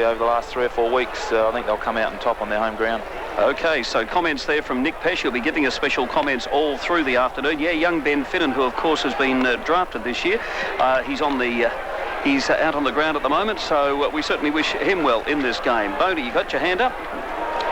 Over the last 3 or 4 weeks, I think they'll come out on top on their home ground. Okay, so comments there from Nick Pesh. He'll be giving us special comments all through the afternoon. Yeah, young Ben Finnan, who of course has been drafted this year. He's out on the ground at the moment, so we certainly wish him well in this game. Boney, you got your hand up?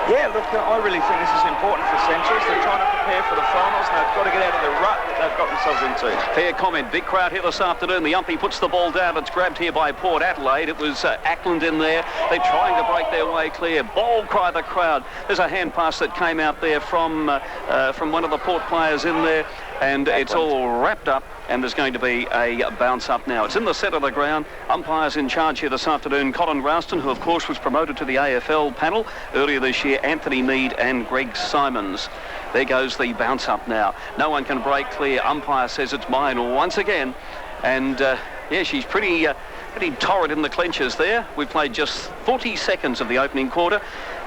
Yeah, look, I really think this is important for Centrals. They're trying to prepare for the finals, and they've got to get out of the rut that they've got themselves into. Fair comment. Big crowd here this afternoon. The umpy puts the ball down. It's grabbed here by Port Adelaide. It was Ackland in there. They're trying to break their way clear. Ball cry the crowd. There's a hand pass that came out there from one of the Port players in there. And it's all wrapped up, and there's going to be a bounce up now. It's in the centre of the ground. Umpires in charge here this afternoon, Colin Rouston, who of course was promoted to the AFL panel earlier this year, Anthony Mead and Greg Simons. There goes the bounce up now. No one can break clear. Umpire says it's mine once again. And yeah, she's pretty torrid in the clenches there. We've played just 40 seconds of the opening quarter.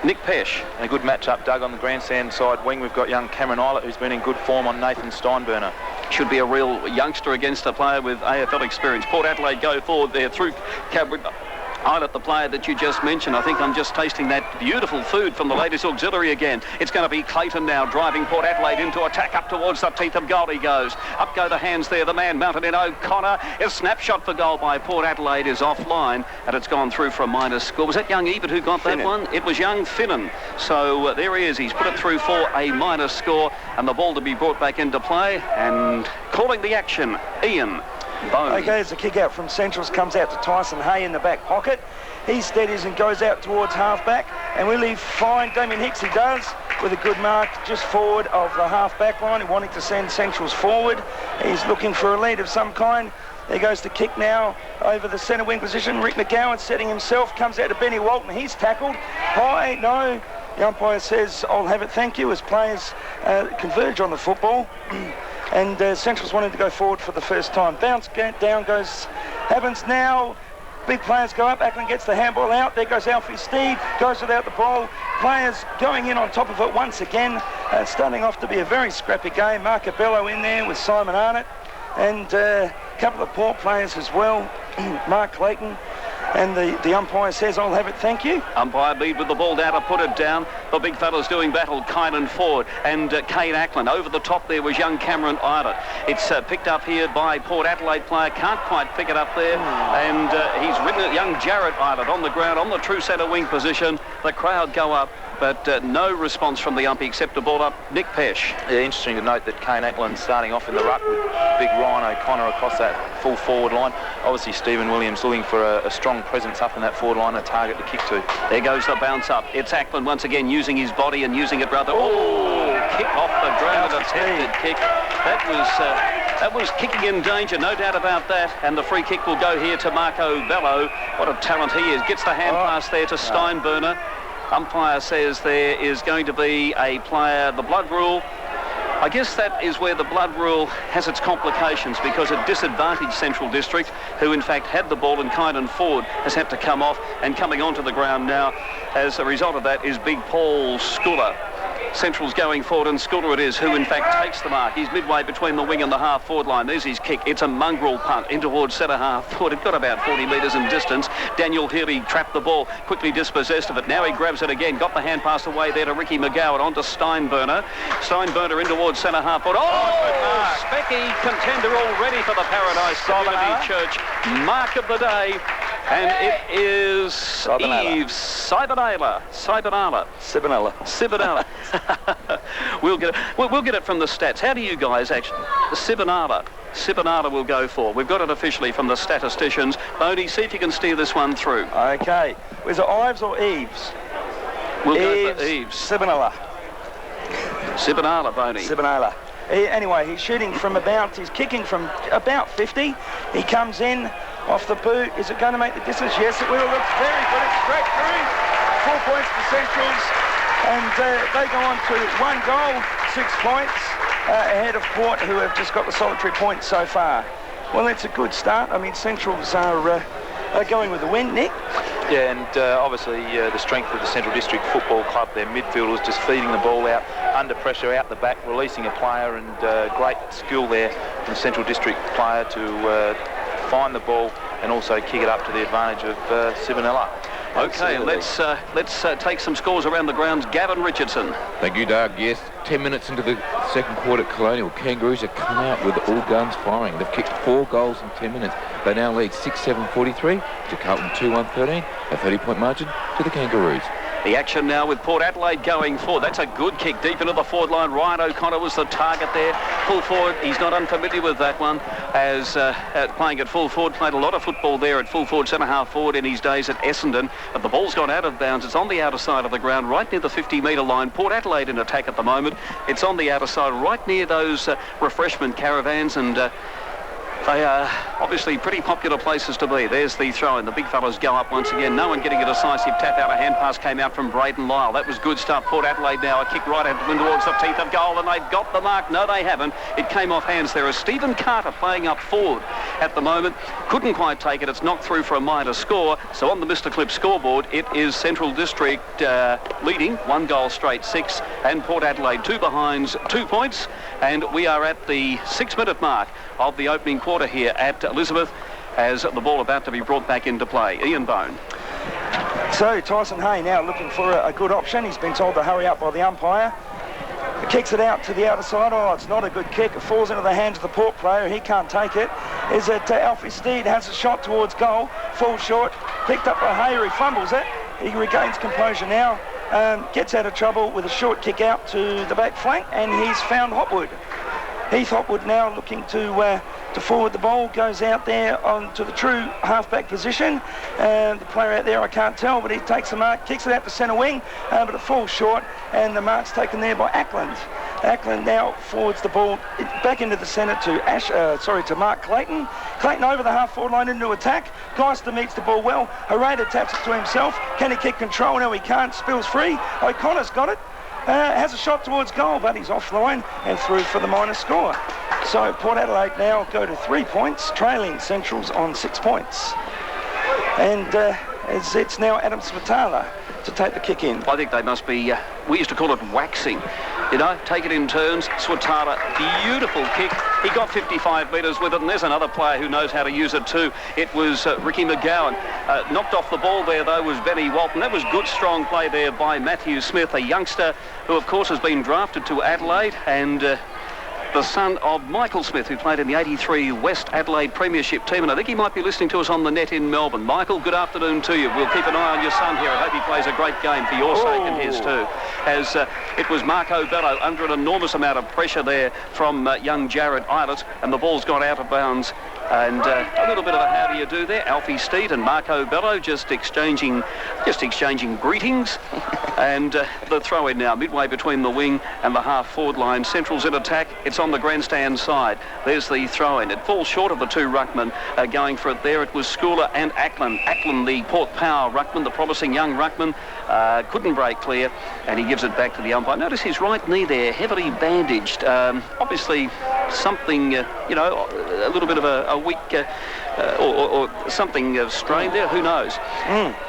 Nick Pesh. A good match-up, Doug, on the grandstand side wing. We've got young Cameron Eilert, who's been in good form on Nathan Steinburner. Should be a real youngster against a player with AFL experience. Port Adelaide go forward there through Cameron Eilert, the player that you just mentioned. I think I'm just tasting that beautiful food from the latest auxiliary again. It's going to be Clayton now driving Port Adelaide into attack up towards the teeth of goal. He goes. Up go the hands there. The man mounted in O'Connor. A snapshot for goal by Port Adelaide is offline, and it's gone through for a minus score. Was that young Ebert who got that one? It was young Finnan. So there he is. He's put it through for a minus score, and the ball to be brought back into play. And calling the action, Ian Boney. Okay, as a kick out from Centrals comes out to Tyson Hay in the back pocket. He steadies and goes out towards half-back. And will he find Damien Hicks? He does, with a good mark just forward of the half-back line, wanting to send Centrals forward. He's looking for a lead of some kind. There goes the kick now over the centre wing position. Rick McGowan setting himself, comes out to Benny Walton. He's tackled. High, no. The umpire says, I'll have it, thank you, as players converge on the football. And Central's wanting to go forward for the first time. Bounce down goes Evans now. Big players go up. Ackland gets the handball out. There goes Alfie Steed. Goes without the ball. Players going in on top of it once again. Starting off to be a very scrappy game. Mark Abello in there with Simon Arnott. And a couple of Port players as well. Mark Clayton. And the umpire says, I'll have it, thank you. Umpire Mead with the ball down to put it down. The big fella's doing battle, Kynan Ford and Kane Ackland. Over the top there was young Cameron Eilert. It's picked up here by Port Adelaide player. Can't quite pick it up there. And he's ridden it, young Jarrett Eilert on the ground, on the true centre wing position. The crowd go up, but no response from the umpy except to ball up Nick Pesh. Yeah, interesting to note that Kane Ackland starting off in the ruck with big Ryan O'Connor across that full forward line. Obviously Stephen Williams looking for a strong presence up in that forward line, a target to kick to. There goes the bounce up. It's Ackland once again using his body and using it rather. Oh, kick off the ground, an attempted kick. That was kicking in danger, no doubt about that. And the free kick will go here to Marco Bello. What a talent he is. Gets the hand pass there to Steinburner. Umpire says there is going to be a player, the blood rule. I guess that is where the blood rule has its complications, because it disadvantaged Central District, who in fact had the ball, and Kynan Ford has had to come off, and coming onto the ground now as a result of that is big Paul Schuller. Central's going forward, and Schuller it is who in fact takes the mark. He's midway between the wing and the half forward line. There's his kick. It's a mongrel punt in towards centre half forward. It got about 40 metres in distance. Daniel Healy trapped the ball, quickly dispossessed of it. Now he grabs it again. Got the hand pass away there to Ricky McGowan, on to Steinburner. Steinburner in towards centre half forward. Oh, Specky, contender already for the Paradise Community Church Mark of the day. And it is Eve Sibinala. We'll get it from the stats. How do you guys actually? Sibinala will go for. We've got it officially from the statisticians. Bodie, see if you can steer this one through. Okay. Was it Ives or Eves? We'll go for Eves. Sibinala, Bodie. Sibinala. Anyway, he's shooting from about, he's kicking from about 50. He comes in off the boot. Is it going to make the distance? Yes, it will. It looks very good. It's straight through. 4 points for Centrals. And they go on to 1 goal, 6 points ahead of Port, who have just got the solitary point so far. Well, it's a good start. I mean, Centrals are going with the win, Nick. Yeah, and obviously the strength of the Central District Football Club, their midfielders just feeding the ball out, under pressure, out the back, releasing a player, and great skill there from the Central District player to find the ball and also kick it up to the advantage of Sibinella. Okay, let's take some scores around the grounds. Gavin Richardson. Thank you, Doug. Yes, 10 minutes into the second quarter at Colonial, Kangaroos have come out with all guns firing. They've kicked 4 goals in 10 minutes. They now lead 6-7-43 to Carlton 2-1-13, a 30-point margin to the Kangaroos. The action now with Port Adelaide going forward. That's a good kick deep into the forward line. Ryan O'Connor was the target there. Full forward. He's not unfamiliar with that one as playing at full forward. Played a lot of football there at full forward, centre-half forward in his days at Essendon. But the ball's gone out of bounds. It's on the outer side of the ground, right near the 50-metre line. Port Adelaide in attack at the moment. It's on the outer side, right near those refreshment caravans, and they are obviously pretty popular places to be. There's the throw-in. The big fellas go up once again. No one getting a decisive tap out. A hand pass came out from Braden Lyle. That was good stuff. Port Adelaide now a kick right out towards the teeth of goal, and they've got the mark. No, they haven't. It came off hands. There is Stephen Carter playing up forward at the moment. Couldn't quite take it. It's knocked through for a minor score. So on the Mr. Clip scoreboard, it is Central District leading 1 goal straight 6, and Port Adelaide 2 behinds 2 points. And we are at the 6-minute mark of the opening quarter here at Elizabeth, as the ball about to be brought back into play. Ian Bone. So Tyson Hay now looking for a good option. He's been told to hurry up by the umpire. He kicks it out to the outer side. Oh, it's not a good kick. It falls into the hands of the Port player. He can't take it. Is it Alfie Steed has a shot towards goal. Falls short. Picked up by Hay. He fumbles it. He regains composure now. Gets out of trouble with a short kick out to the back flank, and he's found Hopwood. Heath Hopwood now looking to forward the ball, goes out there onto the true halfback position. The player out there, I can't tell, but he takes the mark, kicks it out to centre wing, but it falls short, and the mark's taken there by Ackland. Ackland now forwards the ball back into the centre to Mark Clayton. Clayton over the half-forward line into attack. Geister meets the ball well. Harada taps it to himself. Can he kick control? No, he can't. Spills free. O'Connor's got it. Has a shot towards goal, but he's offline and through for the minor score. So Port Adelaide now go to 3 points, trailing Centrals on 6 points. And it's now Adam Svatala to take the kick in. I think they must be, we used to call it waxing. You know, take it in turns. Swatara, beautiful kick. He got 55 metres with it, and there's another player who knows how to use it too. It was Ricky McGowan. Knocked off the ball there, though, was Benny Walton. That was good, strong play there by Matthew Smith, a youngster who, of course, has been drafted to Adelaide, and the son of Michael Smith, who played in the 83 West Adelaide Premiership team, and I think he might be listening to us on the net in Melbourne. Michael, good afternoon to you. We'll keep an eye on your son here. I hope he plays a great game for your sake and his too. As it was Marco Bello under an enormous amount of pressure there from young Jared Eilert, and the ball's gone out of bounds. And a little bit of a how do you do there. Alfie Steed and Marco Bello just exchanging greetings. And the throw in now midway between the wing and the half forward line. Central's in attack. It's on the grandstand side. There's the throw in. It falls short of the 2 ruckmen going for it there. It was Schooler and Ackland. Ackland, the Port Power ruckman, the promising young ruckman, couldn't break clear, and he gives it back to the umpire. Notice his right knee there, heavily bandaged. Obviously something, a little bit of a weak or something strained there, who knows.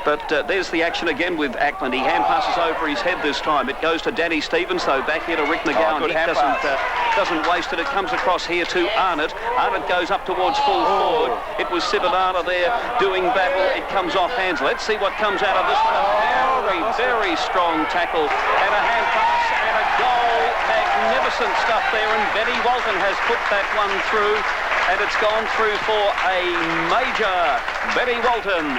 But there's the action again with Ackland. He hand passes over his head this time. It goes to Danny Stevens, though, back here to Rick McGowan. He doesn't waste it. It comes across here to Arnott. Arnott goes up towards full forward. It was Sivadana there doing battle. It comes off hands. Let's see what comes out of this one. Very, very strong tackle and a hand pass and a goal. Magnificent stuff there, and Benny Walton has put that one through, and it's gone through for a major. Benny Walton,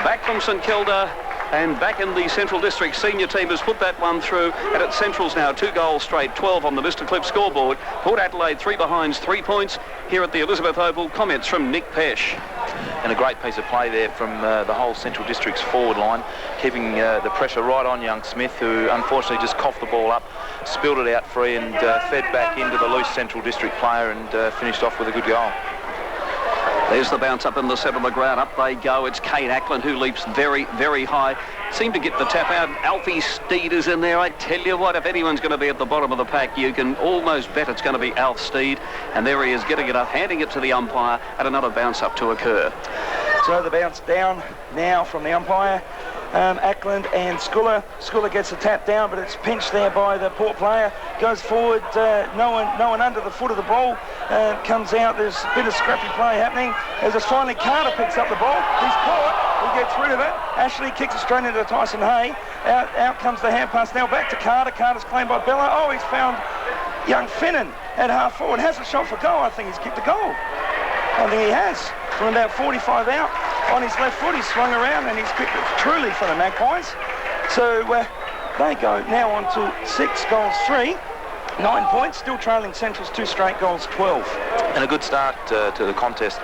back from St Kilda and back in the Central District senior team, has put that one through, and at Central's now 2 goals straight, 12 on the Mr Clip scoreboard. Port Adelaide 3 behinds 3 points here at the Elizabeth Oval. Comments from Nick Pesh. And a great piece of play there from the whole Central District's forward line, keeping the pressure right on young Smith, who unfortunately just coughed the ball up, spilled it out free, and fed back into the loose Central District player, and finished off with a good goal. There's the bounce up in the centre of the ground. Up they go. It's Kate Ackland who leaps very, very high. Seemed to get the tap out. Alfie Steed is in there. I tell you what, if anyone's going to be at the bottom of the pack, you can almost bet it's going to be Alf Steed. And there he is, getting it up, handing it to the umpire, and another bounce up to occur. So the bounce down now from the umpire. Ackland and Schooler. Schooler gets the tap down, but it's pinched there by the Port player. Goes forward, no one under the foot of the ball. Comes out, there's a bit of scrappy play happening. As finally Carter picks up the ball. He's caught. He gets rid of it. Ashley kicks it straight into Tyson Hay. Out comes the hand pass now back to Carter. Carter's claimed by Bella. Oh, he's found young Finnan at half forward. Has a shot for goal. I think he's kicked a goal. I think he has. From about 45 out on his left foot, he's swung around and he's kicked it truly for the Magpies. So they go now on to 6-3. 9 points, still trailing Central's 2 straight goals, 12. And a good start to the contest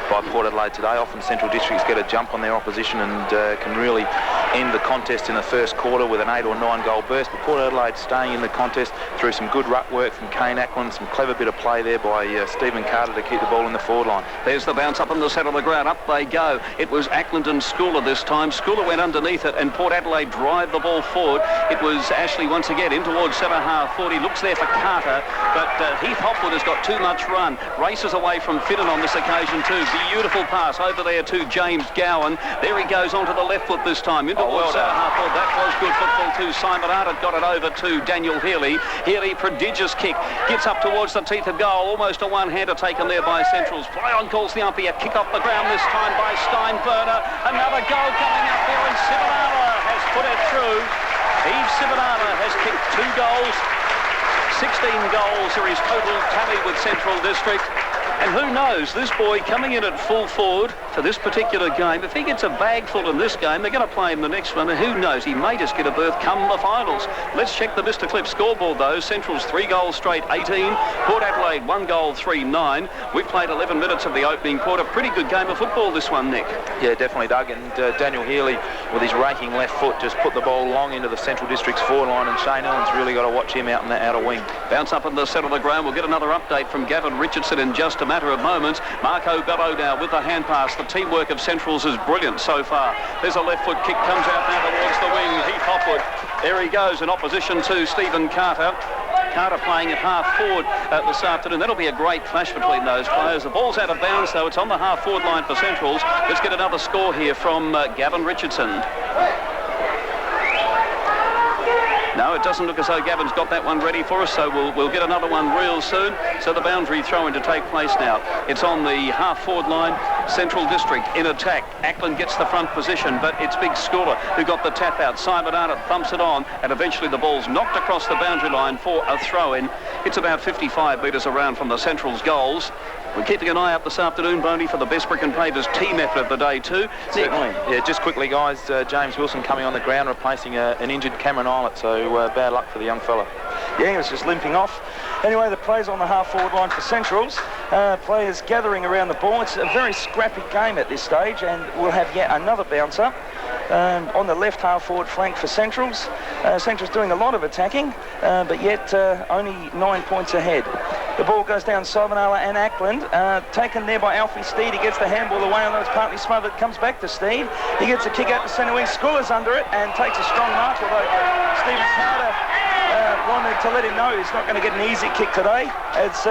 by Port Adelaide today. Often Central Districts get a jump on their opposition and can really end the contest in the first quarter with an 8 or 9 goal burst. But Port Adelaide staying in the contest through some good ruck work from Kane Ackland, some clever bit of play there by Stephen Carter to keep the ball in the forward line. There's the bounce up in the centre of the ground. Up they go. It was Ackland and Schooler this time. Schooler went underneath it and Port Adelaide drive the ball forward. It was Ashley once again in towards centre half forward. He looks there for Carter, but Heath Hopwood has got too much run. Races away from Finnan on this occasion too. Beautiful pass over there to James Gowan. There he goes onto the left foot this time. Into towards centre half forward. That was good football too. Simon Arnott got it over to Daniel Healy. Healy, prodigious kick. Gets up towards the teeth of goal. Almost a one-hander taken there by Central's. Play on calls the umpire. Kick off the ground this time by Steinberner. Another goal coming up there and Sivanala has put it through. Yves Sivanala has kicked 2 goals. 16 goals are his total tally with Central District. And who knows, this boy coming in at full forward for this particular game, if he gets a bag full in this game, they're going to play him the next one, and who knows, he may just get a berth come the finals. Let's check the Mr. Cliff scoreboard though. Central's 3 goals straight, 18. Port Adelaide 1 goal, 3, 9. We've played 11 minutes of the opening quarter. Pretty good game of football this one, Nick. Yeah, definitely, Doug. And Daniel Healy with his raking left foot just put the ball long into the Central District's forward line, and Shane Ellen's really got to watch him out in the outer wing. Bounce up in the centre of the ground. We'll get another update from Gavin Richardson in just a matter of moments. Marco Bello now with the hand pass. The teamwork of Central's is brilliant so far. There's a left foot kick, comes out now towards the wing. Heath Hopwood. There he goes in opposition to Stephen Carter. Carter playing at half forward this afternoon. That'll be a great clash between those players. The ball's out of bounds though. It's on the half forward line for Central's. Let's get another score here from Gavin Richardson. No, it doesn't look as though Gavin's got that one ready for us, so we'll get another one real soon. So the boundary throw-in to take place now. It's on the half-forward line. Central District in attack. Ackland gets the front position, but it's Big Schooler who got the tap out. Simon Arnott thumps it on, and eventually the ball's knocked across the boundary line for a throw-in. It's about 55 metres around from the Central's goals. We're keeping an eye out this afternoon, Boney, for the Best Brick and Pavers team effort of the day too. Certainly. Yeah, just quickly, guys, James Wilson coming on the ground, replacing an injured Cameron Eilert, so bad luck for the young fella. Yeah, he was just limping off. Anyway, the play's on the half-forward line for Central's. Players gathering around the ball. It's a very scrappy game at this stage, and we'll have yet another bouncer on the left half-forward flank for Central's. Central's doing a lot of attacking, but yet only 9 points ahead. The ball goes down Sivanala and Ackland, taken there by Alfie Steed. He gets the handball away, although it's partly smothered. Comes back to Steed. He gets a kick out to centre wing. Schooler's under it and takes a strong mark, although Stephen Carter wanted to let him know he's not going to get an easy kick today. It's,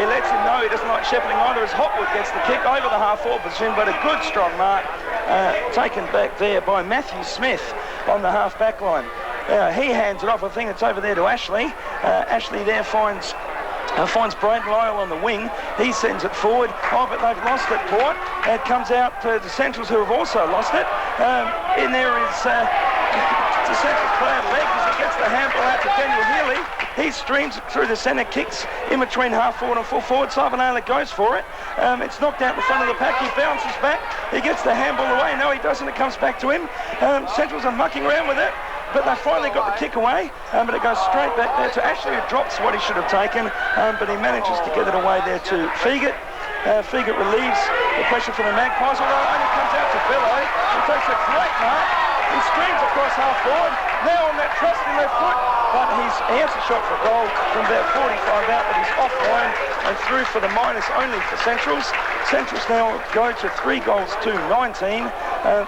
he lets him know he doesn't like shepherding either, as Hopwood gets the kick over the half-forward position, but a good strong mark taken back there by Matthew Smith on the half-back line. He hands it off. I think it's over there to Ashley. Ashley there finds Braden Lyle on the wing. He sends it forward. Oh, but they've lost it, Port. It comes out to the Centrals, who have also lost it. In there is the Central player leg as he gets the handball out to Daniel Healy. He streams it through the centre, kicks in between half forward and full forward. Sivanala goes for it. It's knocked out in front of the pack. He bounces back. He gets the handball away. No, he doesn't. It comes back to him. Centrals are mucking around with it. But they finally got the kick away, but it goes straight back there to Ashley, who drops what he should have taken, but he manages to get it away there to Fegert. Fegert relieves the pressure from the Magpies, although it only comes out to Bello, who takes a great mark. He streams across half forward, now on that trusty left foot, but he has a shot for goal from about 45 out, but he's offline and through for the minus only for Centrals. Centrals now go to 3 goals to 19.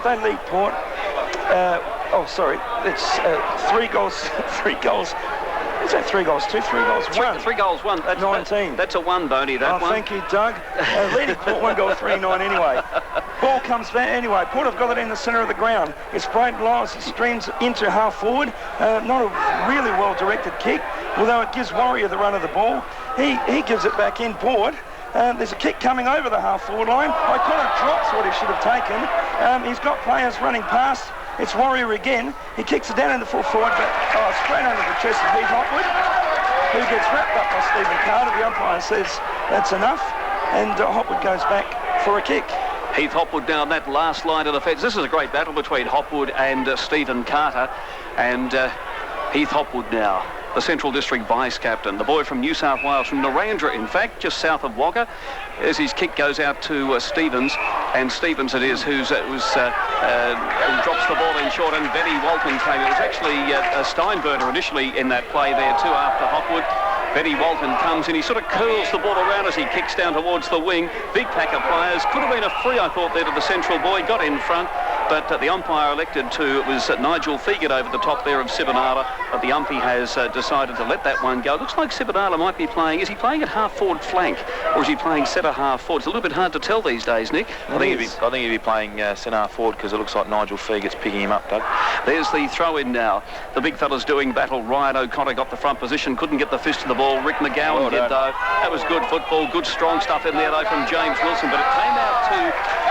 They lead Port. It's 3 goals, 3 goals. Is that 3 goals, 2, 3 goals, 1? 3 goals, 1. That's 19. That's a 1, Boney, that one. Thank you, Doug. Leading Port 1 goal, 3-9 anyway. Ball comes back anyway. Port have got it in the centre of the ground. It's Braden Lyles. He streams into half forward. Not a really well-directed kick, although it gives Warrior the run of the ball. He gives it back in Port. There's a kick coming over the half-forward line. O'Connor drops what he should have taken. He's got players running past. It's Warrior again. He kicks it down in the full forward, but straight under the chest of Heath Hopwood, who gets wrapped up by Stephen Carter. The umpire says that's enough, and Hopwood goes back for a kick. Heath Hopwood down that last line of the fence. This is a great battle between Hopwood and Stephen Carter, and Heath Hopwood now, the Central District Vice-Captain, the boy from New South Wales, from Narrandera, in fact, just south of Wagga, as his kick goes out to Stevens, and Stevens it is who drops the ball in short, and Benny Walton came. It was actually Steinberner initially in that play there too after Hopwood. Benny Walton comes in, he sort of curls the ball around as he kicks down towards the wing. Big pack of players, could have been a free, I thought, there to the Central boy, got in front, but the umpire elected to, it was Nigel Fegert over the top there of Sibonala, but the umpy has decided to let that one go. It looks like Sibonala might be playing, is he playing at half-forward flank, or is he playing centre half-forward? It's a little bit hard to tell these days, Nick. I think he'd be playing centre half-forward, because it looks like Nigel Fegert's picking him up, Doug. There's the throw-in now. The big fella's doing battle. Ryan O'Connor got the front position, couldn't get the fist to the ball. Rick McGowan did, though. That was good football, good strong stuff in there, though, from James Wilson, but it came out to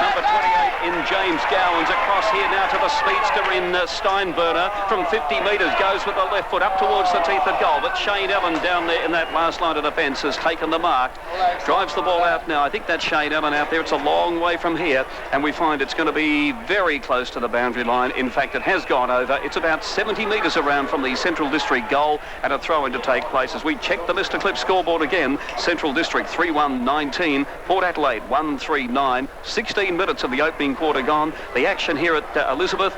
number 28 in James Gowans. Across here now to the speedster in Steinberner from 50 metres, goes with the left foot up towards the teeth of goal, but Shane Allen down there in that last line of defence has taken the mark, drives the ball out now. I think that's Shane Allen out there. It's a long way from here, and we find it's going to be very close to the boundary line. In fact, it has gone over. It's about 70 metres around from the Central District goal, and a throw-in to take place. As we check the Mr. Clip scoreboard again, Central District 3-1-19, Port Adelaide 1-3-9, 16 minutes of the opening quarter gone. The action here at Elizabeth.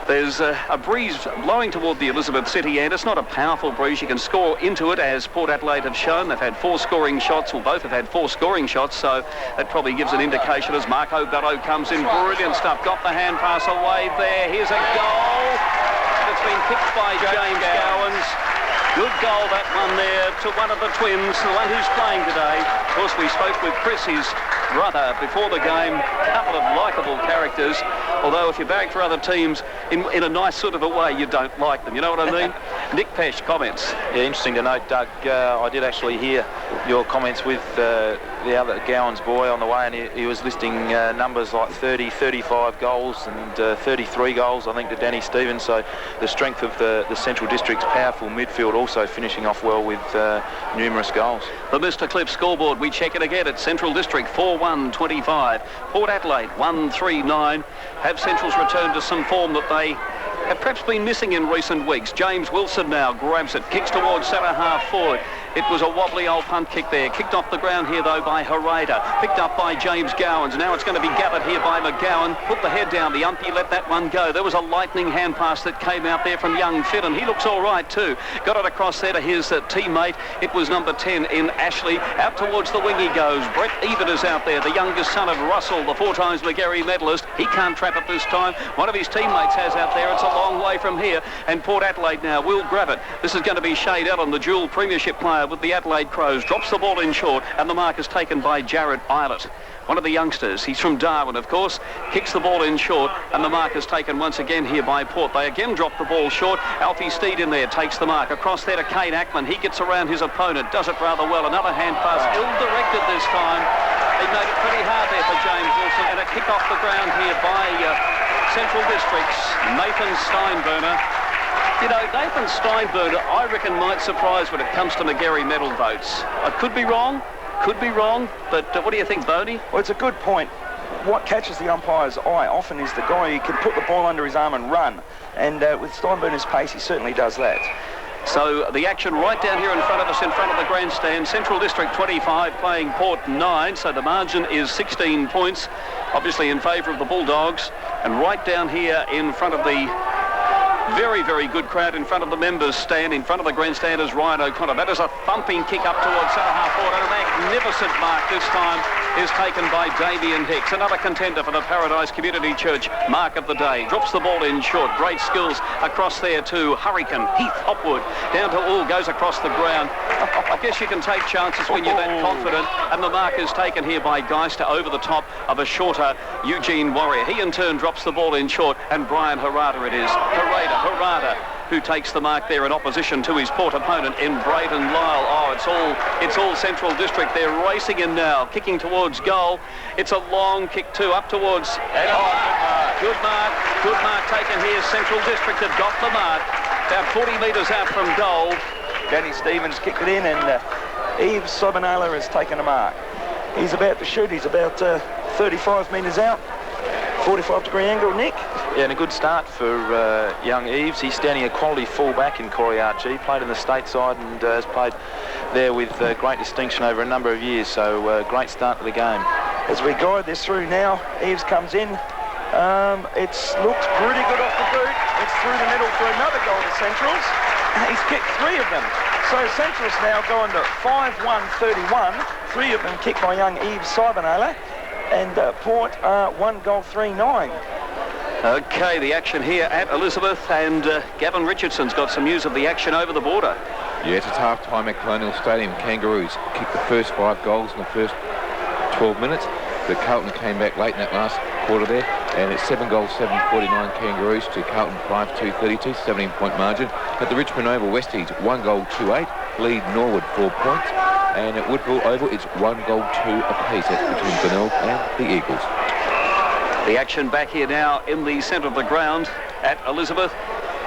There's a breeze blowing toward the Elizabeth City end. It's not a powerful breeze. You can score into it, as Port Adelaide have shown. They've had 4 scoring shots, well, both have had 4 scoring shots, so that probably gives an indication as Marco Bello comes in. Brilliant stuff. Got the hand pass away there. Here's a goal. And it's been kicked by James Gowans. Good goal, that one there, to one of the twins, the one who's playing today. Of course, we spoke with Chris, his brother, before the game. A couple of likeable characters, although if you bag for other teams in a nice sort of a way, you don't like them. You know what I mean? Nick Pesh, comments. Yeah, interesting to note, Doug. I did actually hear your comments with the other Gowans boy on the way, and he was listing numbers like 30, 35 goals and 33 goals, I think, to Danny Stevens. So the strength of the Central District's powerful midfield also finishing off well with numerous goals. The Mr. Clip scoreboard, we check it again at Central District 4-1-25. Port Adelaide 1-3-9. Have Central's returned to some form that they have perhaps been missing in recent weeks. James Wilson now grabs it, kicks towards centre half forward. It was a wobbly old punt kick there. Kicked off the ground here, though, by Harada. Picked up by James Gowans. Now it's going to be gathered here by McGowan. Put the head down. The umpy let that one go. There was a lightning hand pass that came out there from young Finn, he looks all right, too. Got it across there to his teammate. It was number 10 in Ashley. Out towards the wing he goes. Brett Ebert is out there, the youngest son of Russell, the 4 times McGarry medalist. He can't trap it this time. One of his teammates has out there. It's a long way from here. And Port Adelaide now will grab it. This is going to be Shade Allen, the dual premiership player with the Adelaide Crows. Drops the ball in short, and the mark is taken by Jared Eilert, one of the youngsters. He's from Darwin, of course. Kicks the ball in short, and the mark is taken once again here by Port. They again drop the ball short. Alfie Steed in there takes the mark. Across there to Kane Ackman. He gets around his opponent, does it rather well. Another hand pass, ill-directed this time. He made it pretty hard there for James Wilson, and a kick off the ground here by Central District's Nathan Steinberner. You know, Nathan Steinberner, I reckon, might surprise when it comes to McGarry medal votes. I could be wrong, but what do you think, Boney? Well, it's a good point. What catches the umpire's eye often is the guy who can put the ball under his arm and run. And with Steinberner's pace, he certainly does that. So the action right down here in front of us, in front of the grandstand. Central District 25 playing Port 9, so the margin is 16 points, obviously in favour of the Bulldogs. And right down here in front of the very, very good crowd in front of the members stand, in front of the grandstand is Ryan O'Connor. That is a thumping kick up towards centre half forward, and a magnificent mark this time is taken by Damien Hicks, another contender for the Paradise Community Church mark of the day. Drops the ball in short. Great skills across there to Hurricane Heath Hopwood. Down to all, goes across the ground. I guess you can take chances when you're that confident, and the mark is taken here by Geister over the top of a shorter Eugene Warrior. He in turn drops the ball in short, and Brian Harada it is. Harada who takes the mark there in opposition to his port opponent in Braden Lyle. Oh, it's all Central District. They're racing in now, kicking towards goal. It's a long kick too, up towards... Good mark taken here. Central District have got the mark. About 40 metres out from goal. Danny Stevens kicked it in, and Yves Sobonala has taken a mark. He's about to shoot. He's about 35 metres out. 45-degree angle, Nick. Yeah, and a good start for young Yves. He's standing a quality fullback in Corey Archie. Played in the state side and has played there with great distinction over a number of years. So great start to the game. As we guide this through now, Yves comes in. It looks pretty good off the boot. It's through the middle for another goal to Centrals. He's kicked 3 of them. So Centrals now going to 5-1-31. 3 of them kicked by young Yves Sobonala. And Port 1-3-9. Okay, the action here at Elizabeth, and Gavin Richardson's got some news of the action over the border. Yeah, it's half-time at Colonial Stadium. Kangaroos kicked the first 5 goals in the first 12 minutes. But Carlton came back late in that last quarter there, and it's 7 goals, 7-49 Kangaroos to Carlton 5-2-32, 17-point margin. At the Richmond Oval, Westies 1 goal, 2-8, lead Norwood 4 points. And at Woodville Oval, it's 1 goal, 2 apiece. That's between Glenelg and the Eagles. The action back here now in the centre of the ground at Elizabeth.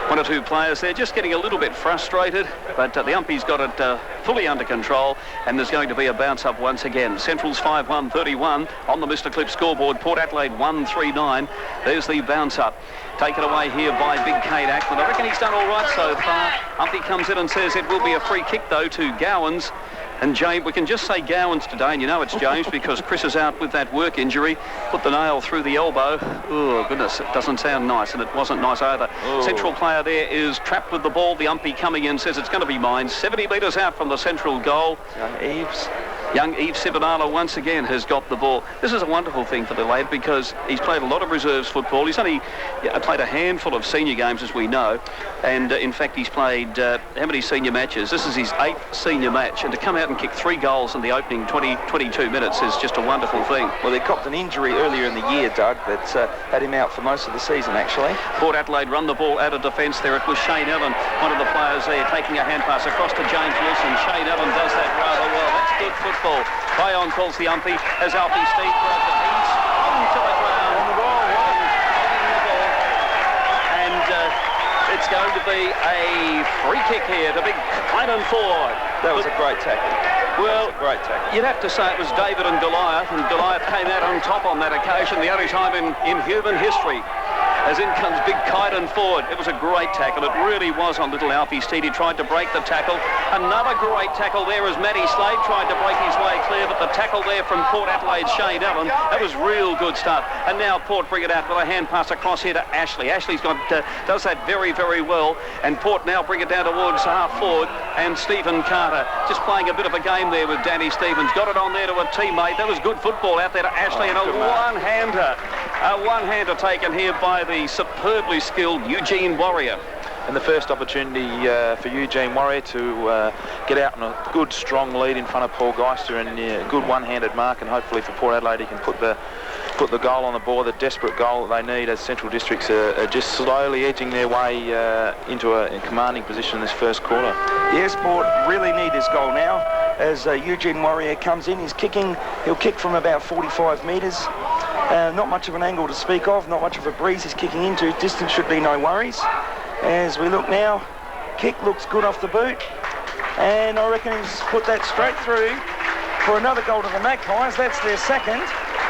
1 or 2 players there just getting a little bit frustrated, but the umpie's got it fully under control, and there's going to be a bounce up once again. Central's 5-1-31 on the Mr. Clip scoreboard. Port Adelaide 1-3-9. There's the bounce up. Taken away here by Big Kate Ackland. I reckon he's done all right so far. Umpie comes in and says it will be a free kick though to Gowans. And James, we can just say Gowans today, and you know it's James because Chris is out with that work injury. Put the nail through the elbow. Oh, goodness, it doesn't sound nice, and it wasn't nice either. Ooh. Central player there is trapped with the ball. The umpie coming in says it's going to be mine. 70 metres out from the Central goal. Young Yves Sobonala once again has got the ball. This is a wonderful thing for the lad because he's played a lot of reserves football. He's only played a handful of senior games, as we know. And in fact, he's played how many senior matches? This is his 8th senior match. And to come out and kick 3 goals in the opening 22 minutes is just a wonderful thing. Well, they copped an injury earlier in the year, Doug, that had him out for most of the season, actually. Port Adelaide run the ball out of defence there. It was Shane Allen, one of the players there, taking a hand pass across to James Wilson. Shane Allen does that rather well. That's good football. Bayon calls the umpie as Alfie Steve throws it. He's onto the ground. On the ball. And it's going to be a free kick here to Big Clayton Ford. That was a great tackle. Well, great tackle. You'd have to say it was David and Goliath came out on top on that occasion, the only time in human history. As in comes Big Kyden Ford. It was a great tackle. It really was on little Alfie Steed. He tried to break the tackle. Another great tackle there as Matty Slade tried to break his way clear, but the tackle there from Port Adelaide's Shane Allen, that was real good stuff. And now Port bring it out with a hand pass across here to Ashley. Ashley's got does that very, very well. And Port now bring it down towards half forward. And Stephen Carter just playing a bit of a game there with Danny Stevens. Got it on there to a teammate. That was good football out there to Ashley, and a one-hander. A one-hander taken here by the superbly skilled Eugene Warrior. And the first opportunity for Eugene Warrior to get out on a good, strong lead in front of Paul Geister, and a good one-handed mark, and hopefully for Port Adelaide he can put the goal on the board, the desperate goal that they need as Central Districts are just slowly edging their way into a commanding position in this first quarter. Yes, Port really need this goal now as Eugene Warrior comes in. He'll kick from about 45 metres. Not much of an angle to speak of, not much of a breeze he's kicking into. Distance should be no worries. As we look now, kick looks good off the boot. And I reckon he's put that straight through for another goal to the Magpies. That's their second.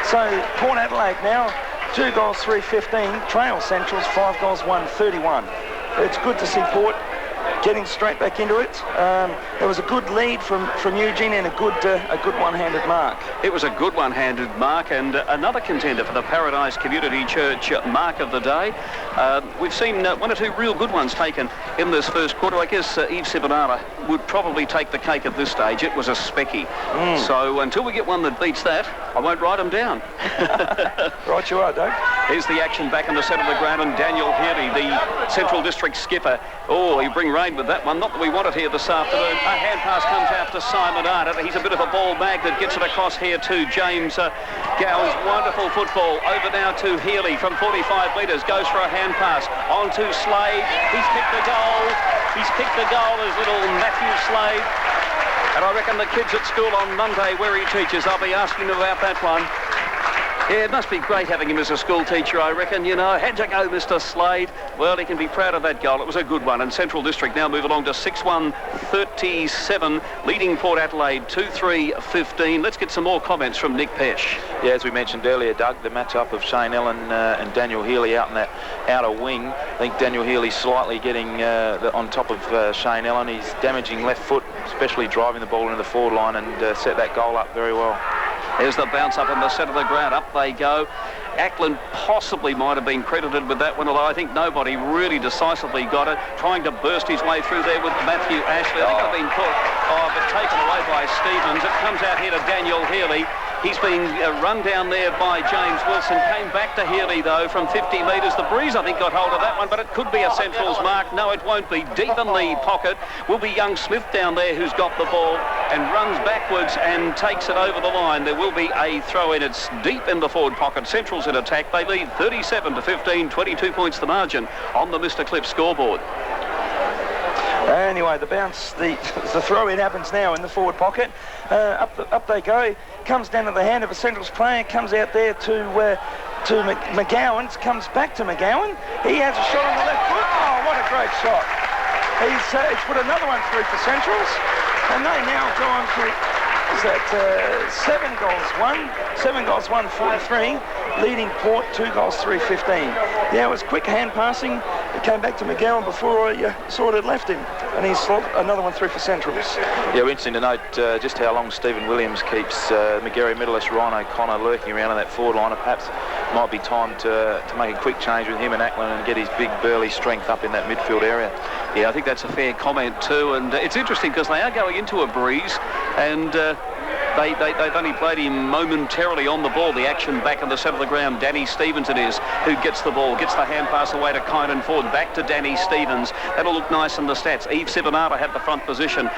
So Port Adelaide now, 2 goals, 3-15. Trail Centrals, 5 goals, 1-31. It's good to see Port getting straight back into it. There was a good lead from Eugene and a good one-handed mark. It was a good one-handed mark, and another contender for the Paradise Community Church mark of the day. We've seen 1 or 2 real good ones taken in this first quarter. I guess Yves Sobonala would probably take the cake at this stage. It was a specky. So until we get one that beats that, I won't write them down. Right you are, Doug. Here's the action back in the centre of the ground, and Daniel Healy, the Central District skipper. Oh, he bring rain struggling with that one. Not that we want it here this afternoon. A hand pass comes out to Simon Arnott. He's a bit of a ball magnet. Gets it across here to James Gowan's wonderful football. Over now to Healy from 45 metres. Goes for a hand pass. On to Slade. He's kicked the goal. He's kicked the goal as little Matthew Slade. And I reckon the kids at school on Monday where he teaches, I'll be asking them about that one. Yeah, it must be great having him as a school teacher, I reckon. You know, how'd you go, Mr. Slade? Well, he can be proud of that goal. It was a good one. And Central District now move along to 6-1-37, leading Port Adelaide 2-3-15. Let's get some more comments from Nick Pesh. Yeah, as we mentioned earlier, Doug, the match-up of Shane Ellen and Daniel Healy out in that outer wing. I think Daniel Healy slightly getting on top of Shane Ellen. He's damaging left foot, especially driving the ball into the forward line, and set that goal up very well. There's the bounce up in the centre of the ground. Up they go. Ackland possibly might have been credited with that one, although I think nobody really decisively got it. Trying to burst his way through there with Matthew Ashley. I think I've been caught, but taken away by Stevens. It comes out here to Daniel Healy. He's being run down there by James Wilson. Came back to Healy, though, from 50 metres. The breeze, I think, got hold of that one, but it could be a Central's mark. No, it won't be. Deep in the pocket will be young Smith down there, who's got the ball and runs backwards and takes it over the line. There will be a throw-in. It's deep in the forward pocket. Central's in attack. They lead 37-15, 22 points the margin on the Mr. Cliff scoreboard. Anyway, the bounce, the throw-in happens now in the forward pocket. Up they go. Comes down to the hand of a Central's player. Comes out there to McGowan. Comes back to McGowan. He has a shot on the left foot. Oh, what a great shot. He's put another one through for Centrals. And they now go on to, is that 7 goals 1, 43, leading Port 2 goals 3-15. Yeah, it was quick hand passing. It came back to McGowan before I saw it had left him, and he's slogged another one through for Centrals. Yeah, interesting to note just how long Stephen Williams keeps McGarry Medalist Ryan O'Connor lurking around in that forward line. Perhaps might be time to make a quick change with him and Ackland and get his big burly strength up in that midfield area. Yeah, I think that's a fair comment too, and it's interesting because they are going into a breeze, and they've only played him momentarily on the ball. The action back in the centre of the ground. Danny Stevens it is who gets the ball, gets the hand pass away to Kynan Ford, back to Danny Stevens. That'll look nice in the stats. Eve Sivanata had the front position,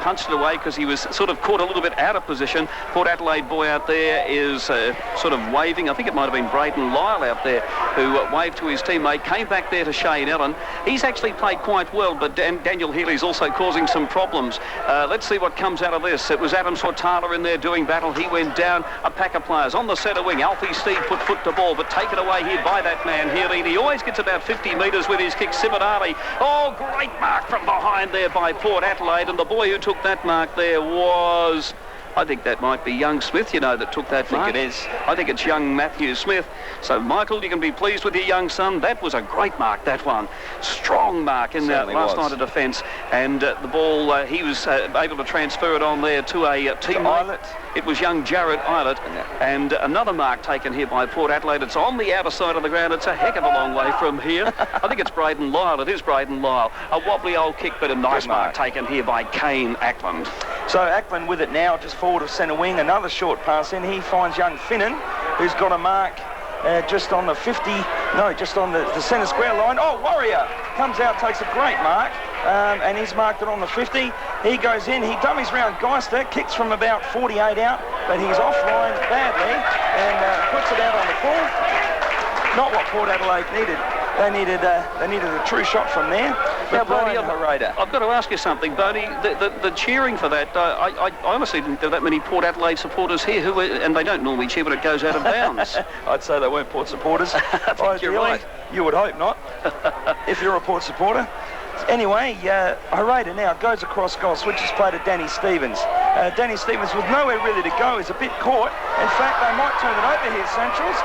punched it away because he was sort of caught a little bit out of position. Port Adelaide boy out there is sort of waving. I think it might have been Braden Lyle out there who waved to his teammate. Came back there to Shane Ellen. He's actually played quite well, but Daniel Healy's also causing some problems. Let's see what comes out of this. It was Adam Sortala in there doing battle. He went down. A pack of players on the centre wing. Alfie Steed put foot to ball, but taken away here by that man Healy. He always gets about 50 metres with his kick. Simonali. Oh, great mark from behind there by Port Adelaide, and the boy who took that mark there was, I think that might be young Smith, you know, that took that mark. I think it is. I think it's young Matthew Smith. So, Michael, you can be pleased with your young son. That was a great mark, that one. Strong mark in that last night of defence. And the ball, he was able to transfer it on there to a teammate. It was young Jared Eilert. And another mark taken here by Port Adelaide. It's on the outer side of the ground. It's a heck of a long way from here. I think it's Braden Lyle. It is Braden Lyle. A wobbly old kick, but a nice mark taken here by Kane Ackland. So Ackland with it now, just forward of centre wing. Another short pass in. He finds young Finnan, who's got a mark just on the 50, no, just on the centre square line. Oh, Warrior comes out, takes a great mark, and he's marked it on the 50. He goes in, he dummies round Geister, kicks from about 48 out, but he's offline badly and puts it out on the full. Not what Port Adelaide needed. They needed a true shot from there. Now, Boney, I've got to ask you something, Boney. The cheering for that, I honestly didn't have that many Port Adelaide supporters here, and they don't normally cheer when it goes out of bounds. I'd say they weren't Port supporters. I think you're right. You would hope not, if you're a Port supporter. Anyway, Harada now goes across goal, switches play to Danny Stevens. Danny Stevens with nowhere really to go is a bit caught. In fact, they might turn it over here, Centrals.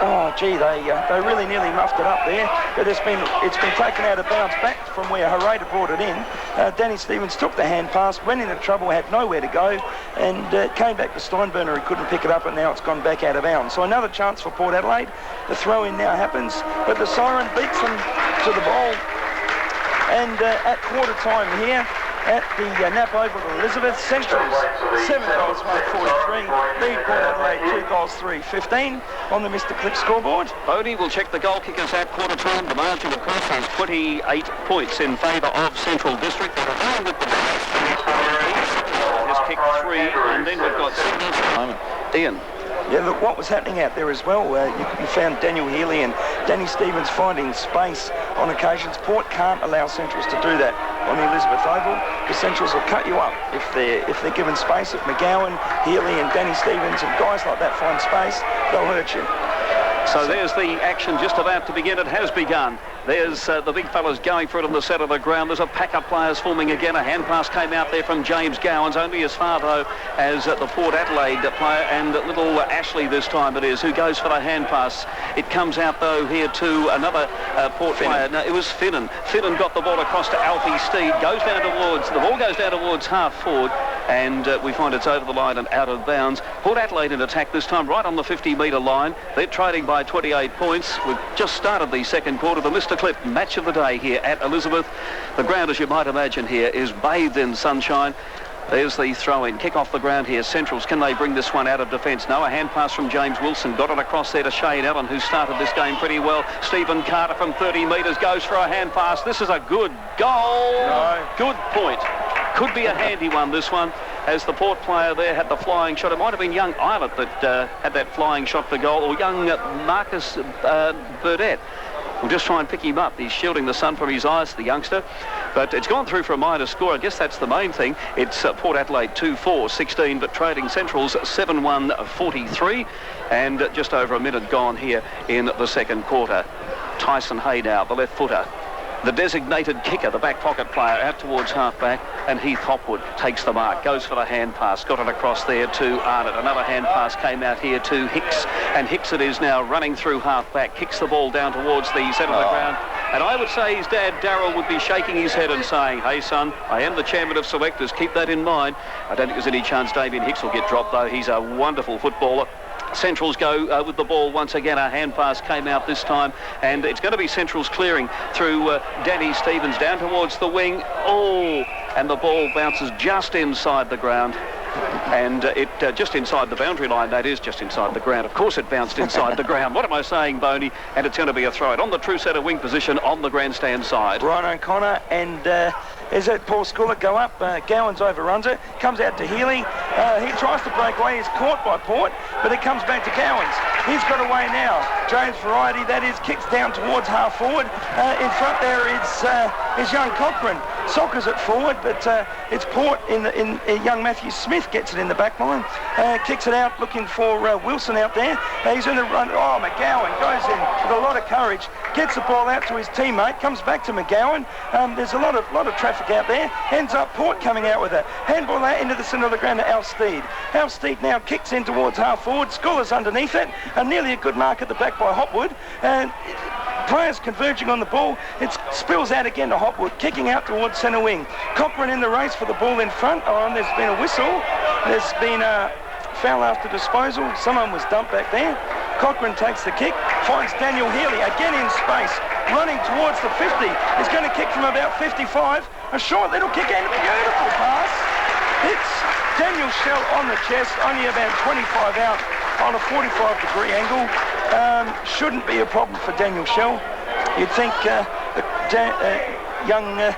Oh, gee, they really nearly muffed it up there, but it's been taken out of bounds back from where Harada brought it in. Danny Stevens took the hand pass, went into trouble, had nowhere to go, and came back to Steinburner, who couldn't pick it up, and now it's gone back out of bounds. So another chance for Port Adelaide. The throw-in now happens, but the siren beats them to the ball. And at quarter time here, at the Nap Oval at Elizabeth. Centrals 7 goals 143. Lead Port Adelaide 2 goals 3-15 on the Mr. Clip scoreboard. Bodie will check the goal kickers at quarter time. The margin of course is 28 points in favour of Central District. Has kicked 3, and then we've got Ian. Yeah, look, what was happening out there as well, you found Daniel Healy and Danny Stevens finding space on occasions. Port can't allow Centrals to do that on the Elizabeth Oval. The Centrals will cut you up if they're given space. If McGowan, Healy and Danny Stevens and guys like that find space, they'll hurt you. So there's the action just about to begin. It has begun. There's the big fellas going for it on the centre of the ground. There's a pack of players forming again. A hand pass came out there from James Gowans, only as far though as the Port Adelaide player, and little Ashley this time it is, who goes for the hand pass. It comes out though here to another Port player. No, it was Finnan. Finnan got the ball across to Alfie Steed. The ball goes down towards half forward, and we find it's over the line and out of bounds. Port Adelaide in attack this time right on the 50-metre line. They're trading by 28 points. We've just started the second quarter. The Mr. Clip match of the day here at Elizabeth. The ground, as you might imagine here, is bathed in sunshine. There's the throw-in. Kick off the ground here. Centrals, can they bring this one out of defence? No, a hand pass from James Wilson. Got it across there to Shane Allen, who started this game pretty well. Stephen Carter from 30 metres goes for a hand pass. This is a good goal. No. Good point. Could be a handy one, this one, as the Port player there had the flying shot. It might have been young Eilert that had that flying shot for goal, or young Marcus Burdett. We'll just try and pick him up. He's shielding the sun from his eyes, the youngster. But it's gone through for a minor score. I guess that's the main thing. It's Port Adelaide 2-4-16, but trading Centrals 7-1-43. And just over a minute gone here in the second quarter. Tyson Hay now, the left footer. The designated kicker, the back pocket player, out towards half-back, and Heath Hopwood takes the mark, goes for the hand pass, got it across there to Arnott. Another hand pass came out here to Hicks, and Hicks it is now running through half-back, kicks the ball down towards the centre of the ground. And I would say his dad, Darryl, would be shaking his head and saying, hey, son, I am the chairman of selectors, keep that in mind. I don't think there's any chance Damien Hicks will get dropped, though. He's a wonderful footballer. Centrals go with the ball once again. A hand pass came out this time, and it's going to be Centrals clearing through Danny Stevens down towards the wing. Oh, and the ball bounces just inside the ground. And it just inside the boundary line, that is, just inside the ground. Of course it bounced inside the ground. What am I saying, Boney? And it's going to be a throw. It on the true centre wing position on the grandstand side. Ryan O'Connor and is it Paul Sculler go up? Gowans overruns it, comes out to Healy. He tries to break away. He's caught by Port, but it comes back to Gowans. He's got away now. James Variety, that is, kicks down towards half forward. In front there is young Cochrane. Sockers it forward, but it's Port in young Matthew Smith gets it in the back line. Kicks it out, looking for Wilson out there. He's in the run. Oh, McGowan goes in with a lot of courage, gets the ball out to his teammate, comes back to McGowan. There's a lot of traffic out there. Ends up Port coming out with a handball out into the centre of the ground to Al Steed. Al Steed now kicks in towards half forward. Sculler's underneath it, and nearly a good mark at the back by Hopwood. And players converging on the ball. It spills out again to Hopwood, kicking out towards centre wing. Cochrane in the race for the ball in front. Oh, and there's been a whistle. There's been a foul after disposal. Someone was dumped back there. Cochrane takes the kick, finds Daniel Healy again in space, running towards the 50. He's going to kick from about 55. A short little kick and a beautiful pass. It's Daniel Shell on the chest, only about 25 out on a 45-degree angle. Shouldn't be a problem for Daniel Shell. You'd think young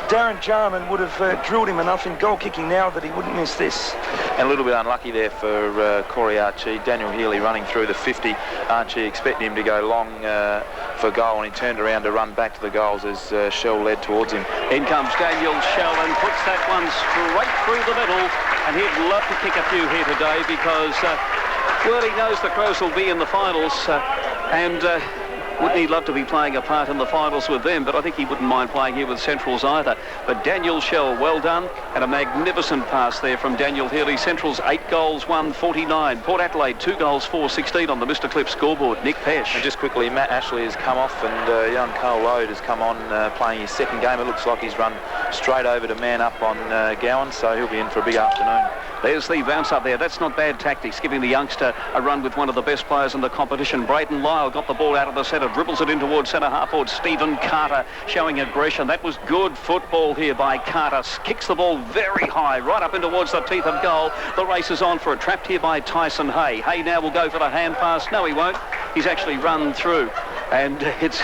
Darren Jarman would have drilled him enough in goal kicking now that he wouldn't miss this. And a little bit unlucky there for Corey Archie. Daniel Healy running through the 50. Archie expecting him to go long for goal, and he turned around to run back to the goals as Shell led towards him. In comes Daniel Shell and puts that one straight through the middle, and he'd love to kick a few here today because, well, he knows the Crows will be in the finals, and wouldn't he love to be playing a part in the finals with them? But I think he wouldn't mind playing here with Centrals either. But Daniel Shell, well done, and a magnificent pass there from Daniel Healy. Centrals 8 goals, 1-49. Port Adelaide 2 goals, 4-16 on the Mr. Clip scoreboard. Nick Pesh. And just quickly, Matt Ashley has come off, and young Cole Lode has come on playing his second game. It looks like he's run straight over to man up on Gowan, so he'll be in for a big afternoon. There's the bounce up there. That's not bad tactics, giving the youngster a run with one of the best players in the competition. Braden Lyle got the ball out of the centre, dribbles it in towards centre half forward. Stephen Carter showing aggression. That was good football here by Carter. Kicks the ball very high, right up in towards the teeth of goal. The race is on for it. Trapped here by Tyson Hay. Hay now will go for the hand pass. No, he won't. He's actually run through. And it's...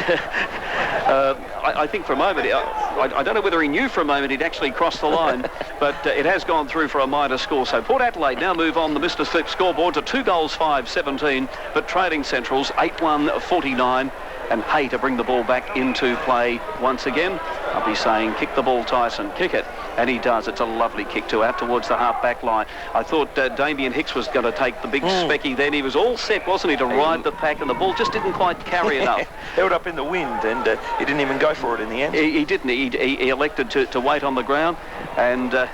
I think for a moment, I don't know whether he knew for a moment he'd actually crossed the line, but it has gone through for a minor score. So Port Adelaide now move on the Mr. Slip scoreboard to 2 goals, 5-17, but Trading Central's 8-1-49. And Hay to bring the ball back into play once again. I'll be saying, kick the ball, Tyson, kick it. And he does. It's a lovely kick to out towards the half-back line. I thought Damien Hicks was going to take the big specky then. He was all set, wasn't he, to ride the pack, and the ball just didn't quite carry enough. Held up in the wind, and he didn't even go for it in the end. He didn't. He elected to wait on the ground, and...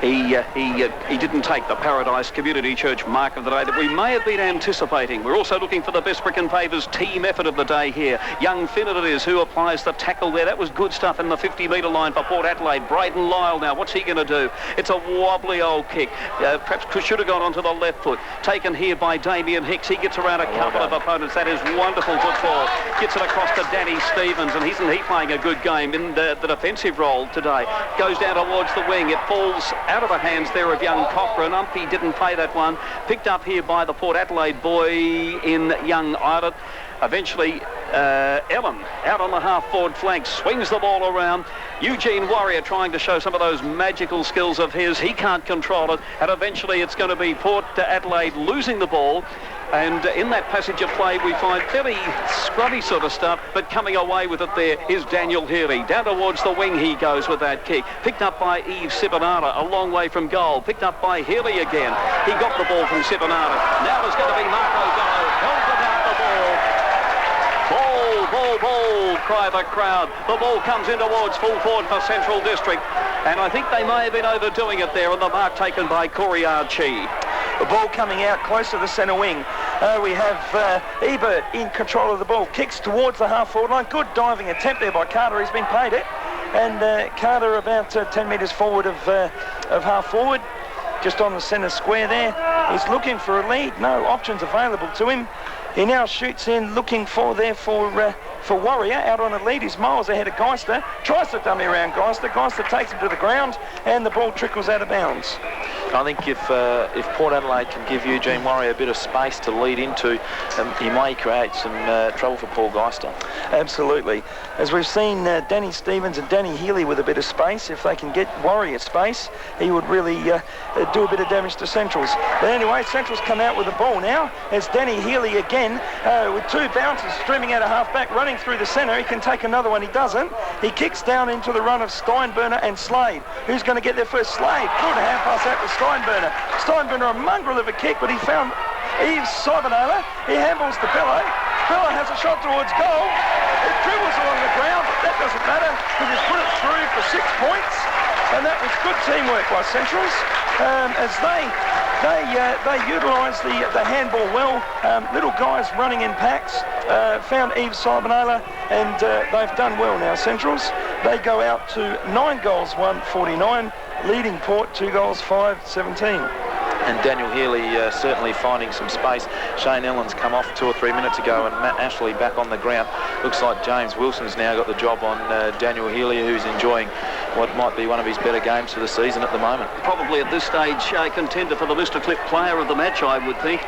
He didn't take the Paradise Community Church mark of the day that we may have been anticipating. We're also looking for the best Brick and Pavers team effort of the day here. Young Finnett it is who applies the tackle there. That was good stuff in the 50-metre line for Port Adelaide. Braden Lyle now, what's he going to do? It's a wobbly old kick. Perhaps should have gone onto the left foot. Taken here by Damien Hicks. He gets around a couple of opponents. That is wonderful football. Gets it across to Danny Stevens, and isn't he playing a good game in the defensive role today? Goes down towards the wing. It falls out of the hands there of young Cochrane. Umpy didn't play that one. Picked up here by the Port Adelaide boy in young Islet. Eventually, Ellen out on the half-forward flank, swings the ball around. Eugene Warrior trying to show some of those magical skills of his. He can't control it, and eventually it's going to be Port Adelaide losing the ball. And in that passage of play, we find fairly scrubby sort of stuff, but coming away with it there is Daniel Healy. Down towards the wing he goes with that kick. Picked up by Yves Sibonara, a long way from goal. Picked up by Healy again. He got the ball from Sibonara. Now there's going to be Marco Gallo. Held about the ball. Ball, ball, ball, cry the crowd. The ball comes in towards full forward for Central District. And I think they may have been overdoing it there, and the mark taken by Corey Archie. The ball coming out close to the centre wing. We have Ebert in control of the ball. Kicks towards the half-forward line. Good diving attempt there by Carter. He's been paid it. And Carter about 10 metres forward of half-forward. Just on the centre square there. He's looking for a lead. No options available to him. He now shoots in, looking for Warrior out on a lead. He's miles ahead of Geister. Tries to dummy around Geister. Geister takes him to the ground, and the ball trickles out of bounds. I think if Port Adelaide can give Eugene Warrior a bit of space to lead into, he may create some trouble for Paul Geister. Absolutely. As we've seen Danny Stevens and Danny Healy with a bit of space, if they can get Warrior space, he would really do a bit of damage to Centrals. But anyway, Centrals come out with the ball now. As Danny Healy again, with 2 bounces streaming out of half-back, running through the centre. He can take another one. He doesn't. He kicks down into the run of Steinburner and Slade. Who's going to get there first? Slade. Good hand pass out to Steinburner. Steinburner, a mongrel of a kick, but he found Yves Sibonara. He handballs to Bello. Bello has a shot towards goal. It dribbles along the ground, but that doesn't matter because he's put it through for 6 points. And that was good teamwork by Centrals as they utilise the handball well. Little guys running in packs. Found Yves Sibonara, and they've done well now, Centrals. They go out to 9 goals, 1-49, leading Port 2 goals, 5-17. And Daniel Healy certainly finding some space. Shane Ellen's come off 2 or 3 minutes ago, and Matt Ashley back on the ground. Looks like James Wilson's now got the job on Daniel Healy, who's enjoying what might be one of his better games for the season at the moment. Probably at this stage contender for the Mr. Clip player of the match, I would think.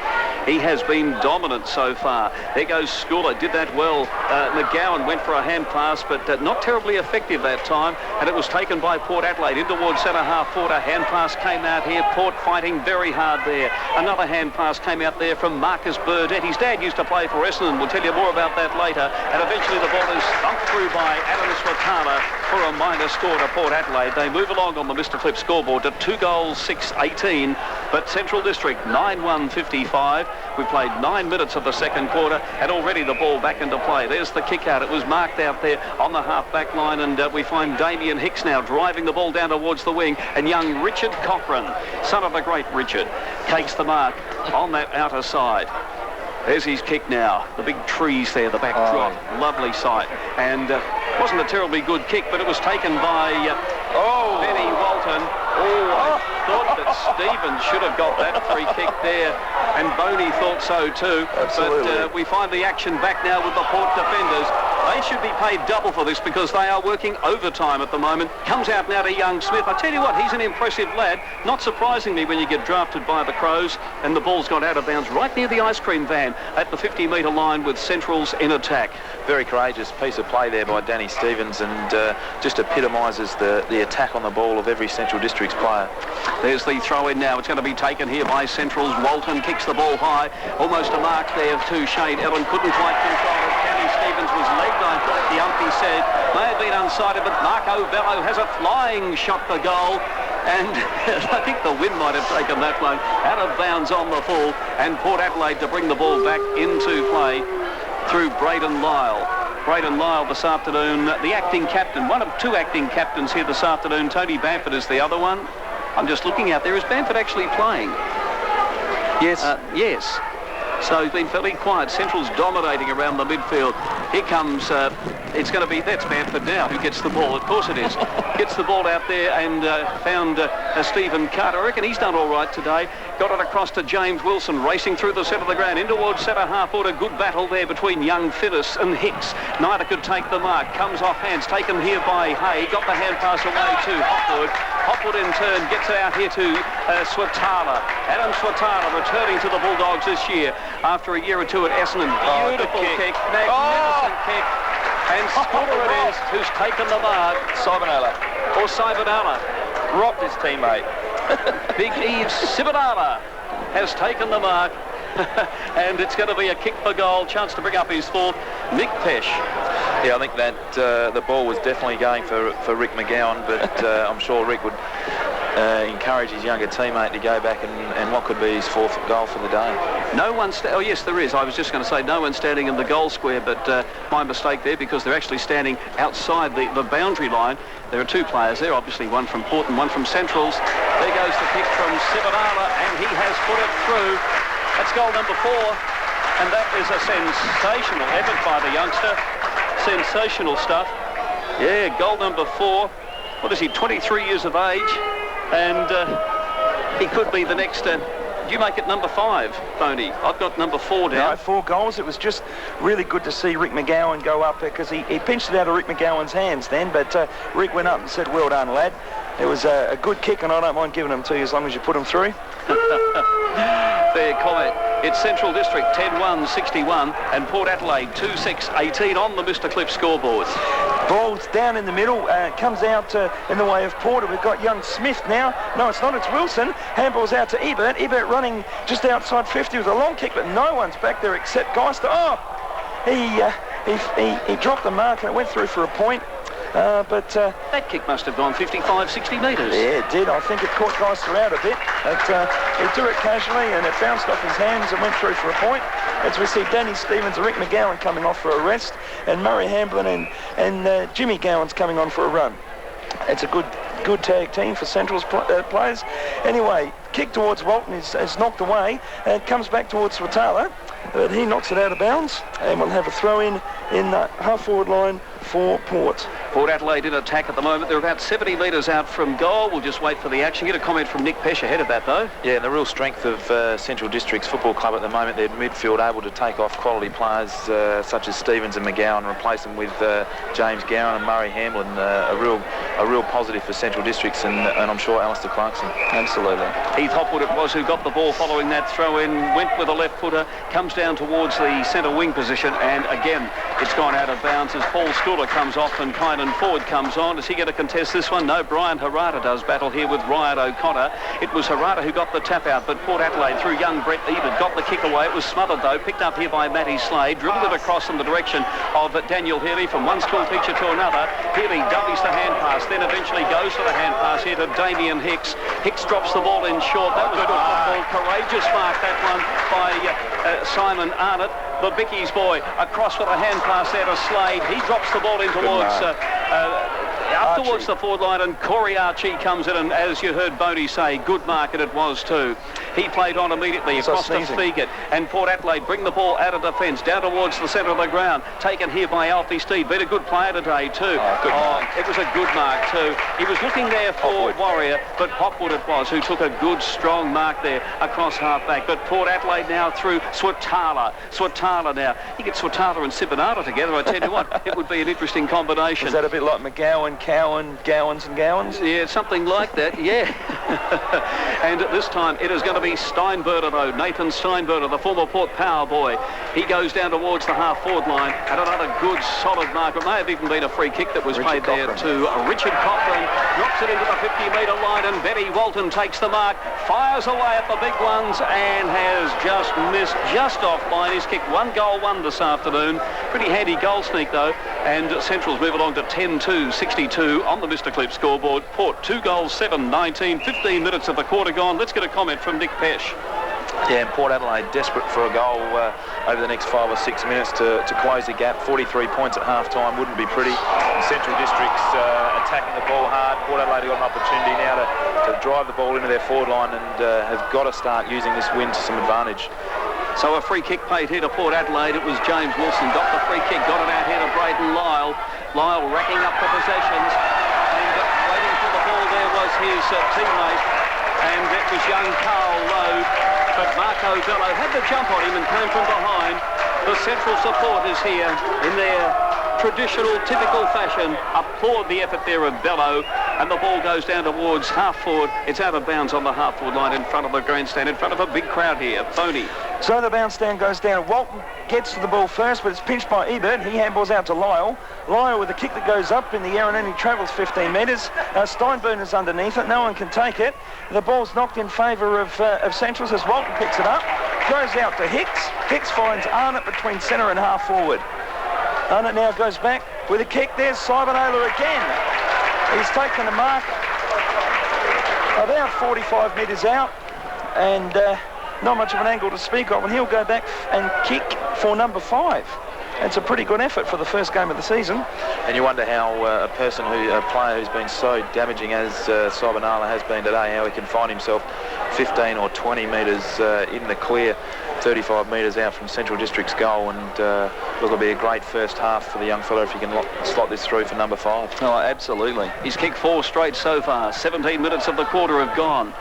He has been dominant so far. There goes Schooler, did that well. McGowan went for a hand pass, but not terribly effective that time, and it was taken by Port Adelaide in towards centre half forward. A hand pass came out here. Port fighting very hard there. Another hand pass came out there from Marcus Burdett. His dad used to play for Essendon. We'll tell you more about that later. And eventually the ball is thumped through by Adam Swatala for a minor score to Port Adelaide. They move along on the Mr. Clip scoreboard to 2 goals, 6-18. But Central District 9-1-55. We played 9 minutes of the second quarter, and already the ball back into play. There's the kick out. It was marked out there on the half-back line, and we find Damien Hicks now driving the ball down towards the wing, and young Richard Cochrane, son of the great Richard, takes the mark on that outer side. There's his kick now. The big trees there, the back drop. Lovely sight. And wasn't a terribly good kick, but it was taken by Benny Walton. I thought that Stevens should have got that free kick there, and Boney thought so too. Absolutely. But we find the action back now with the Port defenders. They should be paid double for this because they are working overtime at the moment. Comes out now to young Smith. I tell you what, he's an impressive lad. Not surprisingly when you get drafted by the Crows, and the ball's gone out of bounds right near the ice cream van at the 50-metre line with Centrals in attack. Very courageous piece of play there by Danny Stevens, and just epitomises the attack on the ball of every Central Districts player. There's the throw in now. It's going to be taken here by Centrals. Walton kicks the ball high. Almost a mark there to Shane Ellen. Couldn't quite control it. Danny Stevens was legged, I thought the umpy said. May have been unsighted, but Marco Bello has a flying shot for goal. And I think the wind might have taken that one out of bounds on the full. And Port Adelaide to bring the ball back into play through Braden Lyle. Braden Lyle this afternoon, the acting captain, one of two acting captains here this afternoon. Tony Bamford is the other one. I'm just looking out there. Is Bamford actually playing? Yes. Yes. So he's been fairly quiet. Central's dominating around the midfield. Here comes, it's going to be, that's Bamford now who gets the ball. Of course it is. Gets the ball out there and found Stephen Carter. I reckon he's done all right today. Got it across to James Wilson, racing through the centre of the ground, in towards centre half forward. A good battle there between young Finnis and Hicks. Neither could take the mark. Comes off hands, taken here by Hay. Got the hand pass away to Hopwood. Hopwood in turn gets it out here to Swatala. Adam Swatala returning to the Bulldogs this year after a year or two at Essendon. Beautiful kick. Magnificent kick. And Scooter it is who's taken the mark. Simonella. Or Simonella. Robbed his teammate. Big Eve Simonella has taken the mark. And it's going to be a kick for goal. Chance to bring up his fourth. Nick Pesh. Yeah, I think that the ball was definitely going for Rick McGowan, but I'm sure Rick would encourage his younger teammate to go back and what could be his fourth goal for the day. No one, oh yes there is, I was just going to say no one standing in the goal square, but my mistake there because they're actually standing outside the boundary line. There are two players there, obviously one from Port and one from Centrals. There goes the kick from Simonala and he has put it through. That's goal number 4, and that is a sensational effort by the youngster. Sensational stuff. Yeah, goal number 4. What is he, 23 years of age? And he could be the next... do you make it number 5, Boney? I've got number 4 down. No, 4 goals. It was just really good to see Rick McGowan go up there because he pinched it out of Rick McGowan's hands then, but Rick went up and said, well done, lad. It was a good kick, and I don't mind giving them to you as long as you put them through. Fair comment. It's Central District 10-1-61 and Port Adelaide 2-6-18 on the Mr. Cliff scoreboard. Ball's down in the middle, comes out in the way of Porter. We've got young Smith now. No, it's not, it's Wilson. Handball's out to Ebert. Ebert running just outside 50 with a long kick, but no one's back there except Geister. Oh, he dropped the mark and it went through for a point. But that kick must have gone 55, 60 metres. Yeah, it did. I think it caught Geister out a bit. He threw it casually and it bounced off his hands and went through for a point. As we see Danny Stevens and Rick McGowan coming off for a rest, and Murray Hamblin and Jimmy Gowan's coming on for a run. It's a good tag team for Central's players. Anyway, kick towards Walton is knocked away and it comes back towards Swatala, but he knocks it out of bounds, and we'll have a throw in the half-forward line for Port. Port Adelaide in attack at the moment. They're about 70 metres out from goal. We'll just wait for the action. Get a comment from Nick Pesh ahead of that, though. Yeah, and the real strength of Central Districts Football Club at the moment, their midfield able to take off quality players such as Stevens and McGowan, replace them with James Gowan and Murray Hamlin. A real positive for Central Districts, and I'm sure Alistair Clarkson. Absolutely. Heath Hopwood it was who got the ball following that throw-in, went with a left footer, comes down towards the centre wing position, and again it's gone out of bounds as Paul Schooler comes off and Kynan Ford comes on. Is he going to contest this one? No, Brian Harada does battle here with Ryan O'Connor. It was Harada who got the tap out, but Port Adelaide through young Brett Ebert got the kick away. It was smothered though, picked up here by Matty Slade, dribbled it across in the direction of Daniel Healy from one school teacher to another. Healy dummies the hand pass, then eventually goes for the hand pass here to Damien Hicks. Hicks drops the ball in short. That was good football. Courageous mark, that one by Simon Arnott, the Bickies boy, across with a hand pass there to Slade. He drops the ball in towards up towards the forward line, and Corey Archie comes in, and as you heard Boney say, good mark, and it was too. He played on immediately across to Fegan, and Port Adelaide bring the ball out of defence, down towards the centre of the ground. Taken here by Alfie Steed. Been a good player today too. It was a good mark too. He was looking there for Warrior, but Hopwood it was who took a good strong mark there across half-back. But Port Adelaide now through Swatala. Swatala now. You get Swatala and Sibanata together, I tell you what, it would be an interesting combination. Is that a bit like McGowan, Cowan, Gowans and Gowans? Yeah, something like that, yeah. And this time it is going to be Steinberger though. Nathan Steinberger, the former Port power boy. He goes down towards the half-forward line, and another good solid mark. It may have even been a free kick that was played there to Richard Cochran. Drops it into the 50-metre line, and Benny Walton takes the mark, fires away at the big ones, and has just missed just off line. He's kicked 1 goal, 1 this afternoon. Pretty handy goal sneak though, and Central's move along to 10-2, 62 on the Mr. Clip scoreboard. Port 2 goals, 7-19, 15 minutes of the quarter gone. Let's get a comment from Nick Pesh. Yeah, and Port Adelaide desperate for a goal over the next 5 or 6 minutes to close the gap. 43 points at half-time wouldn't be pretty. And Central Districts attacking the ball hard. Port Adelaide got an opportunity now to drive the ball into their forward line and have got to start using this win to some advantage. So a free kick paid here to Port Adelaide. It was James Wilson got the free kick, got it out here to Braden Lyle. Lyle racking up the possessions, and waiting for the ball there was his teammate, and it was young Carl Lowe. But Marco Bello had the jump on him and came from behind. The Central supporters here in their traditional, typical fashion applaud the effort there of Bello, and the ball goes down towards half-forward. It's out of bounds on the half-forward line in front of the grandstand, in front of a big crowd here. Boney. So the bounce down goes down. Walton gets to the ball first, but it's pinched by Ebert. He handballs out to Lyle. Lyle with a kick that goes up in the air and only travels 15 metres. Steinberger's underneath it. No one can take it. The ball's knocked in favour of Centrals as Walton picks it up. Goes out to Hicks. Hicks finds Arnott between centre and half-forward. Arnott now goes back with a kick. There's Sibanola again. He's taken the mark about 45 metres out, and not much of an angle to speak of, and he'll go back and kick for number 5. It's a pretty good effort for the first game of the season. And you wonder how a player who's been so damaging as Sibanola has been today, how he can find himself 15 or 20 metres in the clear, 35 metres out from Central District's goal, and look, it'll be a great first half for the young fella if he can slot this through for number 5. Oh, absolutely. He's kicked 4 straight so far. 17 minutes of the quarter have gone.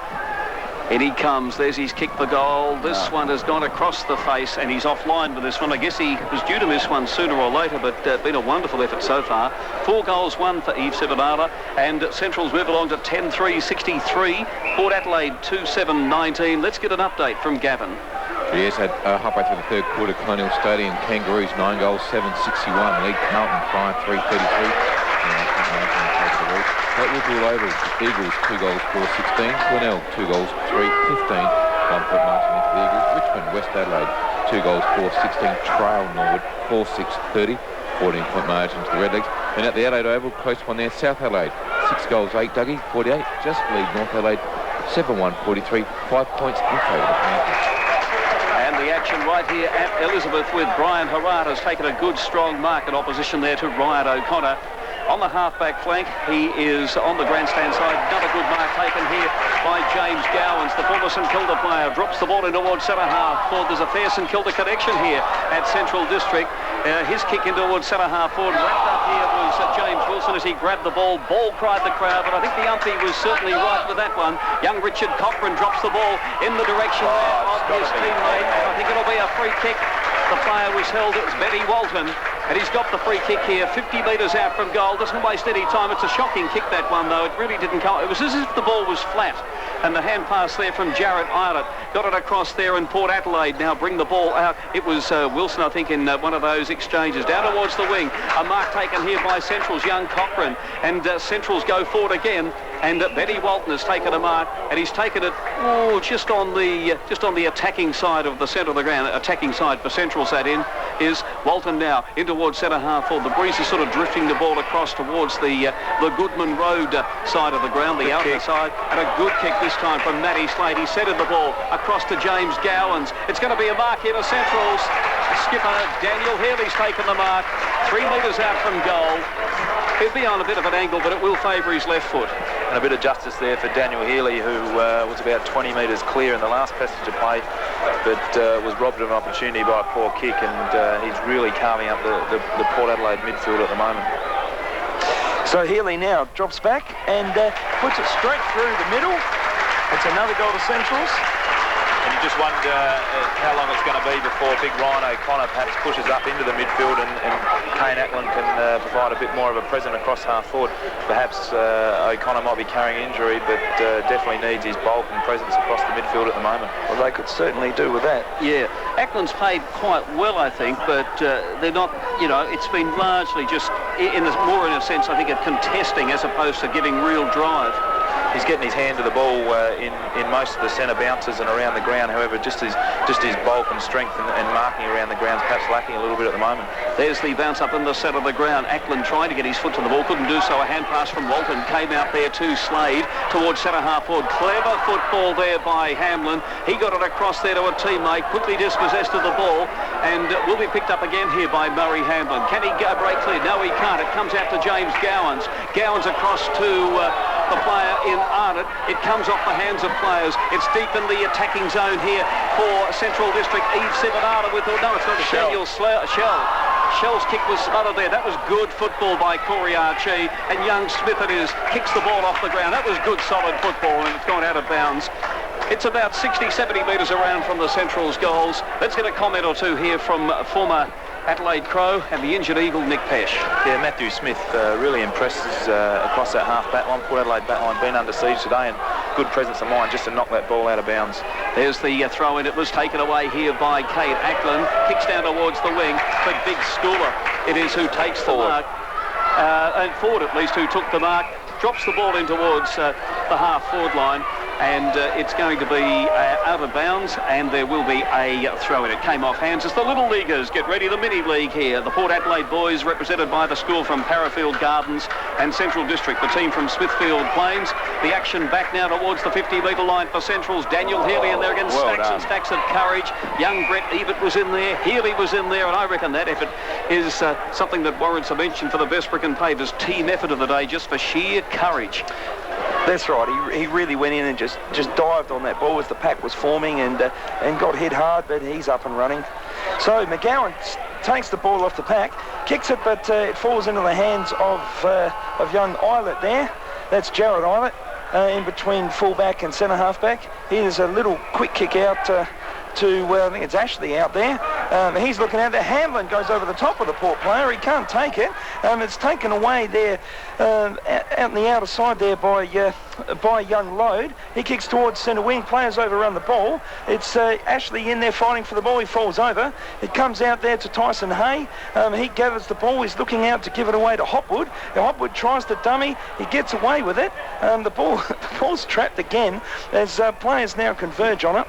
In he comes. There's his kick for goal. This one has gone across the face, and he's offline with this one. I guess he was due to miss one sooner or later, but been a wonderful effort so far. 4 goals, 1 for Yves Sibanata, and Central's move along to 10-3, 63. Port Adelaide 2-7-19. Let's get an update from Gavin. Yes, at halfway through the third quarter, Colonial Stadium, Kangaroos 9 goals, 7-61. Lead Carlton 5-3-33. That was all over. Eagles 2 goals, 4-16. Cornell 2 goals, 3-15. 1 point margin into the Eagles. Richmond, West Adelaide 2 goals, 4-16. Trail Norwood 4-6-30. 14-point margin to the Redlegs. And at the Adelaide Oval, close one there, South Adelaide 6 goals, 8. Dougie 48. Just lead North Adelaide 7-1-43. 5 points in favour of the Panthers. And the action right here at Elizabeth with Brian Harrard has taken a good strong mark in opposition there to Ryan O'Connor. On the half-back flank, he is on the grandstand side. Another good mark taken here by James Gowans, the former St Kilda player. Drops the ball in towards centre half. Forward, there's a fair St Kilda connection here at Central District. His kick in towards centre half forward. Wrapped up here was James Wilson as he grabbed the ball. Ball cried the crowd, but I think the umpy was certainly right with that one. Young Richard Cochran drops the ball in the direction there of his teammate. I think it'll be a free kick. The player was held. It was Benny Walton. And he's got the free kick here, 50 metres out from goal. Doesn't waste any time. It's a shocking kick, that one, though. It really didn't come. It was as if the ball was flat. And the hand pass there from Jarrett Islet. Got it across there, and Port Adelaide now bring the ball out. It was Wilson, I think, in one of those exchanges. Down towards the wing. A mark taken here by Central's young Cochran. And Central's go forward again. And Benny Walton has taken a mark, and he's taken it just on the attacking side of the centre of the ground. Attacking side for Central's that in is Walton now in towards centre half forward. The breeze is sort of drifting the ball across towards the Goodman Road side of the ground, the outer side, and a good kick this time from Matty Slade. He centred the ball across to James Gowans. It's going to be a mark here to Central's. Skipper Daniel Healy's taken the mark, 3 metres out from goal. He'll be on a bit of an angle, but it will favour his left foot. And a bit of justice there for Daniel Healy, who was about 20 metres clear in the last passage of play, but was robbed of an opportunity by a poor kick, and he's really carving up the Port Adelaide midfield at the moment. So Healy now drops back and puts it straight through the middle. It's another goal to Centrals. And you just wonder how long it's going to be before big Ryan O'Connor perhaps pushes up into the midfield and Kane Ackland can provide a bit more of a presence across half forward. Perhaps O'Connor might be carrying injury, but definitely needs his bulk and presence across the midfield at the moment. Well, they could certainly do with that. Yeah, Ackland's played quite well, I think, but they're not, you know, it's been largely just more in a sense, I think, of contesting as opposed to giving real drive. He's getting his hand to the ball in most of the centre bounces and around the ground. However, just his bulk and strength and marking around the ground is perhaps lacking a little bit at the moment. There's the bounce up in the centre of the ground. Ackland trying to get his foot to the ball, couldn't do so. A hand pass from Walton came out there to Slade towards centre half forward. Clever football there by Hamlin. He got it across there to a teammate, quickly dispossessed of the ball, and will be picked up again here by Murray Hamlin. Can he go break clear? No, he can't. It comes out to James Gowans. Gowans across to the player in Arnott. It comes off the hands of players. It's deep in the attacking zone here for Central District. Eve Sivanada with, no, it's not a Daniel Shell. Shell's kick was smothered there. That was good football by Corey Archie, and young Smith it is, kicks the ball off the ground. That was good solid football, and it's gone out of bounds. It's about 60, 70 metres around from the Central's goals. Let's get a comment or two here from former Adelaide Crow and the injured Eagle, Nick Pesh. Yeah, Matthew Smith really impresses across that half back line. Port Adelaide back line been under siege today, and good presence of mind just to knock that ball out of bounds. There's the throw in. It was taken away here by Kate Ackland. Kicks down towards the wing, but Big Schooler it is who takes the mark. And Ford at least who took the mark. Drops the ball in towards the half forward line, and it's going to be out of bounds, and there will be a throw in. It came off hands as the Little Leaguers get ready, the mini league here. The Port Adelaide boys represented by the school from Parafield Gardens and Central District, the team from Smithfield Plains. The action back now towards the 50-metre line for Centrals. Daniel Healy in there again, stacks and stacks of courage. Young Brett Ebert was in there, Healy was in there, and I reckon that effort is something that warrants a mention for the Vesprick and Pavers team effort of the day, just for sheer courage. That's right. He really went in and just dived on that ball as the pack was forming and got hit hard, but he's up and running. So McGowan takes the ball off the pack, kicks it, but it falls into the hands of young Eilert there. That's Jared Eilert in between fullback and centre halfback. Here's a little quick kick out to I think it's Ashley out there. He's looking at it. Hamlin goes over the top of the Port player. He can't take it. It's taken away there out on the outer side there by young Load. He kicks towards centre wing. Players overrun the ball. It's Ashley in there fighting for the ball. He falls over. It comes out there to Tyson Hay. He gathers the ball. He's looking out to give it away to Hopwood. Now, Hopwood tries to dummy. He gets away with it. The ball's trapped again as players now converge on it.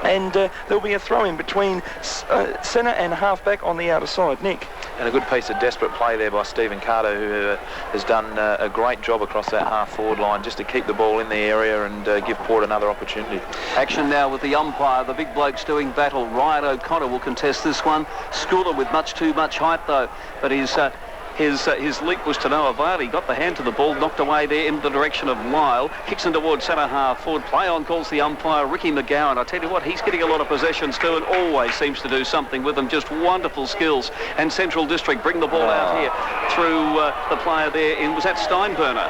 And there'll be a throw in between centre and halfback on the outer side. Nick. And a good piece of desperate play there by Stephen Carter, who has done a great job across that half-forward line just to keep the ball in the area and give Port another opportunity. Action now with the umpire. The big blokes doing battle. Ryan O'Connor will contest this one. Schooler with much too much height, though. But his leap was to no avail. He got the hand to the ball, knocked away there in the direction of Lyle. Kicks in towards centre half forward. Play on calls the umpire, Ricky McGowan. I tell you what, he's getting a lot of possessions too and always seems to do something with them. Just wonderful skills. And Central District bring the ball out here through the player there was that Steinburner.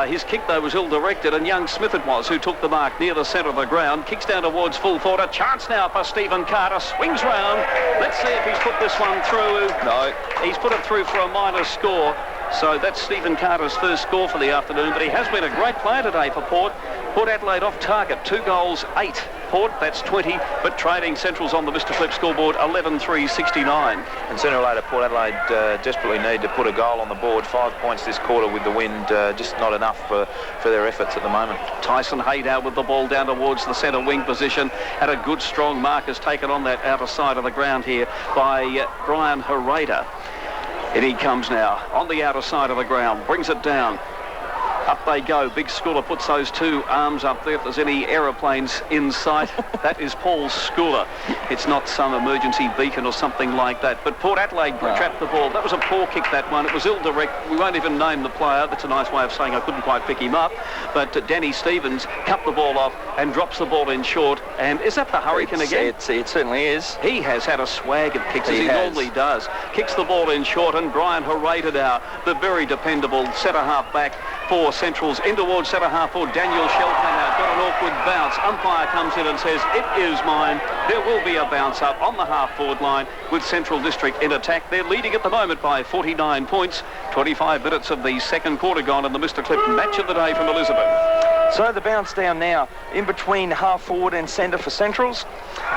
His kick, though, was ill-directed, and young Smith it was who took the mark near the centre of the ground. Kicks down towards full forward. A chance now for Stephen Carter. Swings round. Let's see if he's put this one through. No. He's put it through for a minor score. So that's Stephen Carter's first score for the afternoon, but he has been a great player today for Port. Port Adelaide off target, 2 goals, 8. Port, that's 20, but trading Central's on the Mr. Flip scoreboard, 11-3-69. And sooner or later, Port Adelaide desperately need to put a goal on the board. 5 points this quarter with the wind, just not enough for their efforts at the moment. Tyson Haydow with the ball down towards the centre wing position, and a good strong mark is taken on that outer side of the ground here by Brian Hereda. And he comes now on the outer side of the ground, brings it down. Up they go. Big Schooler puts those two arms up there. If there's any aeroplanes in sight, that is Paul Schooler. It's not some emergency beacon or something like that. But Port Adelaide trapped the ball. That was a poor kick, that one. It was ill-direct. We won't even name the player. That's a nice way of saying I couldn't quite pick him up. But Danny Stevens cut the ball off and drops the ball in short. And is that the Hurricane again? It certainly is. He has had a swag of kicks, as he normally does. Kicks the ball in short, and Brian Horatadau, the very dependable centre-half back for Centrals, in towards centre-half for Daniel Shell came out, got an awkward bounce. Umpire comes in and says, it is mine. There will be a bounce up on the half-forward line with Central District in attack. They're leading at the moment by 49 points. 25 minutes of the second quarter gone, and the Mr. Clip match of the day from Elizabeth. So the bounce down now in between half-forward and centre for Centrals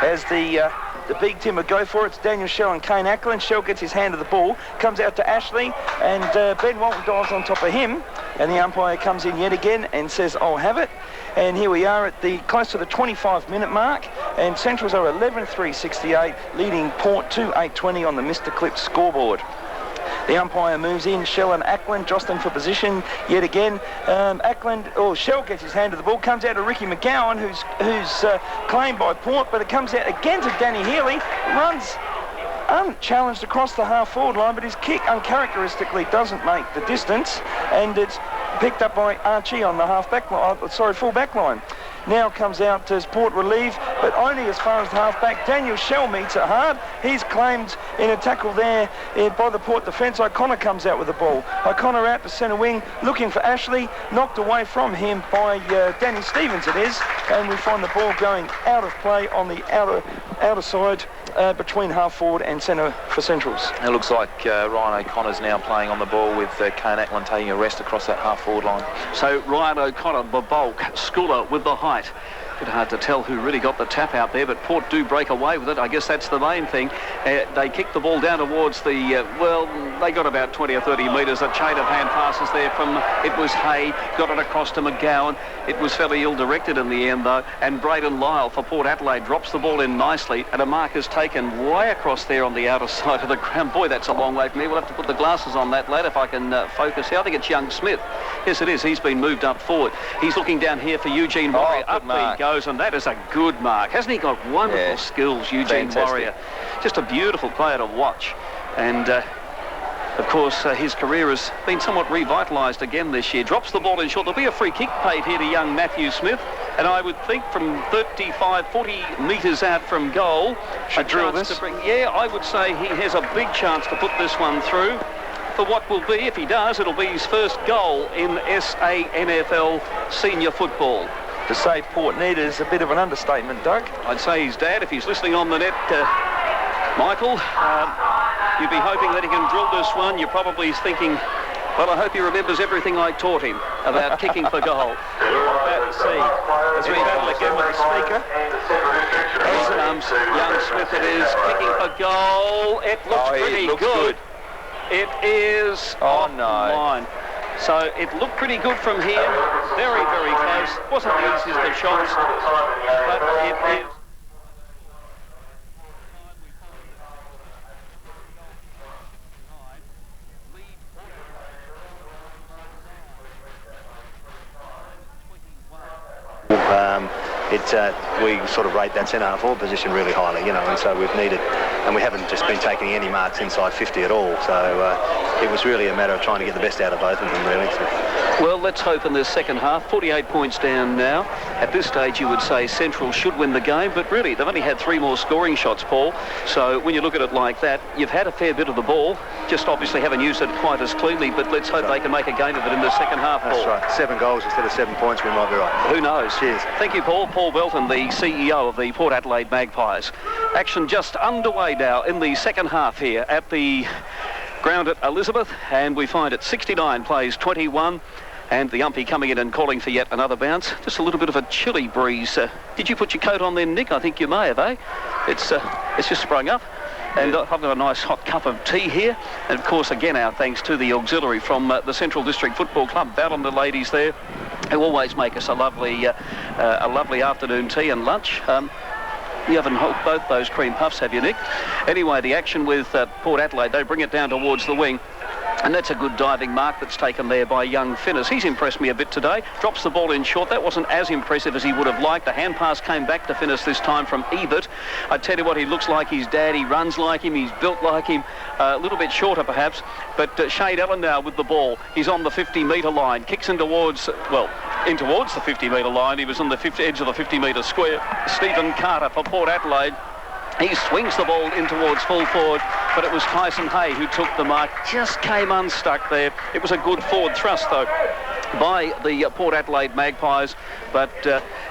as the big Timber go for it. It's Daniel Shell and Kane Ackland. Shell gets his hand of the ball, comes out to Ashley, and Ben Walton dives on top of him, and the umpire comes in yet again and says, I'll have it. And here we are at the close to the 25-minute mark, and Centrals are 11-3-68, leading Port 2-8-20 on the Mr. Clip scoreboard. The umpire moves in, Shell and Ackland jostling for position yet again. Shell gets his hand to the ball, comes out to Ricky McGowan, who's claimed by Port, but it comes out again to Danny Healy, runs unchallenged across the half-forward line, but his kick uncharacteristically doesn't make the distance, and it's picked up by Archie on the full back line. Now comes out as Port relieve, but only as far as the half-back. Daniel Shell meets it hard. He's claimed in a tackle there by the Port defence. O'Connor comes out with the ball. O'Connor out to centre wing, looking for Ashley. Knocked away from him by Danny Stevens, it is. And we find the ball going out of play on the outer side between half-forward and centre for Centrals. It looks like Ryan O'Connor's now playing on the ball with Kane Ackland taking a rest across that half-forward line. So Ryan O'Connor, the bulk, Schooler with the height. Bit hard to tell who really got the tap out there, but Port do break away with it. I guess that's the main thing. They kicked the ball down towards the, they got about 20 or 30 metres. A chain of hand passes there from, it was Hay, got it across to McGowan. It was fairly ill-directed in the end, though. And Braden Lyle for Port Adelaide drops the ball in nicely, and a mark is taken way across there on the outer side of the ground. Boy, that's a long way from me. We'll have to put the glasses on that, lad, if I can focus here. I think it's young Smith. Yes, it is. He's been moved up forward. He's looking down here for Eugene Warrior. Up he goes, and that is a good mark. Hasn't he got wonderful skills, Eugene Warrior? Just a beautiful player to watch. And, of course, his career has been somewhat revitalised again this year. Drops the ball in short. There'll be a free kick paid here to young Matthew Smith. And I would think from 35, 40 metres out from goal, should drill this. I would say he has a big chance to put this one through. For what will be, if he does, it'll be his first goal in SANFL senior football. To say Port need is a bit of an understatement, Doug. I'd say his dad, if he's listening on the net, Michael, you'd be hoping that he can drill this one. You're probably thinking, well, I hope he remembers everything I taught him about kicking for goal. We're about to see as we battle again with the speaker. Here comes young Smith, it is, kicking for goal. It looks pretty good. It is line. So it looked pretty good from here. Very, very close. Wasn't the easiest of shots, but it is. We sort of rate that centre forward position really highly, and so we've needed, and we haven't just been taking any marks inside 50 at all, so it was really a matter of trying to get the best out of both of them, really. Well, let's hope in the second half. 48 points down now. At this stage, you would say Central should win the game, but really, they've only had 3 more scoring shots, Paul. So when you look at it like that, you've had a fair bit of the ball, just obviously haven't used it quite as cleanly, but let's hope they can make a game of it in the second half, Paul. That's right. 7 goals instead of 7 points, we might be right. Who knows? Cheers. Thank you, Paul. Paul Belton, the CEO of the Port Adelaide Magpies. Action just underway now in the second half here at the ground at Elizabeth, and we find it 69 plays 21. And the umpy coming in and calling for yet another bounce. Just a little bit of a chilly breeze. Did you put your coat on then, Nick? I think you may have, eh? It's just sprung up. And I've got a nice hot cup of tea here. And, of course, again, our thanks to the auxiliary from the Central District Football Club. Val and the ladies there, who always make us a lovely afternoon tea and lunch. You haven't held both those cream puffs, have you, Nick? Anyway, the action with Port Adelaide, they bring it down towards the wing. And that's a good diving mark that's taken there by young Finnis. He's impressed me a bit today. Drops the ball in short. That wasn't as impressive as he would have liked. The hand pass came back to Finnis this time from Ebert. I tell you what, he looks like his dad. He runs like him. He's built like him. A little bit shorter perhaps. But Shade Allen now with the ball. He's on the 50-metre line. Kicks in towards, in towards the 50-metre line. He was on the edge of the 50-metre square. Stephen Carter for Port Adelaide. He swings the ball in towards full forward, but it was Tyson Hay who took the mark. Just came unstuck there. It was a good forward thrust, though, by the Port Adelaide Magpies, but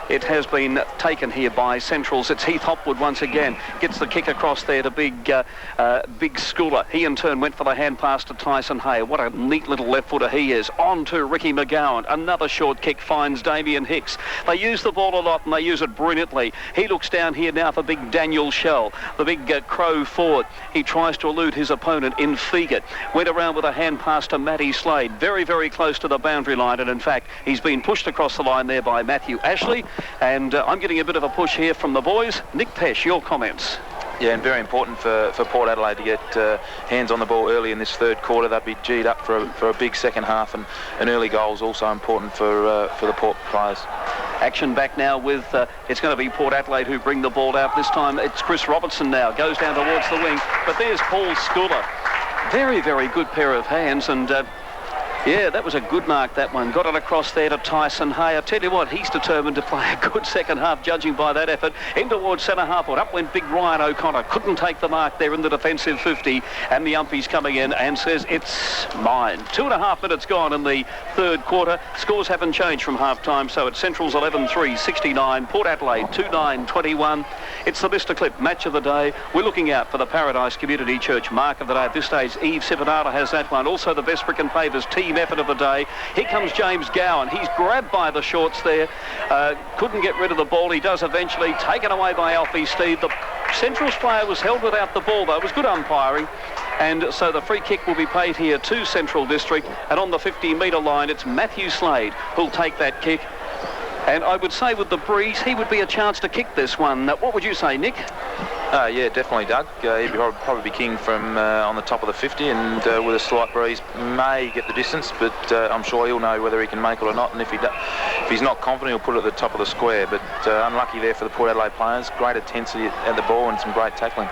it has been taken here by Centrals. It's Heath Hopwood once again. Gets the kick across there to Big Schooler. He in turn went for the hand pass to Tyson Hay. What a neat little left footer he is. On to Ricky McGowan. Another short kick finds Damien Hicks. They use the ball a lot and they use it brilliantly. He looks down here now for Big Daniel Shell, the big Crow forward. He tries to elude his opponent in Fegit. Went around with a hand pass to Matty Slade. Very, very close to the boundary line, and in fact he's been pushed across the line there by Matthew Ashley. And I'm getting a bit of a push here from the boys. Nick Pesh, your comments. Yeah, and very important for Port Adelaide to get hands on the ball early in this third quarter. They'll be G'd up for a big second half, and an early goal is also important for the Port players. Action back now with, it's going to be Port Adelaide who bring the ball out. This time it's Chris Robertson now. Goes down towards the wing, but there's Paul Schooler. Very, very good pair of hands, and yeah, that was a good mark, that one. Got it across there to Tyson Hay. I tell you what, he's determined to play a good second half, judging by that effort. In towards centre half, up went big Ryan O'Connor. Couldn't take the mark there in the defensive 50. And the umpie's coming in and says, it's mine. 2.5 minutes gone in the third quarter. Scores haven't changed from half-time, so it's Central's 11-3, 69. Port Adelaide 2-9, 21. It's the Mr. Clip match of the day. We're looking out for the Paradise Community Church mark of the day. At this stage, Eve Sivanata has that one. Also the Best Brick and Pavers team effort of the day. Here comes James Gowan. He's grabbed by the shorts there. Couldn't get rid of the ball. He does eventually. Taken away by Alfie Steve. The Central's player was held without the ball, though. It was good umpiring. And so the free kick will be paid here to Central District. And on the 50-metre line, it's Matthew Slade who'll take that kick. And I would say with the breeze, he would be a chance to kick this one. What would you say, Nick? Yeah, definitely, Doug. He'd probably be king from on the top of the 50, and with a slight breeze may get the distance, but I'm sure he'll know whether he can make it or not, and if he's not confident, he'll put it at the top of the square. But unlucky there for the Port Adelaide players. Great intensity at the ball and some great tackling.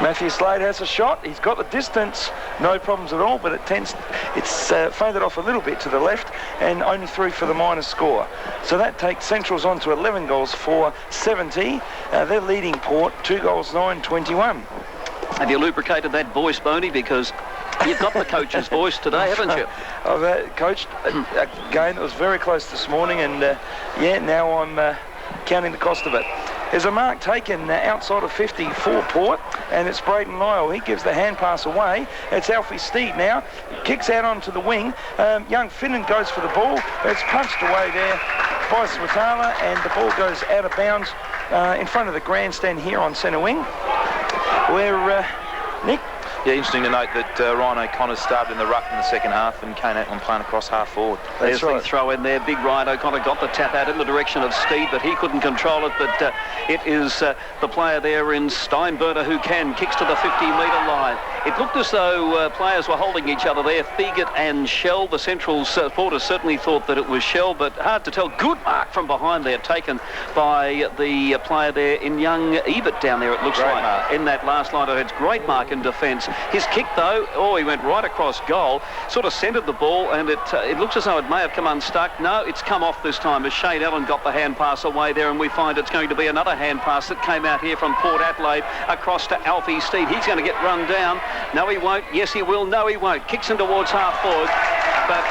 Matthew Slade has a shot. He's got the distance, no problems at all, but it's faded off a little bit to the left, and only through for the minor score. So that takes Central's on to 11 goals for 70. They're leading Port 2 goals 9-21. Have you lubricated that voice, Boney? Because you've got the coach's voice today, haven't you? I've coached again. It was very close this morning, and yeah, now I'm counting the cost of it. There's a mark taken outside of 50 for Port, and it's Braden Lyle. He gives the hand pass away. It's Alfie Steed now. Kicks out onto the wing. Young Finnan goes for the ball. It's punched away there by Swatala, and the ball goes out of bounds in front of the grandstand here on centre wing, where Nick? Yeah, interesting to note that Ryan O'Connor started in the ruck in the second half and came out and playing across half forward. There's the throw in there. Big Ryan O'Connor got the tap out in the direction of Steed, but he couldn't control it. But it is the player there in Steinberner who can. Kicks to the 50-metre line. It looked as though players were holding each other there, Fegit and Shell. The Central supporters certainly thought that it was Shell, but hard to tell. Good mark from behind there, taken by the player there in young Ebert down there, it looks great like. Mark. In that last line, it's great mark in defence. His kick, though, he went right across goal, sort of centred the ball, and it looks as though it may have come unstuck. No, it's come off this time as Shane Allen got the hand pass away there, and we find it's going to be another hand pass that came out here from Port Adelaide across to Alfie Steed. He's going to get run down. No, he won't. Yes, he will. No, he won't. Kicks in towards half forward. But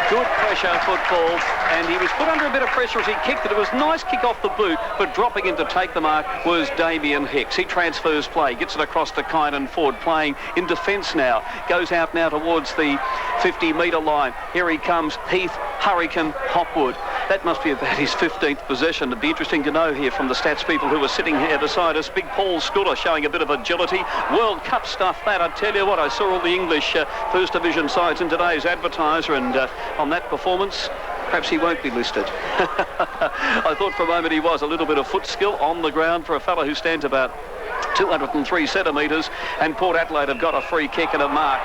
good pressure football, and he was put under a bit of pressure as he kicked it. It was a nice kick off the boot, but dropping in to take the mark was Damien Hicks. He transfers play, gets it across to Kynan Ford, playing in defence now. Goes out now towards the 50-metre line. Here he comes, Heath Hurricane Hopwood. That must be about his 15th possession. It'd be interesting to know here from the stats people who are sitting here beside us. Big Paul Schooler showing a bit of agility. World Cup stuff, that. I tell you what, I saw all the English First Division sides in today's Advertiser, and on that performance, perhaps he won't be listed. I thought for a moment he was. A little bit of foot skill on the ground for a fellow who stands about 203 centimetres, and Port Adelaide have got a free kick and a mark.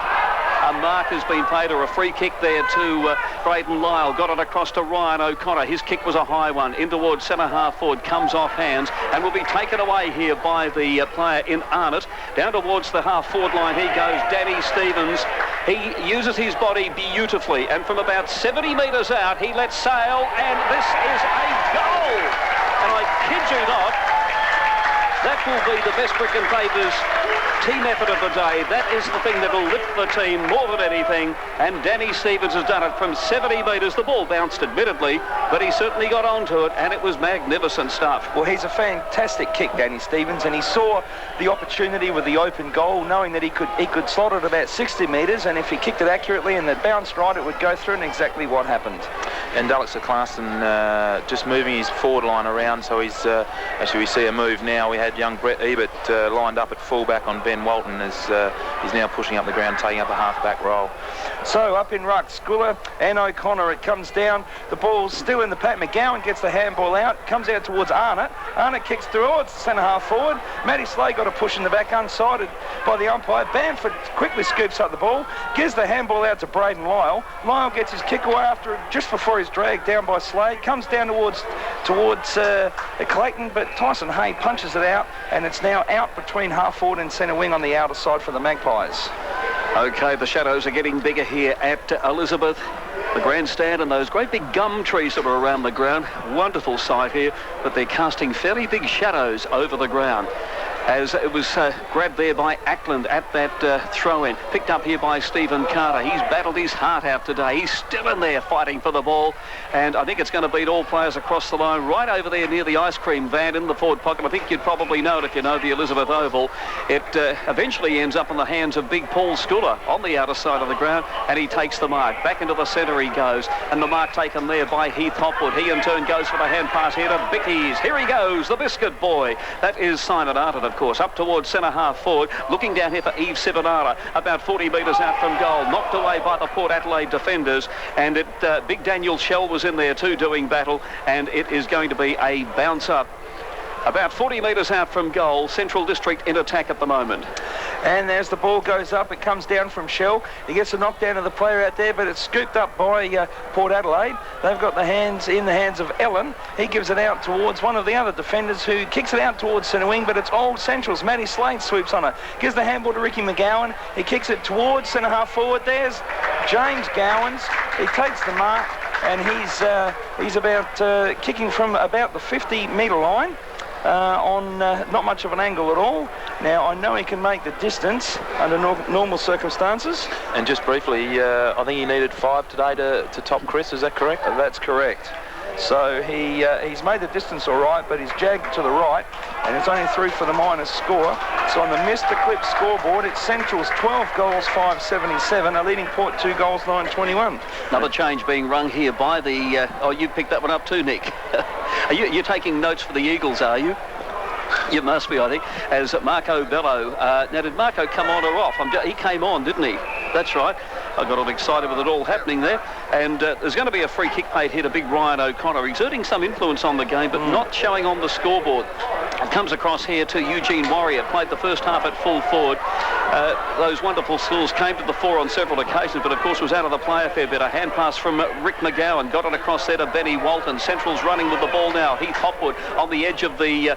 A mark has been paid, or a free kick there to Braden Lyle. Got it across to Ryan O'Connor. His kick was a high one. In towards centre half forward, comes off hands and will be taken away here by the player in Arnott. Down towards the half forward line he goes, Danny Stevens. He uses his body beautifully, and from about 70 metres out he lets sail, and this is a goal. And I kid you not, that will be the best Brick and Pavers team effort of the day. That is the thing that will lift the team more than anything. And Danny Stevens has done it from 70 metres. The ball bounced admittedly, but he certainly got onto it, and it was magnificent stuff. Well, he's a fantastic kick, Danny Stevens, and he saw the opportunity with the open goal, knowing that he could slot it about 60 metres, and if he kicked it accurately and it bounced right, it would go through, and exactly what happened. And Alex Clarkson just moving his forward line around, so he's actually we see a move now. We had young Brett Ebert lined up at fullback on Ben Walton as he's now pushing up the ground, taking up a half-back role. So up in ruck, Sculler and O'Connor. It comes down. The ball's still in the Pat McGowan gets the handball out. Comes out towards Arnott. Arnott kicks through. It's centre half forward. Matty Slade got a push in the back, unsighted by the umpire. Bamford quickly scoops up the ball, gives the handball out to Braden Lyle. Lyle gets his kick away after just before he's dragged down by Slade. Comes down towards Clayton, but Tyson Hay punches it out, and it's now out between half forward and centre wing on the outer side for the Magpies. Okay, the shadows are getting bigger here at Elizabeth. The grandstand and those great big gum trees that are around the ground. Wonderful sight here, but they're casting fairly big shadows over the ground. As it was grabbed there by Ackland at that throw-in. Picked up here by Stephen Carter. He's battled his heart out today. He's still in there fighting for the ball. And I think it's going to beat all players across the line right over there near the ice cream van in the forward pocket. I think you'd probably know it if you know the Elizabeth Oval. It eventually ends up in the hands of big Paul Sculler on the outer side of the ground, and he takes the mark. Back into the centre he goes, and the mark taken there by Heath Hopwood. He in turn goes for the hand pass here to Bickies. Here he goes, the biscuit boy. That is Simon Arnott, of course, up towards centre half forward. Looking down here for Eve Sivanara, about 40 metres out from goal. Knocked away by the Port Adelaide defenders, and Big Daniel Shell was in there too doing battle, and it is going to be a bounce up. About 40 metres out from goal, Central District in attack at the moment. And as the ball goes up, it comes down from Shell. He gets a knockdown of the player out there, but it's scooped up by Port Adelaide. They've got the hands in the hands of Ellen. He gives it out towards one of the other defenders, who kicks it out towards centre wing, but it's Old Central's. Matty Slade swoops on it. Gives the handball to Ricky McGowan. He kicks it towards centre half forward. There's James Gowans. He takes the mark, and he's about kicking from about the 50-metre line. On not much of an angle at all. Now, I know he can make the distance under normal circumstances. And just briefly, I think he needed 5 today to top Chris, is that correct? That's correct. So he's made the distance all right, but he's jagged to the right, and it's only through for the minus score. So on the Mr. Clip scoreboard, it's Central's 12 goals, 577, a leading Port 2 goals, 921. Another change being rung here by the... oh, you picked that one up too, Nick. You're taking notes for the Eagles, are you? You must be, I think, as Marco Bello. Now, did Marco come on or off? He came on, didn't he? That's right. I got all excited with it all happening there. And there's going to be a free kick paid here to big Ryan O'Connor, exerting some influence on the game, but not showing on the scoreboard. It comes across here to Eugene Warrior, played the first half at full forward. Those wonderful skills came to the fore on several occasions, but of course was out of the play a fair bit. A hand pass from Rick McGowan, got it across there to Benny Walton. Central's running with the ball now. Heath Hopwood on the edge of the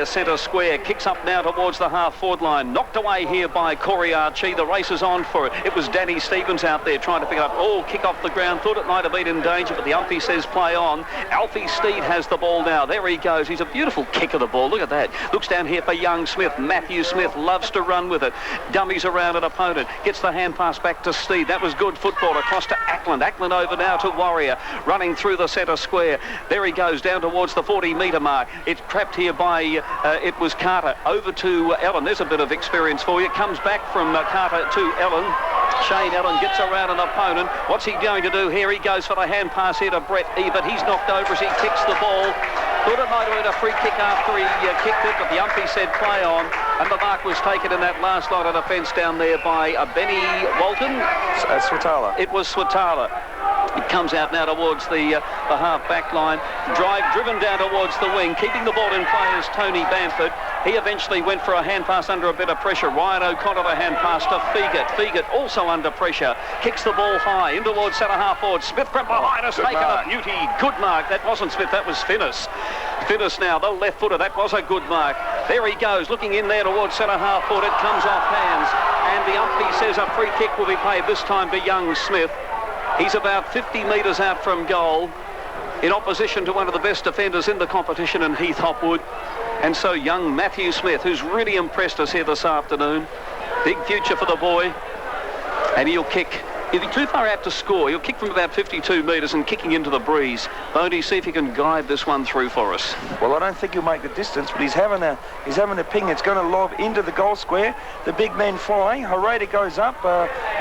centre square, kicks up now towards the half forward line. Knocked away here by Corey Archie. The race is on for it. It was Danny Stevens out there trying to pick it up. Oh, kick off the ground. Thought it might have been in danger, but the umpy says play on. Alfie Steed has the ball now. There he goes. He's a beautiful kick of the ball. Look at that. Looks down here for young Smith. Matthew Smith loves to run with it. Dummies around an opponent. Gets the hand pass back to Steed. That was good football. Across to Ackland. Ackland over now to Warrior. Running through the centre square. There he goes down towards the 40-metre mark. It's trapped here by, it was Carter. Over to Ellen. There's a bit of experience for you. Comes back from Carter to Ellen. Shane Ellen gets around an opponent. What's he going to do here? He goes for the hand pass here to Brett Ebert. He's knocked over as he kicks the ball. Thought it might have been a free kick after he kicked it, but the umpy said play on, and the mark was taken in that last line of defence down there by Benny Walton. Swatala. It was Swatala. It comes out now towards the half-back line. Drive driven down towards the wing. Keeping the ball in play is Tony Bamford. He eventually went for a hand pass under a bit of pressure. Ryan O'Connor the hand pass to Feagart. Feagart also under pressure. Kicks the ball high in towards centre half forward. Smith from behind us, taken a beauty. Good mark. That wasn't Smith, that was Finnis. Finnis now, the left footer. That was a good mark. There he goes, looking in there towards centre half forward. It comes off hands. And the umpire says a free kick will be played this time to young Smith. He's about 50 metres out from goal in opposition to one of the best defenders in the competition in Heath Hopwood. And so young Matthew Smith, who's really impressed us here this afternoon. Big future for the boy. And he'll kick. If he's too far out to score, he'll kick from about 52 metres and kicking into the breeze. Bodie, see if he can guide this one through for us. Well, I don't think he'll make the distance, but he's having a ping. It's going to lob into the goal square. The big men fly. Harada goes up.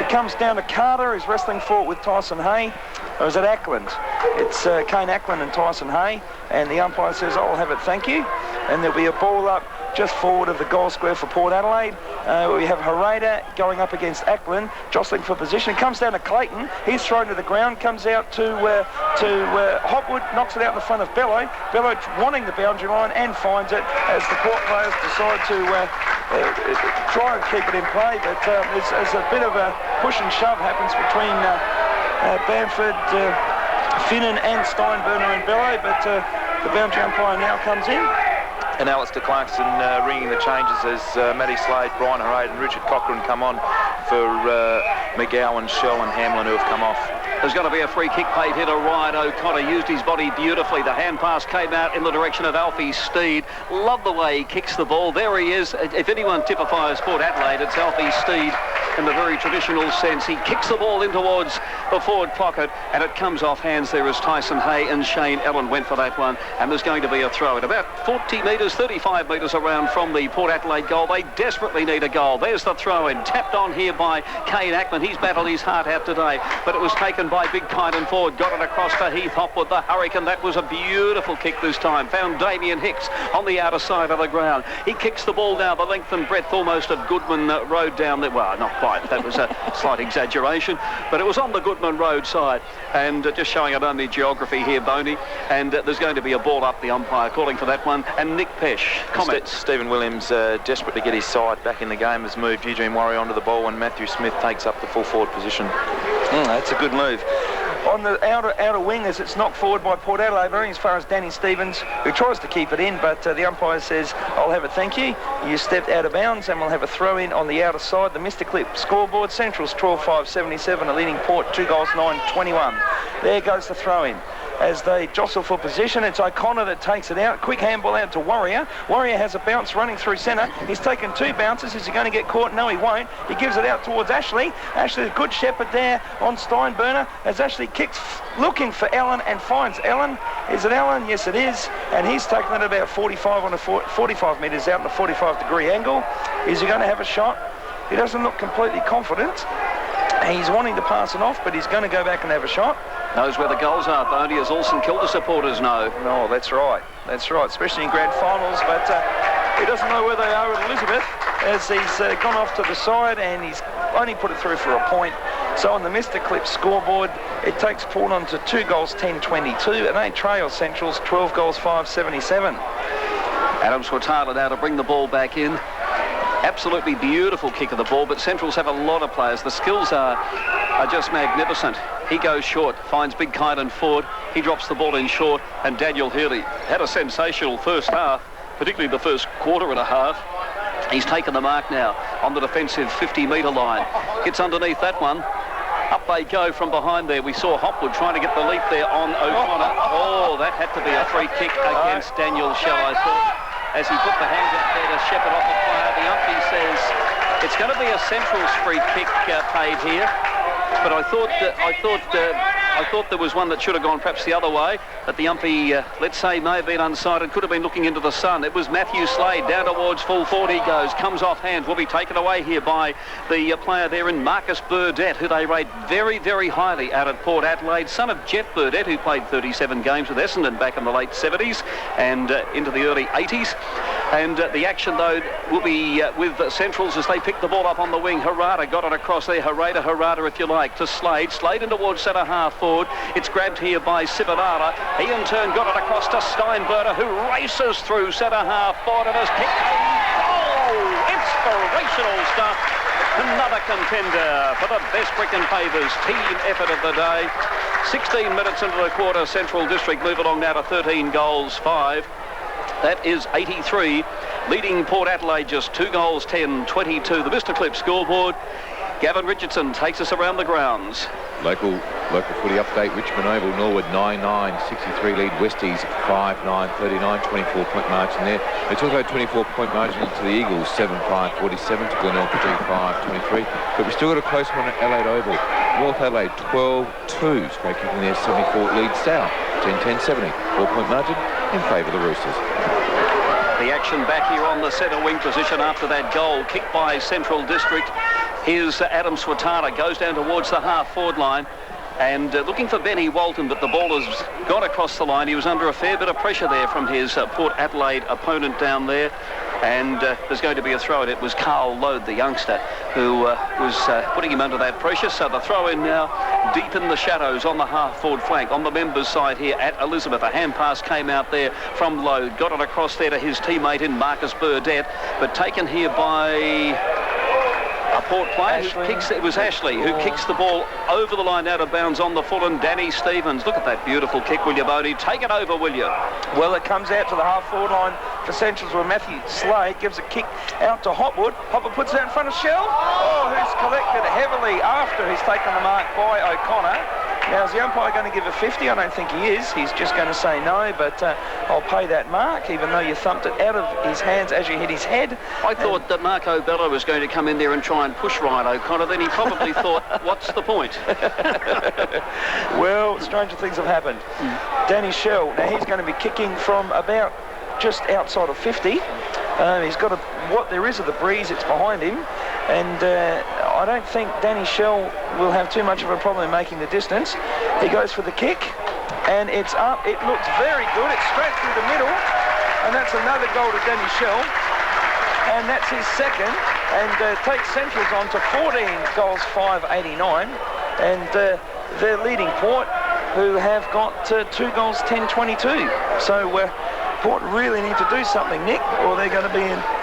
It comes down to Carter, who's wrestling for it with Tyson Hay. Or is it Ackland? It's Kane Ackland and Tyson Hay. And the umpire says, I'll have it, thank you. And there'll be a ball up just forward of the goal square for Port Adelaide. We have Harada going up against Ackland, jostling for position. Comes down to Clayton. He's thrown to the ground. Comes out to Hopwood. Knocks it out in the front of Bello. Bello wanting the boundary line and finds it as the Port players decide to try and keep it in play. But there's a bit of a push and shove happens between Bamford, Finnan and Steinberner and Bello. But the boundary umpire now comes in. And Alistair Clarkson ringing the changes as Matty Slade, Brian Harade and Richard Cochran come on for McGowan, Shell and Hamlin, who have come off. There's going to be a free kick paid here to Ryan O'Connor. Used his body beautifully. The hand pass came out in the direction of Alfie Steed. Love the way he kicks the ball. There he is. If anyone typifies Port Adelaide, it's Alfie Steed in the very traditional sense. He kicks the ball in towards the forward pocket and it comes off hands there as Tyson Hay and Shane Allen went for that one. And there's going to be a throw at about 40 metres, 35 metres around from the Port Adelaide goal. They desperately need a goal. There's the throw in. Tapped on here by Kane Ackman. He's battled his heart out today, but it was taken by Big Kynan forward. Got it across to Heath Hopwood, the Hurricane. That was a beautiful kick this time. Found Damien Hicks on the outer side of the ground. He kicks the ball now the length and breadth almost of Goodman Road down there. Well, not quite. That was a slight exaggeration, but it was on the Goodman Road side. And just showing it only geography here, Boney. And there's going to be a ball up, the umpire calling for that one. And Nick Pesh, comments. Stephen Williams, desperate to get his side back in the game, has moved Eugene Warrior onto the ball and Matthew Smith takes up the full forward position. That's a good move. On the outer wing, as it's knocked forward by Port Adelaide, very as far as Danny Stevens, who tries to keep it in, but the umpire says, I'll have it, thank you. You stepped out of bounds, and we'll have a throw in on the outer side. The Mr. Clip scoreboard, Central's 12-5-77, a leading Port, 2 goals, 9-21. There goes the throw in. As they jostle for position, it's O'Connor that takes it out. Quick handball out to Warrior. Warrior has a bounce running through centre. He's taken 2 bounces. Is he going to get caught? No, he won't. He gives it out towards Ashley. Ashley, a good shepherd there on Steinberner as Ashley kicks, looking for Allen and finds Allen. Is it Allen? Yes, it is. And he's taken it about 45 metres out in a 45-degree angle. Is he going to have a shot? He doesn't look completely confident. He's wanting to pass it off, but he's going to go back and have a shot. Knows where the goals are, Boney, as all St Kilda supporters know. No, that's right. That's right, especially in grand finals. But he doesn't know where they are at Elizabeth, as he's gone off to the side and he's only put it through for a point. So on the Mr. Clip scoreboard, it takes Port on to 2 goals, 10-22, and they trail Central's 12 goals, 5-77. Adam Swatala now to bring the ball back in. Absolutely beautiful kick of the ball, but Centrals have a lot of players. The skills are just magnificent. He goes short, finds Big Kynan forward. He drops the ball in short, and Daniel Healy had a sensational first half, particularly the first quarter and a half. He's taken the mark now on the defensive 50-metre line. Gets underneath that one. Up they go from behind there. We saw Hopwood trying to get the leap there on O'Connor. Oh, that had to be a free kick against Daniel Shell, I thought, as he put the hands up there to shepherd off a player. The umpire says it's going to be a Central's free kick paid here. But I thought there was one that should have gone perhaps the other way, that the umpire, let's say, may have been unsighted, could have been looking into the sun. It was Matthew Slade down towards full forward. He goes, comes off hand, will be taken away here by the player there in Marcus Burdett, who they rate very, very highly out at Port Adelaide, son of Jeff Burdett, who played 37 games with Essendon back in the late 70s and into the early 80s. And the action, though, will be with Centrals as they pick the ball up on the wing. Harada got it across there. Harada, if you like, to Slade. Slade in towards centre half forward. It's grabbed here by Sivanala. He in turn got it across to Steinberger, who races through centre half forward and has kicked a goal. Inspirational stuff. Another contender for the best brick and pavers team effort of the day. 16 minutes into the quarter, Central District move along now to 13 goals, 5. That is 83, leading Port Adelaide just 2 goals, 10-22. The Mr. Clip scoreboard. Gavin Richardson takes us around the grounds. Local footy update. Richmond Oval, Norwood 9-9, 63 lead. Westies 5-9, 39, 24-point margin there. It's also a 24-point margin to the Eagles, 7-5, 47 to Glenelg 3-5, 23. But we still got a close one at Adelaide Oval. North Adelaide 12-2, straight kicking their 74 lead South, 10-10, 70. 4-point margin in favour of the Roosters. The action back here on the centre wing position after that goal kicked by Central District. Here's Adam Swatara, goes down towards the half-forward line and looking for Benny Walton, but the ball has gone across the line. He was under a fair bit of pressure there from his Port Adelaide opponent down there, and there's going to be a throw. It was Carl Lode, the youngster, who was putting him under that pressure. So the throw in now deep in the shadows on the half-forward flank. On the members' side here at Elizabeth, a hand pass came out there from Lode, got it across there to his teammate in Marcus Burdett, but taken here by a Port player who kicks. It was Ashley who kicks the ball over the line out of bounds on the full, and Danny Stevens. Look at that beautiful kick, will you, Bodie? Take it over, will you? Well, it comes out to the half-forward line for Centrals where Matthew Slade gives a kick out to Hopwood. Hopwood puts it out in front of Shell, who's collected heavily after he's taken the mark by O'Connor. Now, is the umpire going to give a 50? I don't think he is. He's just going to say no, but I'll pay that mark, even though you thumped it out of his hands as you hit his head. I thought that Marco Bello was going to come in there and try and push Ryan O'Connor. Then he probably thought, what's the point? Well, stranger things have happened. Danny Shell, now he's going to be kicking from about just outside of 50. He's got what there is of the breeze, it's behind him, and I don't think Danny Shell will have too much of a problem in making the distance. He goes for the kick, and it's up. It looks very good. It's straight through the middle, and that's another goal to Danny Shell, and that's his second, and takes Centrals on to 14 goals, 589, and they're leading Port, who have got 2 goals, 10-22. So Port really need to do something, Nick, or they're going to be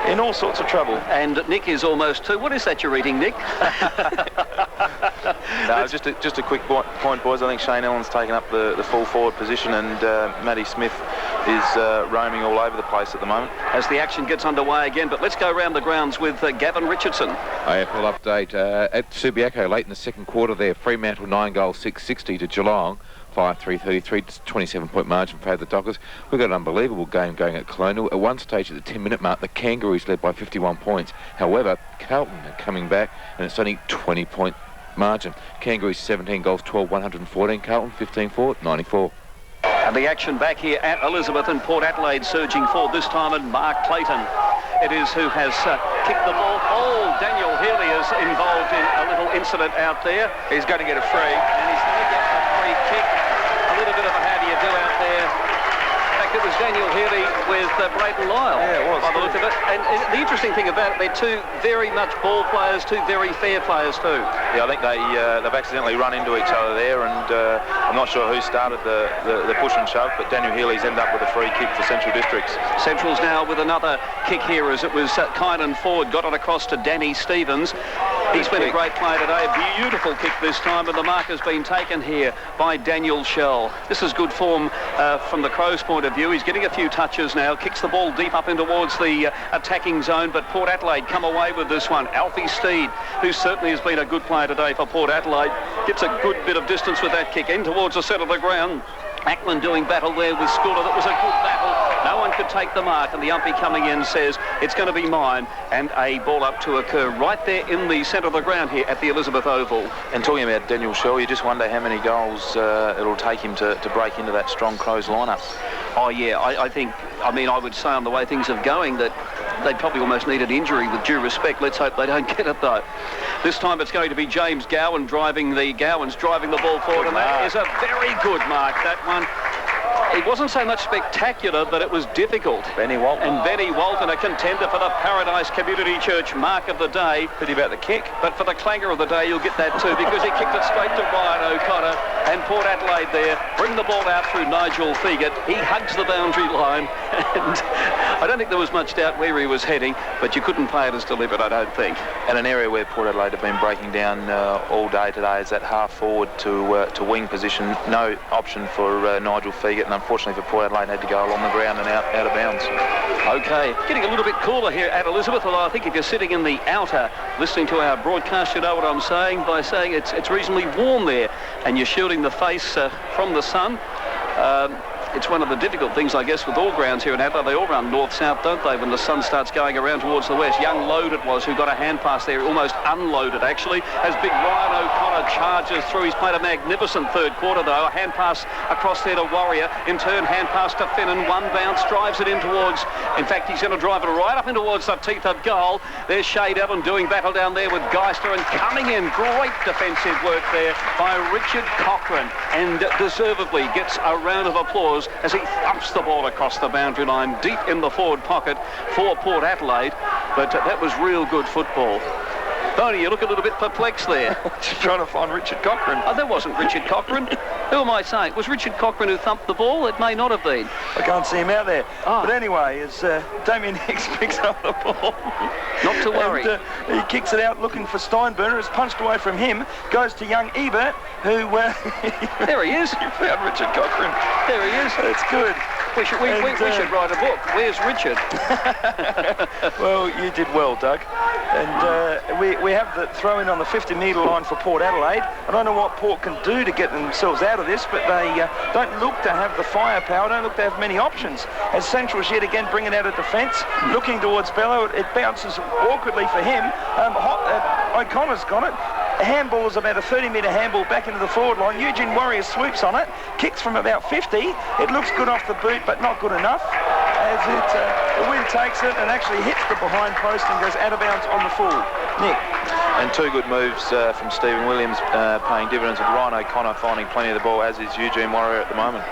in all sorts of trouble. And Nick is almost 2. What is that you're eating, Nick? No, just a quick point, boys. I think Shane Ellen's taken up the full forward position, and Matty Smith is roaming all over the place at the moment. As the action gets underway again, but let's go around the grounds with Gavin Richardson. AFL update at Subiaco late in the second quarter there. Fremantle 9 goals, 660 to Geelong. 5-3-33, 27-point margin for the Dockers. We've got an unbelievable game going at Colonial. At one stage at the 10-minute mark, the Kangaroos led by 51 points. However, Carlton are coming back, and it's only 20-point margin. Kangaroos 17 goals, 12, 114. Carlton 15-4, 94. And the action back here at Elizabeth, and Port Adelaide surging forward this time, and Mark Clayton. It is who has kicked the ball. Oh, Daniel Healy is involved in a little incident out there. He's going to get a free. And he's going to get a free kick. A little bit of a how do you do out there. In fact, it was Daniel Healy with Braden Lyle. Yeah, it was. By the look of it. And the interesting thing about it, they're 2 very much ball players, 2 very fair players too. Yeah, I think they've accidentally run into each other there, and I'm not sure who started the push and shove, but Daniel Healy's ended up with a free kick for Central Districts. Central's now with another kick here, as it was Kynan Ford got it across to Danny Stevens. He's been a great player today. A beautiful kick this time, and the mark has been taken here by Daniel Shell. This is good form from the Crows' point of view. He's getting a few touches now, kicks the ball deep up in towards the attacking zone, but Port Adelaide come away with this one. Alfie Steed, who certainly has been a good player today for Port Adelaide, gets a good bit of distance with that kick in towards the centre of the ground. Ackland doing battle there with Schooler. That was a good battle. No one could take the mark, and the umpy coming in says it's going to be mine, and a ball up to occur right there in the centre of the ground here at the Elizabeth Oval. And talking about Daniel Shell, you just wonder how many goals it'll take him to break into that strong Crows lineup. Oh yeah, I think, I mean, I would say on the way things are going that they probably almost need an injury, with due respect. Let's hope they don't get it though. This time it's going to be James Gowan driving the ball forward, and that is a very good mark, that one. it wasn't so much spectacular, but it was difficult. Benny Walton. And Benny Walton, a contender for the Paradise Community Church Mark of the Day. Pity about the kick. But for the clanger of the day, you'll get that too, because he kicked it straight to Ryan O'Connor, and Port Adelaide there bring the ball out through Nigel Thiegatt. He hugs the boundary line, and I don't think there was much doubt where he was heading, but you couldn't play it as deliberate, I don't think. And an area where Port Adelaide have been breaking down all day today is that half forward to wing position. No option for Nigel Thiegatt, and unfortunately for Port Adelaide had to go along the ground and out of bounds. Okay, getting a little bit cooler here at Elizabeth, although I think if you're sitting in the outer listening to our broadcast, you know what I'm saying by saying it's reasonably warm there, and you're shielding the face from the sun. It's one of the difficult things, I guess, with all grounds here in Adelaide. They all run north-south, don't they, when the sun starts going around towards the west. Young Load it was who got a hand pass there, almost unloaded, actually, as big Ryan O'Connor charges through. He's played a magnificent third quarter, though. A hand pass across there to Warrior. In turn, hand pass to Finnan. One bounce, drives it in towards... In fact, he's going to drive it right up in towards the teeth of goal. There's Shade Allen doing battle down there with Geister, and coming in. Great defensive work there by Richard Cochrane, and deservedly gets a round of applause as he thumps the ball across the boundary line deep in the forward pocket for Port Adelaide. But that was real good football. Boney, you look a little bit perplexed there. Just trying to find Richard Cochrane. Oh, that wasn't Richard Cochrane. Who am I saying? It was Richard Cochrane who thumped the ball? It may not have been. I can't see him out there. Oh. But anyway, as Damien Hicks picks up the ball. Not to worry. And, he kicks it out looking for Steinburner. It's punched away from him. Goes to young Ebert, who... there he is. You found Richard Cochrane. There he is. That's good. We should write a book. Where's Richard? Well, you did well, Doug. And we have the throw-in on the 50-metre line for Port Adelaide. I don't know what Port can do to get themselves out of this, but they don't look to have the firepower, don't look to have many options. As Central's yet again bringing out a defence, looking towards Bello, it bounces awkwardly for him. O'Connor's got it. The handball is about a 30-metre handball back into the forward line. Eugene Warrior swoops on it, kicks from about 50. It looks good off the boot, but not good enough. As the wind takes it and actually hits the behind post and goes out of bounds on the full. Nick. And two good moves from Stephen Williams paying dividends, with Ryan O'Connor finding plenty of the ball, as is Eugene Warrior at the moment.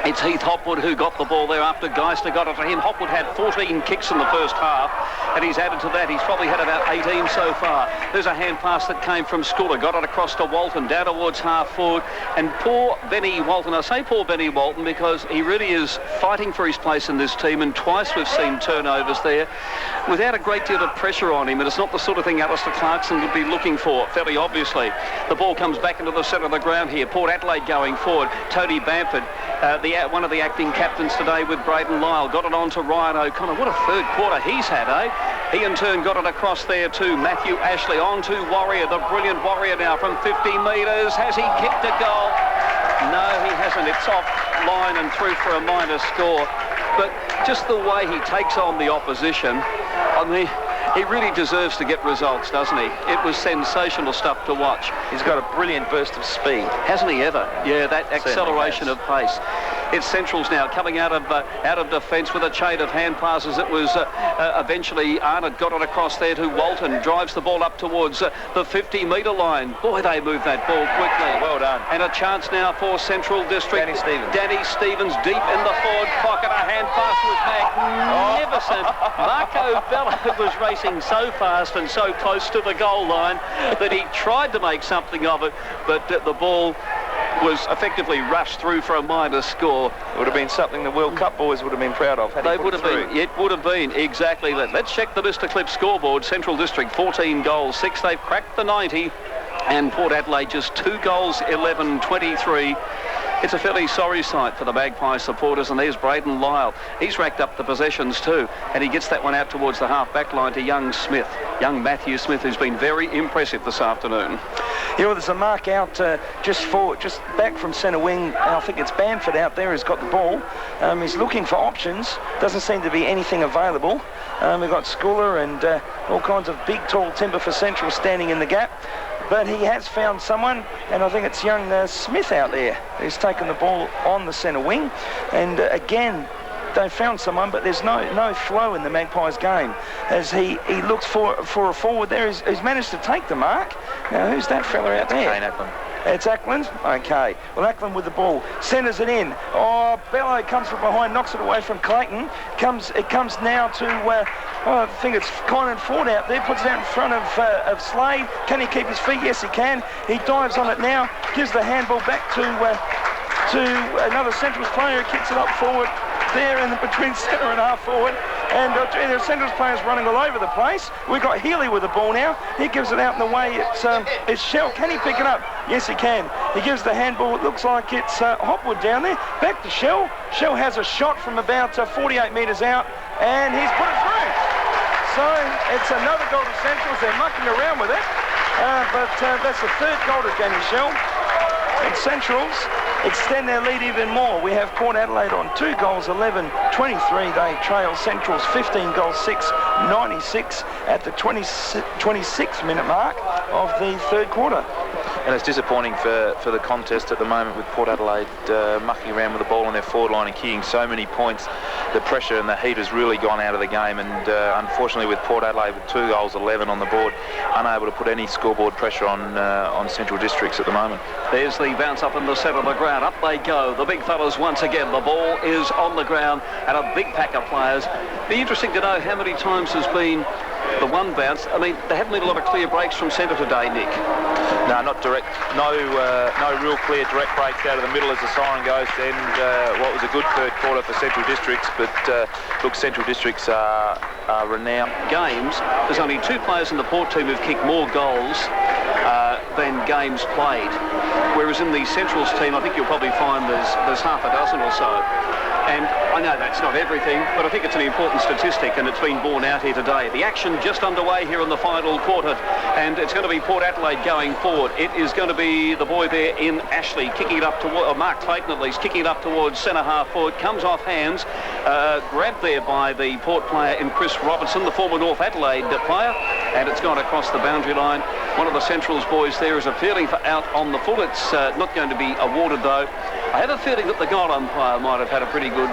It's Heath Hopwood who got the ball there after Geister got it to him. Hopwood had 14 kicks in the first half, and he's added to that. He's probably had about 18 so far. There's a hand pass that came from Schooler, got it across to Walton, down towards half forward, and poor Benny Walton. I say poor Benny Walton because he really is fighting for his place in this team, and twice we've seen turnovers there without a great deal of pressure on him, and it's not the sort of thing Alistair Clarkson would be looking for, fairly obviously. The ball comes back into the centre of the ground here. Port Adelaide going forward. Tony Bamford, one of the acting captains today with Braden Lyle, got it on to Ryan O'Connor. What a third quarter he's had, eh? He in turn got it across there to Matthew Ashley, on to Warrior, the brilliant Warrior now from 50 metres. Has he kicked a goal? No, he hasn't. It's off line and through for a minor score. But just the way he takes on the opposition, I mean, he really deserves to get results, doesn't he? It was sensational stuff to watch. He's got a brilliant burst of speed. Hasn't he ever? Yeah, that acceleration of pace. It's Central's now coming out of defence with a chain of hand passes. It was eventually Arnott got it across there to Walton, drives the ball up towards the 50-metre line. Boy, they moved that ball quickly. Well done. And a chance now for Central District. Danny Stevens deep in the forward pocket. A hand pass was magnificent. Marco Bello was racing so fast and so close to the goal line that he tried to make something of it, but the ball was effectively rushed through for a minor score. It would have been something the World Cup boys would have been proud of. They would have been. It would have been, exactly that. Let's check the Mr. Clip scoreboard. Central District 14 goals, 6. They've cracked the 90. And Port Adelaide just 2 goals, 11, 23. It's a fairly sorry sight for the Magpie supporters, and there's Braden Lyle. He's racked up the possessions too, and he gets that one out towards the half-back line to young Smith, young Matthew Smith, who's been very impressive this afternoon. Yeah, well, there's a mark out just back from centre wing. I think it's Bamford out there who's got the ball. He's looking for options. Doesn't seem to be anything available. We've got Schooler and all kinds of big, tall timber for Central standing in the gap. But he has found someone, and I think it's young Smith out there who's taken the ball on the centre wing. And again, they found someone, but there's no flow in the Magpies game. As he looks for a forward there, he's managed to take the mark. Now, who's that fella out there? Kane Ackland. It's Ackland. Okay. Well, Ackland with the ball. Centres it in. Oh, Bello comes from behind, knocks it away from Clayton. It comes now to, I think it's Kynan Ford out there. Puts it out in front of Slade. Can he keep his feet? Yes, he can. He dives on it now. Gives the handball back to another Centrals player who kicks it up forward there in between centre and half forward. And the Centrals players running all over the place. We've got Healy with the ball now. He gives it out in the way. It's Shell. Can he pick it up? Yes, he can. He gives the handball. It looks like it's Hopwood down there. Back to Shell. Shell has a shot from about 48 metres out, and he's put it through. So it's another goal to Centrals. They're mucking around with it. But that's the third goal to Danny Shell. And Centrals extend their lead even more. We have Port Adelaide on 2 goals, 11-23. They trail Centrals 15 goals, 6-96 at the 26-minute mark of the third quarter. And it's disappointing for the contest at the moment with Port Adelaide mucking around with the ball on their forward line and kicking so many points. The pressure and the heat has really gone out of the game, and unfortunately with Port Adelaide with 2 goals, 11 on the board, unable to put any scoreboard pressure on Central Districts at the moment. There's the bounce up in the centre of the ground. Up they go. The big fellas once again. The ball is on the ground and a big pack of players. Be interesting to know how many times has been the one bounce. I mean, there haven't been a lot of clear breaks from centre today, Nick. No, not direct. No real clear direct breaks out of the middle as the siren goes to end what was a good third quarter for Central Districts. But look, Central Districts are renowned. Games, there's only 2 players in the Port team who've kicked more goals than games played. Whereas in the Centrals team, I think you'll probably find there's half a dozen or so. And I know that's not everything, but I think it's an important statistic, and it's been borne out here today. The action just underway here in the final quarter, and it's going to be Port Adelaide going forward. It is going to be the boy there in Ashley kicking it up toward, or Mark Clayton at least, kicking it up towards centre half forward. Comes off hands, grabbed there by the Port player in Chris Robertson, the former North Adelaide player, and it's gone across the boundary line. One of the Centrals boys there is appealing for out on the full. It's not going to be awarded though. I have a feeling that the goal umpire might have had a pretty good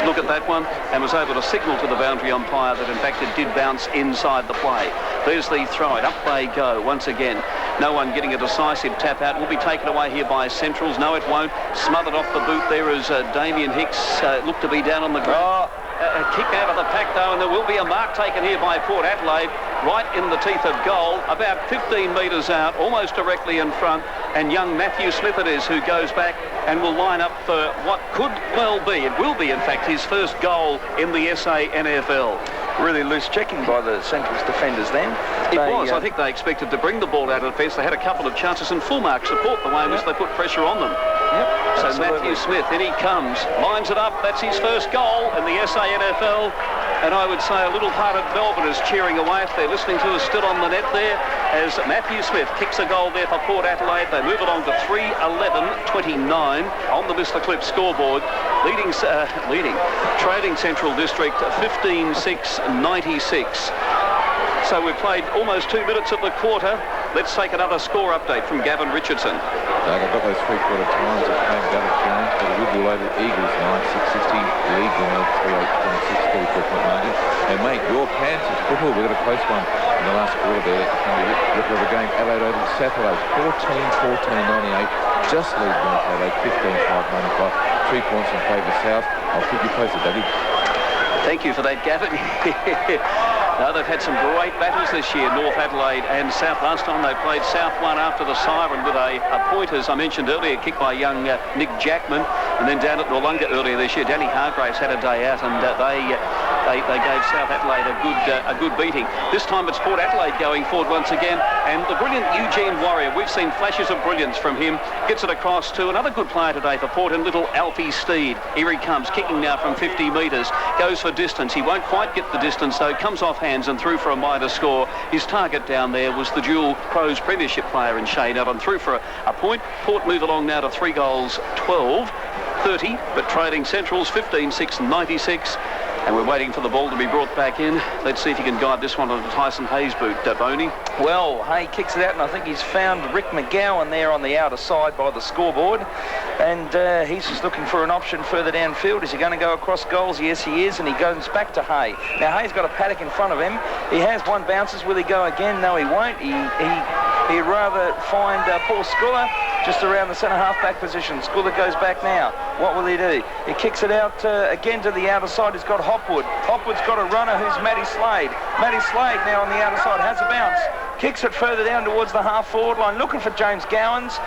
look at that one and was able to signal to the boundary umpire that in fact it did bounce inside the play. There's the throw it. Up they go once again. No one getting a decisive tap out. Will be taken away here by Centrals. No, it won't. Smothered off the boot there as Damien Hicks looked to be down on the ground. A kick out of the pack though, and there will be a mark taken here by Port Adelaide right in the teeth of goal, about 15 metres out, almost directly in front, and young Matthew Smith it is who goes back and will line up for what could well be, it will be in fact, his first goal in the SANFL. Really loose checking by the Centrals defenders then. It was. I think they expected to bring the ball out of the fence. They had a couple of chances, and full mark support the way in which they put pressure on them. Yep, so absolutely. Matthew Smith, in he comes, lines it up. That's his first goal in the SANFL. And I would say a little part of Melbourne is cheering away if they're listening to us still on the net there, as Matthew Smith kicks a goal there for Port Adelaide. They move along to 3-11-29 on the Mr. Clip scoreboard, leading Trading Central District 15-6-96. So we've played almost 2 minutes of the quarter. Let's take another score update from Gavin Richardson. They've got those 3-quarter times that came down at Jones for the Woodville Eagles, 9-6-60, league winner, 3-8-26, 34-point margin. And mate, your Panthers football, we've got a close one in the last quarter there. Look at the game, Adelaide over South Adelaide, 14-14-98, just lead North Adelaide, 15-5-95, 3 points in favour South. I'll keep you posted, David. Thank you for that, Gavin. No, they've had some great battles this year, North Adelaide and South. Last time they played, South won after the siren with a point, as I mentioned earlier, kicked by young Nick Jackman. And then down at Noarlunga earlier this year, Danny Hargraves had a day out, and they gave South Adelaide a good beating. This time it's Port Adelaide going forward once again, and the brilliant Eugene Warrior, we've seen flashes of brilliance from him, gets it across to another good player today for Port, and little Alfie Steed. Here he comes, kicking now from 50 metres, goes for distance. He won't quite get the distance though, comes off hands and through for a minor score. His target down there was the dual Crows Premiership player in Shane Allen, through for a point. Port move along now to 3 goals, 12-30, but Trading Central's 15-6-96. And we're waiting for the ball to be brought back in. Let's see if he can guide this one on the Tyson Hayes boot, Boney. Well, Hay kicks it out, and I think he's found Rick McGowan there on the outer side by the scoreboard. And he's just looking for an option further downfield. Is he going to go across goals? Yes, he is, and he goes back to Hay. Now, Hay's got a paddock in front of him. He has one bounces. Will he go again? No, he won't. He He'd rather find Paul Sculler just around the centre half-back position. Sculler goes back now. What will he do? He kicks it out again to the outer side. He's got Hopwood. Hopwood's got a runner who's Matty Slade. Matty Slade now on the outer side has a bounce. Kicks it further down towards the half-forward line, looking for James Gowans.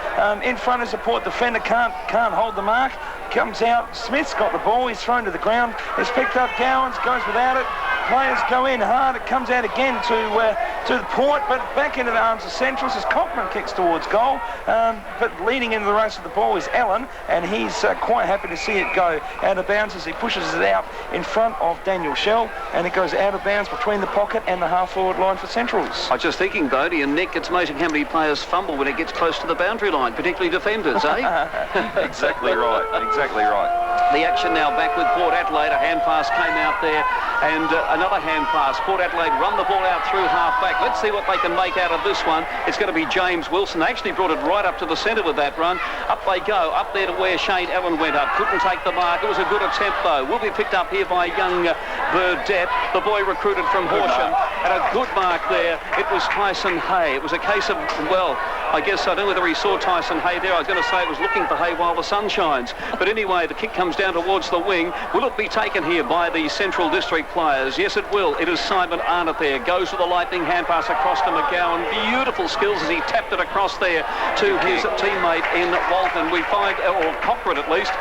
In front is a Port defender, can't hold the mark. Comes out, Smith's got the ball, he's thrown to the ground. He's picked up Gowans, goes without it. Players go in hard, it comes out again to the Port, but back into the arms of Centrals as Cochran kicks towards goal. But leading into the race of the ball is Allen, and he's quite happy to see it go out of bounds as he pushes it out in front of Daniel Shell, and it goes out of bounds between the pocket and the half-forward line for Centrals. I was just thinking, Bodie and Nick, it's amazing how many players fumble when it gets close to the boundary line, particularly defenders, eh? Exactly right, exactly right. The action now back with Port Adelaide. A hand pass came out there, and another hand pass. Port Adelaide run the ball out through half-back. Let's see what they can make out of this one. It's going to be James Wilson. They actually brought it right up to the centre with that run. Up they go, up there to where Shane Allen went up. Couldn't take the mark. It was a good attempt, though. Will be picked up here by young Burdett, the boy recruited from Horsham. And a good mark there. It was Tyson Hay. It was a case of, well, I guess I don't know whether he saw Tyson Hay there. I was going to say it was looking for Hay while the sun shines. But anyway, the kick comes down towards the wing. Will it be taken here by the Central District players? Yes, it will. It is Simon Arnott there. Goes with a lightning hand pass across to McGowan. Beautiful skills as he tapped it across there to his teammate in Walton. We find, or Cochran at least,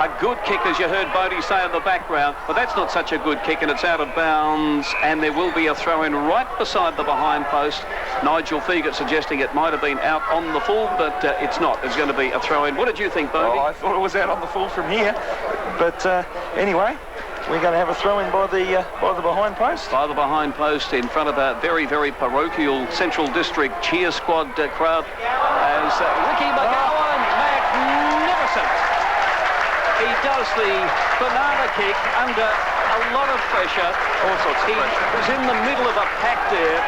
a good kick, as you heard Bodie say in the background. But that's not such a good kick, and it's out of bounds. And there will be a throw-in right beside the behind post. Nigel Fegert suggesting it might have been out on the full, but it's not. It's going to be a throw-in. What did you think, Bodie? Oh, I thought it was out on the full from here. But anyway, we're going to have a throw-in by the behind post. By the behind post in front of a very, very parochial Central District cheer squad crowd as Ricky McGowan, magnificent. He does the banana kick under a lot of pressure. All sorts of pressure. He was in the middle of a pack there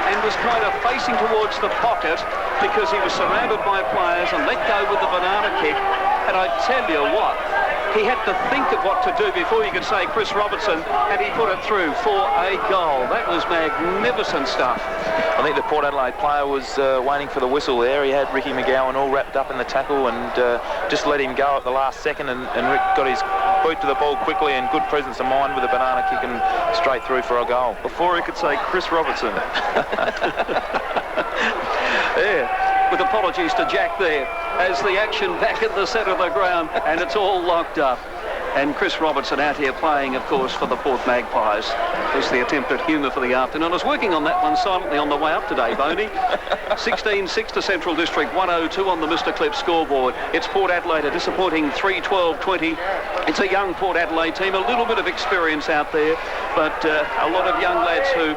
and was kind of facing towards the pocket because he was surrounded by players and let go with the banana kick. And I tell you what, he had to think of what to do before you could say Chris Robertson, and he put it through for a goal. That was magnificent stuff. I think the Port Adelaide player was waiting for the whistle there. He had Ricky McGowan all wrapped up in the tackle and just let him go at the last second, and Rick got his boot to the ball quickly and good presence of mind with a banana kick and straight through for a goal. Before he could say Chris Robertson. Yeah. With apologies to Jack there, as the action back in the centre of the ground, and it's all locked up. And Chris Robertson out here playing, of course, for the Port Magpies. Was the attempt at humour for the afternoon. I was working on that one silently on the way up today, Boney. 16-6 to Central District, 102 on the Mr. Clip scoreboard. It's Port Adelaide, a disappointing 3-12-20. It's a young Port Adelaide team, a little bit of experience out there, but a lot of young lads who,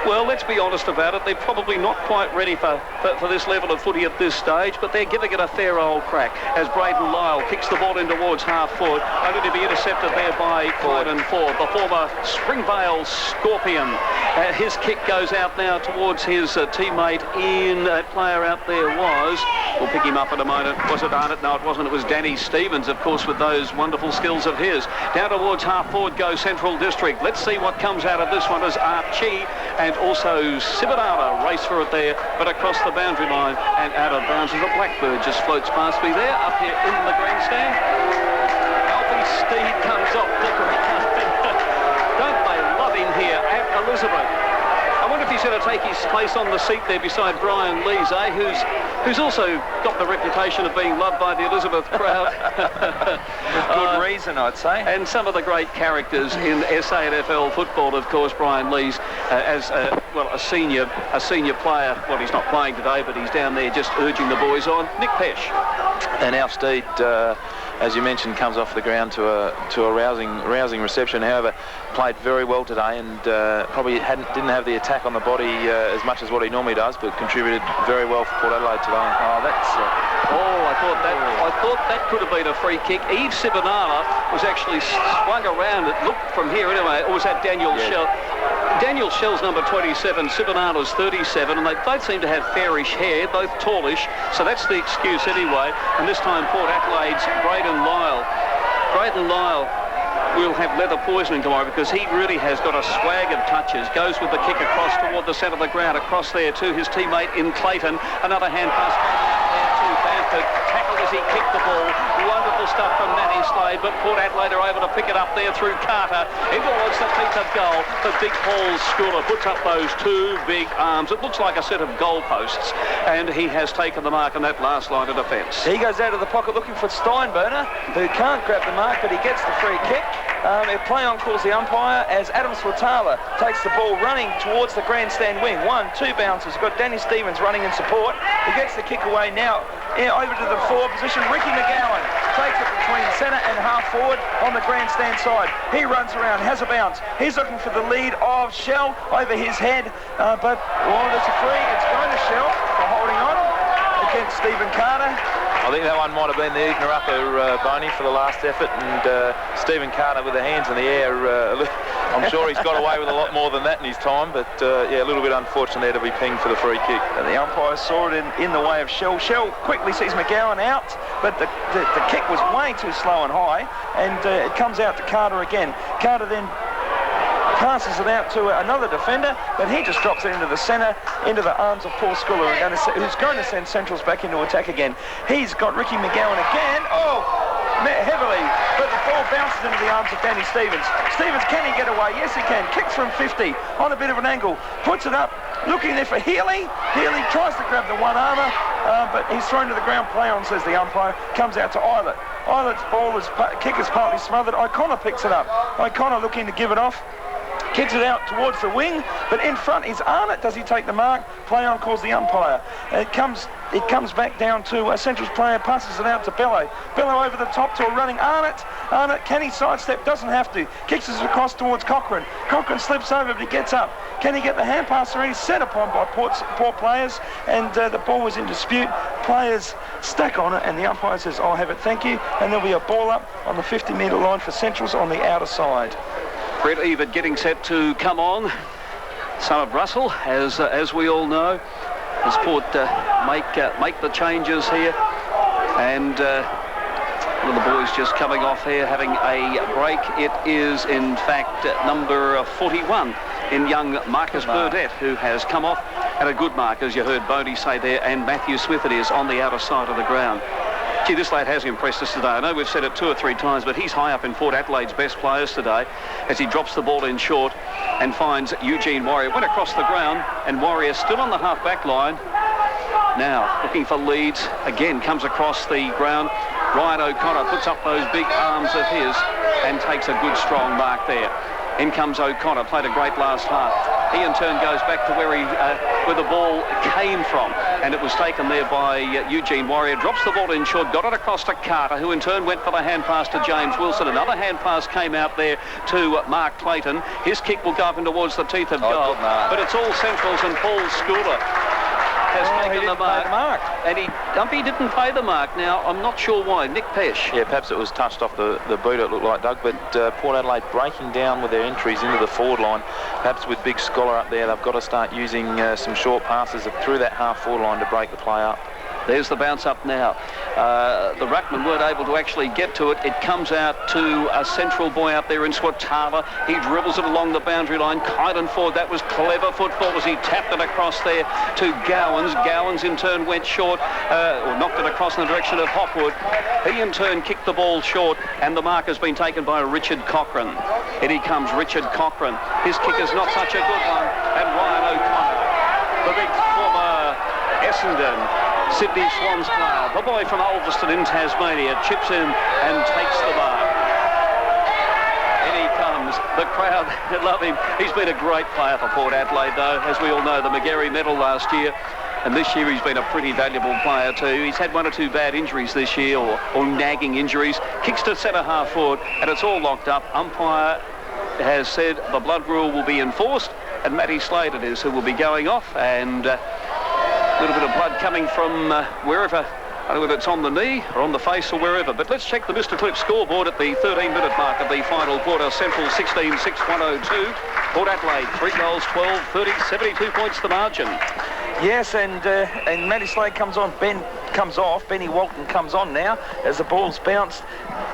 well, let's be honest about it, they're probably not quite ready for this level of footy at this stage, but they're giving it a fair old crack as Braden Lyle kicks the ball in towards half-forward, only to be intercepted there by Clyden Ford, the former Springvale Scorpion. His kick goes out now towards his teammate in, that player out there was, we'll pick him up in a moment, was it Arnott? No, it wasn't, it was Danny Stevens, of course, with those wonderful skills of his. Down towards half-forward goes Central District. Let's see what comes out of this one as Archie and also Sibonara race for it there, but across the boundary line and out of bounds as a blackbird just floats past me there up here in the grandstand. Alfie Steed comes off the ground. Don't they love him here at Elizabeth? I wonder if he's going to take his place on the seat there beside Brian Lees, who's also got the reputation of being loved by the Elizabeth crowd. With good reason, I'd say. And some of the great characters in SANFL football, of course, Brian Lees, as a senior player. Well, he's not playing today, but he's down there just urging the boys on. Nick Pesh. And Alf Steed, as you mentioned, comes off the ground to a rousing reception. However, played very well today and probably didn't have the attack on the body as much as what he normally does, but contributed very well for Port Adelaide today. Oh, that's... I thought that could have been a free kick. Yves Sibonara was actually swung around. It looked from here anyway. Or was that Daniel Shell? Daniel Shell's number 27, Sibonara's 37, and they both seem to have fairish hair, both tallish, so that's the excuse anyway. And this time Port Adelaide's Braden Lyle. Braden Lyle will have leather poisoning tomorrow, because he really has got a swag of touches. Goes with the kick across toward the centre of the ground, across there to his teammate in Clayton. Another hand pass there to Bamford. Tackled as he kicked the ball. Wonderful stuff from Matty Slade, but Port Adelaide are able to pick it up there through Carter. In towards the teeth of goal. The big Paul Schooler puts up those two big arms. It looks like a set of goalposts, and he has taken the mark on that last line of defence. He goes out of the pocket looking for Steinberner, who can't grab the mark, but he gets the free kick. Play on calls the umpire as Adam Swatala takes the ball running towards the grandstand wing. 1-2 bounces. We've got Danny Stevens running in support. He gets the kick away now. Over to the forward position. Ricky McGowan takes it between centre and half forward on the grandstand side. He runs around, has a bounce. He's looking for the lead of Shell over his head, but there's a free. It's going to Shell for holding on against Stephen Carter. I think that one might have been the evener upper, Boney, for the last effort, and Stephen Carter with the hands in the air. I'm sure he's got away with a lot more than that in his time, but yeah, a little bit unfortunate there to be pinged for the free kick. And the umpire saw it in the way of Shell. Shell quickly sees McGowan out, but the kick was way too slow and high, and it comes out to Carter again. Carter then passes it out to another defender, but he just drops it into the centre, into the arms of Paul Schooler, who's going to send Centrals back into attack again. He's got Ricky McGowan again. Heavily, but the ball bounces into the arms of Danny Stevens. Stevens, can he get away? Yes, he can. Kicks from 50 on a bit of an angle, puts it up, looking there for Healy. Healy tries to grab the one armour, but he's thrown to the ground. Play on, says the umpire. Comes out to Eilert. Eilert's kick is partly smothered. O'Connor picks it up. O'Connor looking to give it off. Kicks it out towards the wing, but in front is Arnott. Does he take the mark? Play on calls the umpire. It comes back down to a Central's player, passes it out to Bello. Bello over the top to a running Arnott. Arnott, can he sidestep? Doesn't have to. Kicks it across towards Cochrane. Cochrane slips over, but he gets up. Can he get the hand pass already? Set upon by Port players, and the ball was in dispute. Players stack on it, and the umpire says, I'll have it, thank you. And there'll be a ball up on the 50-metre line for Centrals on the outer side. Brett Evert getting set to come on. Son of Russell, as we all know, as Port make the changes here, and one of the boys just coming off here having a break. It is in fact number 41 in young Marcus Burdett, who has come off at a good mark, as you heard Bodie say there, and Matthew Smith it is on the outer side of the ground. Gee, this lad has impressed us today. I know we've said it 2 or 3 times, but he's high up in Port Adelaide's best players today as he drops the ball in short and finds Eugene Warrior. Went across the ground, and Warrior still on the half-back line. Now, looking for leads. Again, comes across the ground. Ryan O'Connor puts up those big arms of his and takes a good, strong mark there. In comes O'Connor, played a great last half. He in turn goes back to where the ball came from, and it was taken there by Eugene Warrior. Drops the ball in short, got it across to Carter, who in turn went for the hand pass to James Wilson. Another hand pass came out there to Mark Clayton. His kick will go up and towards the teeth of goal, but it's all Centrals, and Paul Schooler has taken the mark. And Dumpy didn't pay the mark. Now, I'm not sure why. Nick Pesh. Yeah, perhaps it was touched off the boot, it looked like, Doug, but Port Adelaide breaking down with their entries into the forward line. Perhaps with Big Scholar up there, they've got to start using some short passes through that half-forward line to break the play up. There's the bounce up now. The ruckman weren't able to actually get to it. It comes out to a Central boy out there in Swatala. He dribbles it along the boundary line. Kylan Ford, that was clever football as he tapped it across there to Gowans. Gowans in turn went short, or knocked it across in the direction of Hopwood. He in turn kicked the ball short, and the mark has been taken by Richard Cochrane. In he comes, Richard Cochrane. His kick is not such a good one, and Ryan O'Connor, the big former Essendon Sydney Swans player, the boy from Ulverston in Tasmania, chips in and takes the mark. In he comes. The crowd love him. He's been a great player for Port Adelaide, though. As we all know, the McGarry medal last year. And this year he's been a pretty valuable player too. He's had 1 or 2 bad injuries this year, or nagging injuries. Kicks to centre half forward, and it's all locked up. Umpire has said the blood rule will be enforced, and Matty Slade it is who will be going off, and a little bit of blood coming from wherever. I don't know whether it's on the knee or on the face or wherever, but let's check the Mr. Clip scoreboard at the 13-minute mark of the final quarter. Central 16, 6, 102. Port Adelaide 3 goals, 12, 30, 72 points the margin. Yes, and Matty Slade comes on. Ben comes off. Benny Walton comes on now as the ball's bounced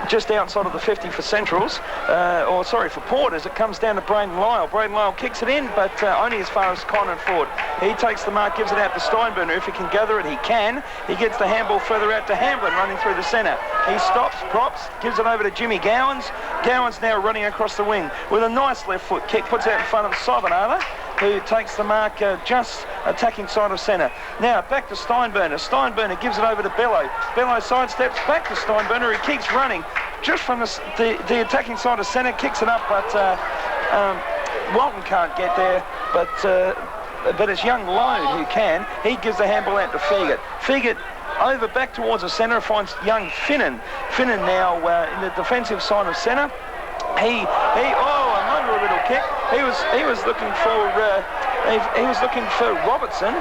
just outside of the 50 for Centrals, for Port, as it comes down to Braden Lyle. Braden Lyle kicks it in, but only as far as Conan Ford. He takes the mark, gives it out to Steinburner. If he can gather it, he can. He gets the handball further out to Hamblin, running through the centre. He stops, props, gives it over to Jimmy Gowans. Gowans now running across the wing with a nice left foot kick, puts it out in front of Sivanala, who takes the mark just attacking side of centre. Now back to Steinburner. Steinburner gives it over to Bello. Bello sidesteps back to Steinburner. He keeps running just from the attacking side of centre, kicks it up, but Walton can't get there. But it's young Lone who can. He gives the handball out to Fegert. Fegert over back towards the centre, finds young Finnan. Finnan now in the defensive side of centre. A little kick. He was looking for Robertson,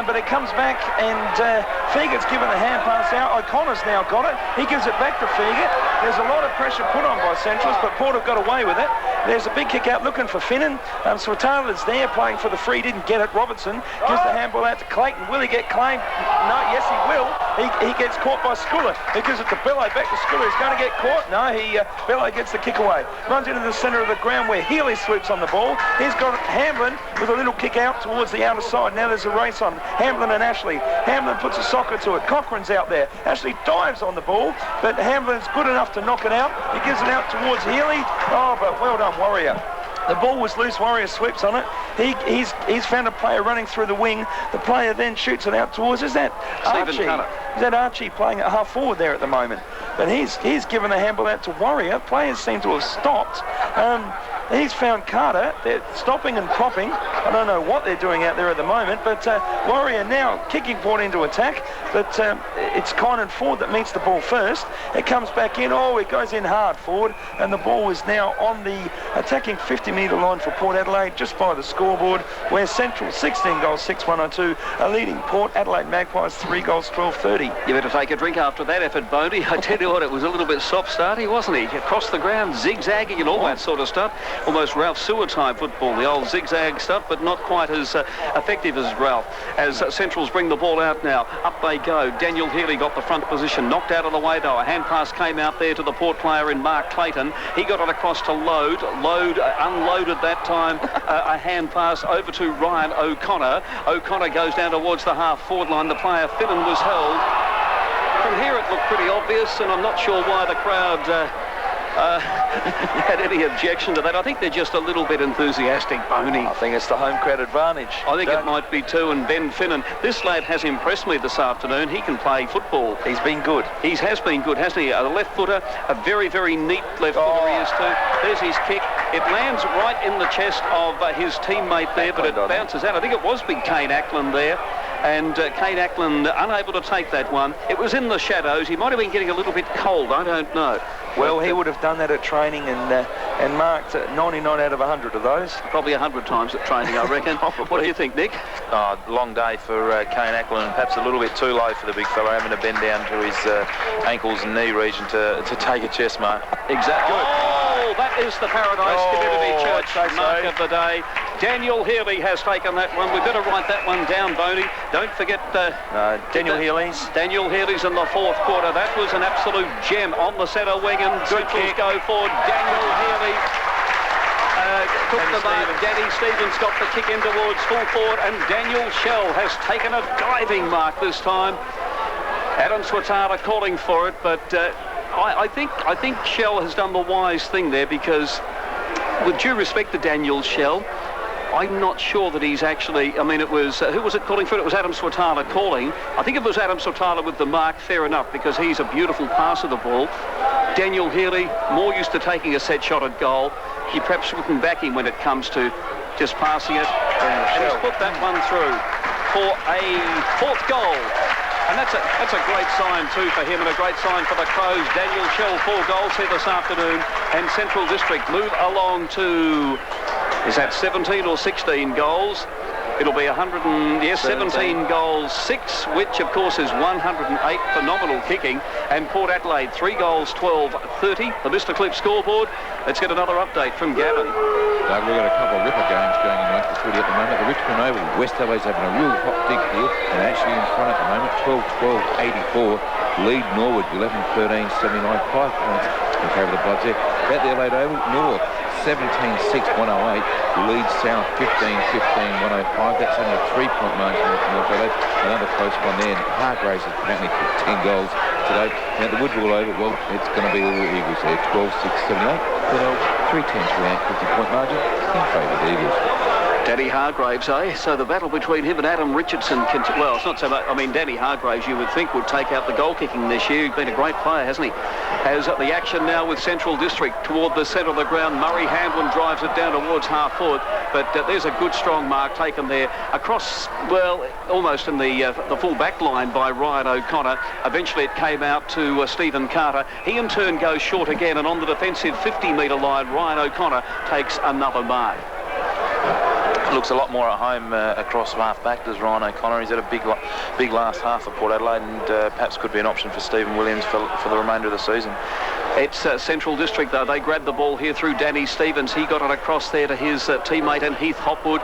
but it comes back and Fegert's given the hand pass out. O'Connor's now got it. He gives it back to Fegert. There's a lot of pressure put on by Centrals, but Port have got away with it. There's a big kick out looking for Finnan. Swatala's there playing for the free, didn't get it. Robertson gives the handball out to Clayton. Will he get claimed? No, yes he will. He gets caught by Sculler. He gives it to Bello, back to Sculler. He's going to get caught. No, Bello gets the kick away. Runs into the centre of the ground where Healy swoops on the ball. He's got Hamblin with a little kick out towards the outer side. Now there's a race on Hamblin and Ashley. Hamblin puts a socker to it. Cochran's out there. Ashley dives on the ball, but Hamblin's good enough to knock it out. He gives it out towards Healy. Oh, but well done, Warrior. The ball was loose. Warrior sweeps on it. He's found a player running through the wing. The player then shoots it out towards. Is that Archie? Is that Archie playing at half forward there at the moment? But he's given a handball out to Warrior. Players seem to have stopped. He's found Carter. They're stopping and propping. I don't know what they're doing out there at the moment, but Warrior now kicking Port into attack, but it's Conan Ford that meets the ball first. It comes back in. Oh, it goes in hard forward, and the ball is now on the attacking 50-metre line for Port Adelaide, just by the scoreboard, where Central 16 goals, 6-102, are leading Port Adelaide Magpies 3 goals, 12-30. You better take a drink after that effort, Boney. I tell you what, it was a little bit soft-starty, wasn't he? Across the ground, zigzagging and all that sort of stuff. Almost Ralph Seward-type football, the old zigzag stuff, but not quite as effective as Ralph. As Centrals bring the ball out now, up they go. Daniel Healy got the front position, knocked out of the way though. A hand pass came out there to the Port player in Mark Clayton. He got it across to Load. Load unloaded that time. A hand pass over to Ryan O'Connor. O'Connor goes down towards the half-forward line. The player Finnan was held. From here it looked pretty obvious, and I'm not sure why the crowd had any objection to that. I think they're just a little bit enthusiastic, Boney. I think it's the home crowd advantage. I think it might be too. And Ben Finnan, this lad has impressed me this afternoon. He can play football. He's been good. He has been good, hasn't he? A left footer, a very, very neat left footer he is too. There's his kick. It lands right in the chest of his teammate there, but it bounces out. I think it was big Kane Ackland there. And Kane Ackland unable to take that one. It was in the shadows. He might have been getting a little bit cold. I don't know. Well, he would have done that at training and marked 99 out of 100 of those. Probably 100 times at training, I reckon. What do you think, Nick? Long day for Kane Ackland, perhaps a little bit too low for the big fella, having to bend down to his ankles and knee region to take a chest mark. Exactly. Oh, that is the Paradise Community Church mark of the day. Daniel Healy has taken that one. We better write that one down, Boney. Don't forget Daniel Healy's. Daniel Healy's in the fourth quarter. That was an absolute gem on the centre wing, and good kick go forward. Daniel Healy took the mark. Danny Stevens got the kick in towards full forward, and Daniel Shell has taken a diving mark this time. Adam Swatala calling for it, but I think Shell has done the wise thing there, because with due respect to Daniel Shell, I'm not sure that he's actually, I mean, it was, who was it calling for it? It was Adam Swatala calling. I think it was Adam Swatala with the mark, fair enough, because he's a beautiful passer of the ball. Daniel Healy, more used to taking a set shot at goal. You perhaps wouldn't back him when it comes to just passing it. And he's put that one through for a fourth goal. And that's a great sign too for him, and a great sign for the Crows. Daniel Shell, 4 goals here this afternoon, and Central District move along to, is that 17 or 16 goals? It'll be 17 goals, 6, which of course is 108. Phenomenal kicking. And Port Adelaide, 3 goals, 12-30. The Mr. Cliff scoreboard. Let's get another update from Gavin. Doug, we've got a couple of ripper games going in Rugby Footy at the moment. The Richmond Oval, West Adelaide's having a real hot dig here, and actually in front at the moment, 12-12, 84. Lead Norwood, 11-13, 79, 5 points in favour of the Bloods there. At the Adelaide Oval, North, 17-6, 108. Lead South, 15-15, 105. That's only a 3-point margin for North Adelaide. Another close one there. And Hargraves has apparently kicked 10 goals today. Now the Woodville Oval, well, it's going to be all the Eagles there. 12-6, 78. But 3-10, 50-point margin in favour of the Eagles. Danny Hargraves, eh? So the battle between him and Adam Richardson, well, it's not so much, I mean, Danny Hargraves, you would think, would take out the goal kicking this year. He's been a great player, hasn't he? Has the action now with Central District toward the centre of the ground. Murray Hamblin drives it down towards half forward, but there's a good strong mark taken there across, well, almost in the full back line by Ryan O'Connor. Eventually it came out to Stephen Carter. He in turn goes short again, and on the defensive 50-metre line, Ryan O'Connor takes another mark. Looks a lot more at home across half-back does Ryan O'Connor. He's had a big last half for Port Adelaide, and perhaps could be an option for Stephen Williams for the remainder of the season. It's Central District, though. They grabbed the ball here through Danny Stevens. He got it across there to his teammate and Heath Hopwood.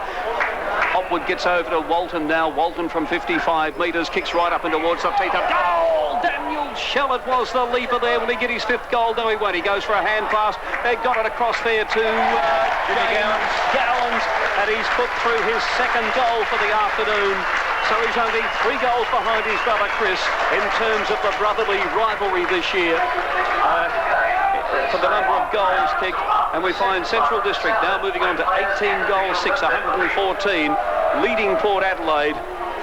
Hopwood gets over to Walton now. Walton from 55 metres kicks right up and towards the Tita. Goal! Daniel Shellett was the leaper there. Will he get his 5th goal? No, he won't. He goes for a hand pass. They got it across there to James Gowans, and he's put through his 2nd goal for the afternoon. So he's only 3 goals behind his brother Chris in terms of the brotherly rivalry this year. For the number of goals kicked, and we find Central District now moving on to 18 goals, 6, 114, leading Port Adelaide,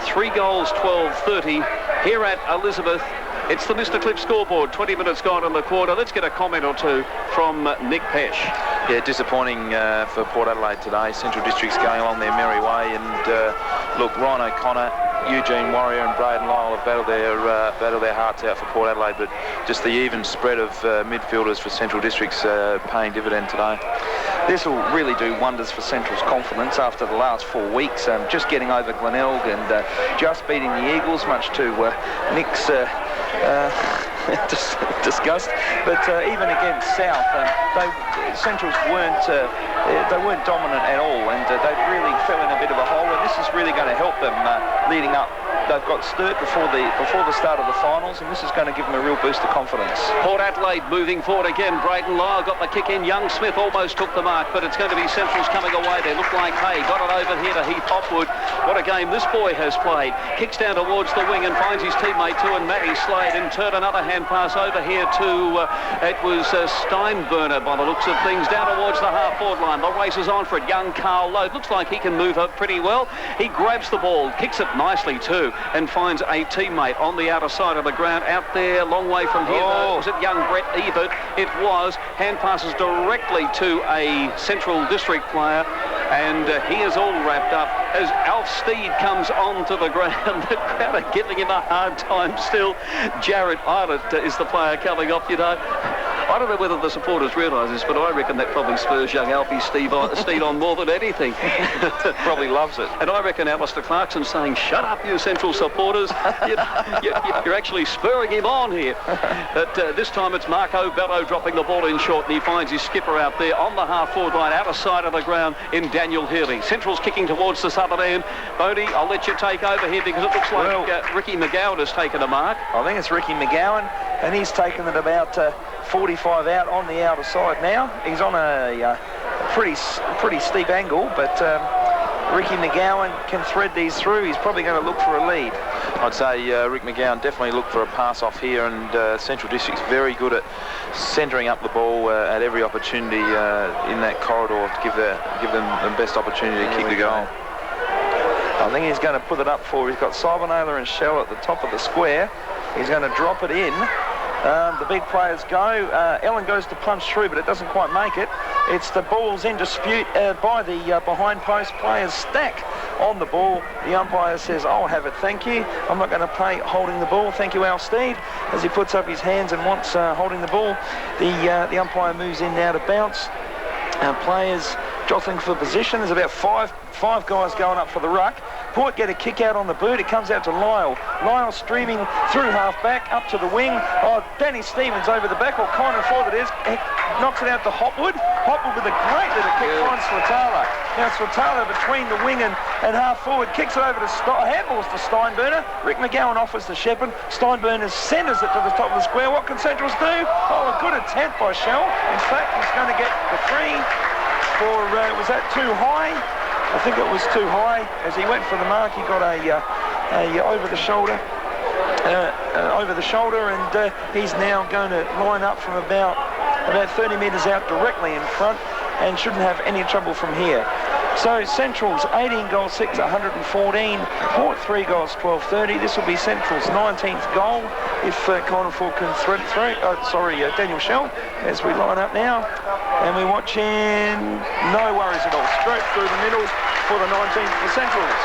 3 goals, 12-30. Here at Elizabeth, it's the Mr. Cliff scoreboard, 20 minutes gone in the quarter. Let's get a comment or two from Nick Pesh. Yeah, disappointing for Port Adelaide today. Central District's going along their merry way, and look, Ryan O'Connor, Eugene Warrior and Braden Lyle have battled their hearts out for Port Adelaide, but just the even spread of midfielders for Central District's paying dividend today. This will really do wonders for Central's confidence after the last 4 weeks, just getting over Glenelg and just beating the Eagles, much to Nick's disgust. But even against South, Centrals weren't dominant at all, and they really fell in a bit of a hole, and this is really going to help them leading up. They've got Sturt before the start of the finals, and this is going to give them a real boost of confidence. Port Adelaide moving forward again. Braden Lyle got the kick in. Young Smith almost took the mark, but it's going to be Central's coming away. They look like Hay got it over here to Heath Hopwood. What a game this boy has played. Kicks down towards the wing and finds his teammate too, and Matty Slade in turn another hand pass over here to it was Steinburner by the looks of things, down towards the half-forward line. The race is on for it. Young Carl Lowe looks like he can move up pretty well. He grabs the ball, kicks it nicely too, and finds a teammate on the outer side of the ground out there, long way from here. Was it young Brett Ebert? It was. Hand passes directly to a Central District player, and he is all wrapped up as Alf Steed comes onto the ground. The crowd are giving him a hard time still. Jared Eilert is the player coming off, you know. I don't know whether the supporters realise this, but I reckon that probably spurs young Alfie Steed on more than anything. Probably loves it. And I reckon Alistair Clarkson saying, "Shut up, you Central supporters." You're actually spurring him on here. But this time it's Marco Bello dropping the ball in short, and he finds his skipper out there on the half-forward line, outer side of the ground in Daniel Healy. Central's kicking towards the southern end. Bodie, I'll let you take over here because it looks like Ricky McGowan has taken a mark. I think it's Ricky McGowan, and he's taken it about 45 out on the outer side now. He's on a pretty steep angle, but Ricky McGowan can thread these through. He's probably going to look for a lead. I'd say Rick McGowan definitely looked for a pass off here, and Central District's very good at centering up the ball at every opportunity in that corridor to give them the best opportunity to kick the goal. I think he's going to put it up for. He's got Cybernaylor and Shell at the top of the square. He's going to drop it in. The big players go. Ellen goes to punch through, but it doesn't quite make it. It's the ball's in dispute by the behind post players. Stack on the ball. The umpire says, "I'll have it, thank you. I'm not going to play holding the ball. Thank you, Al Steed." As he puts up his hands and wants holding the ball, the umpire moves in now to bounce. Players jostling for position. There's about five guys going up for the ruck. Port get a kick out on the boot. It comes out to Lyle. Lyle streaming through half-back, up to the wing. Oh, Danny Stevens over the back, or Conan Ford it is. He knocks it out to Hopwood. Hopwood with a great little kick finds Swatala. Now Swatala between the wing and half-forward kicks it over to handballs to Steinburner. Rick McGowan offers to Shepard. Steinburner centres it to the top of the square. What can Centrals do? Oh, a good attempt by Shell. In fact, he's going to get the free for, was that too high? I think it was too high. As he went for the mark, he got a over the shoulder, and he's now going to line up from about 30 metres out directly in front, and shouldn't have any trouble from here. So Central's 18 goals 6, 114. Port 3 goals 12-30. This will be Central's 19th goal if Conan Ford can thread it through. Daniel Shell as we line up now. And we're watching, no worries at all. Straight through the middle for the 19th for Centrals.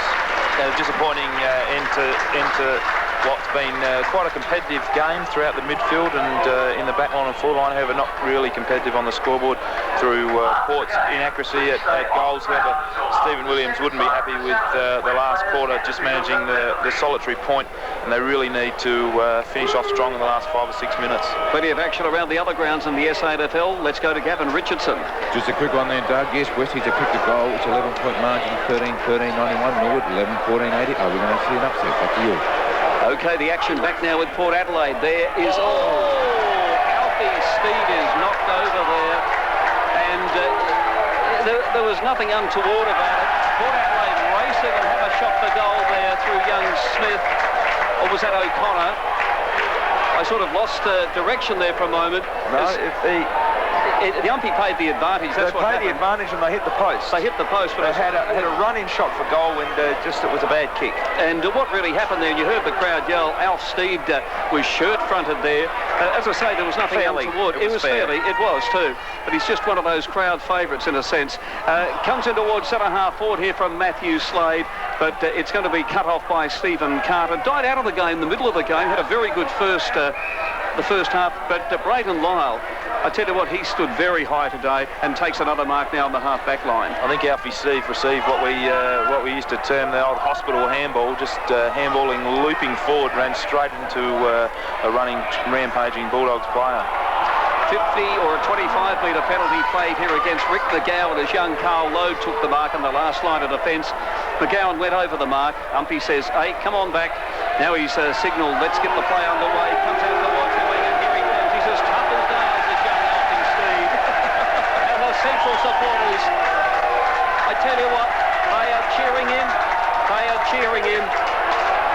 Disappointing into what's been quite a competitive game throughout the midfield and in the back line and forward line, however not really competitive on the scoreboard through Port's inaccuracy at goals. However, Stephen Williams wouldn't be happy with the last quarter, just managing the solitary point, and they really need to finish off strong in the last 5 or 6 minutes. Plenty of action around the other grounds in the SANFL. Let's go to Gavin Richardson. Just a quick one there, Doug. Yes, Westies have picked a goal. It's 11-point margin, 13-13, 91. Norwood, 11-14, 80. Are we going to see an upset? Back to you. Okay, the action back now with Port Adelaide. There is, Alfie Steed is knocked over there, and there was nothing untoward about it. Port Adelaide racing and have a shot for goal there through young Smith, or was that O'Connor? I sort of lost direction there for a moment. No, the umpy paid the advantage. They paid the advantage and they hit the post. They hit the post, but they had a running shot for goal, and just it was a bad kick. And what really happened there, and you heard the crowd yell, Alf Steed was shirt-fronted there. As I say, there was nothing untoward. It was fairly, it was too. But he's just one of those crowd favourites in a sense. Comes in towards centre half forward here from Matthew Slade, but it's going to be cut off by Stephen Carter. Died out of the game, the middle of the game, had a very good the first half, but Braden Lyle, I tell you what, he stood very high today and takes another mark now on the half-back line. I think Alfie Steve received what we used to term the old hospital handball, just handballing, looping forward, ran straight into a running, rampaging Bulldogs player. 50 or a 25-metre penalty played here against Rick McGowan as young Carl Lowe took the mark on the last line of defence. McGowan went over the mark. Umpy says, hey, come on back. Now he's signalled, let's get the play underway. Comes out towards the wing, and here he comes. He's as tough as nails, this young Alfie Steve. And the Central supporters, I tell you what, they are cheering him. They are cheering him.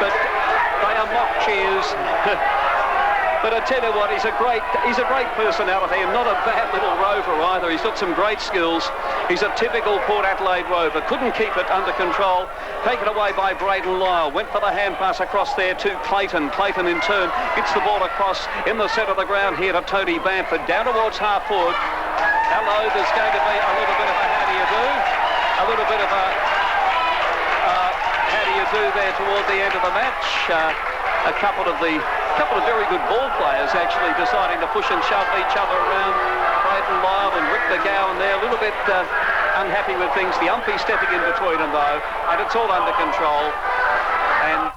But they are mock cheers. But I tell you what, he's a great personality and not a bad little rover either. He's got some great skills. He's a typical Port Adelaide rover. Couldn't keep it under control. Taken away by Braden Lyle. Went for the hand pass across there to Clayton. Clayton in turn gets the ball across in the centre of the ground here to Tony Bamford. Down towards half forward. Hello, there's going to be a little bit of a how do you do? A little bit of a how do you do there toward the end of the match. A couple of very good ball players actually deciding to push and shove each other around. Braden Lyle and Rick McGowan there, a little bit unhappy with things. The umpy stepping in between them though, and it's all under control. And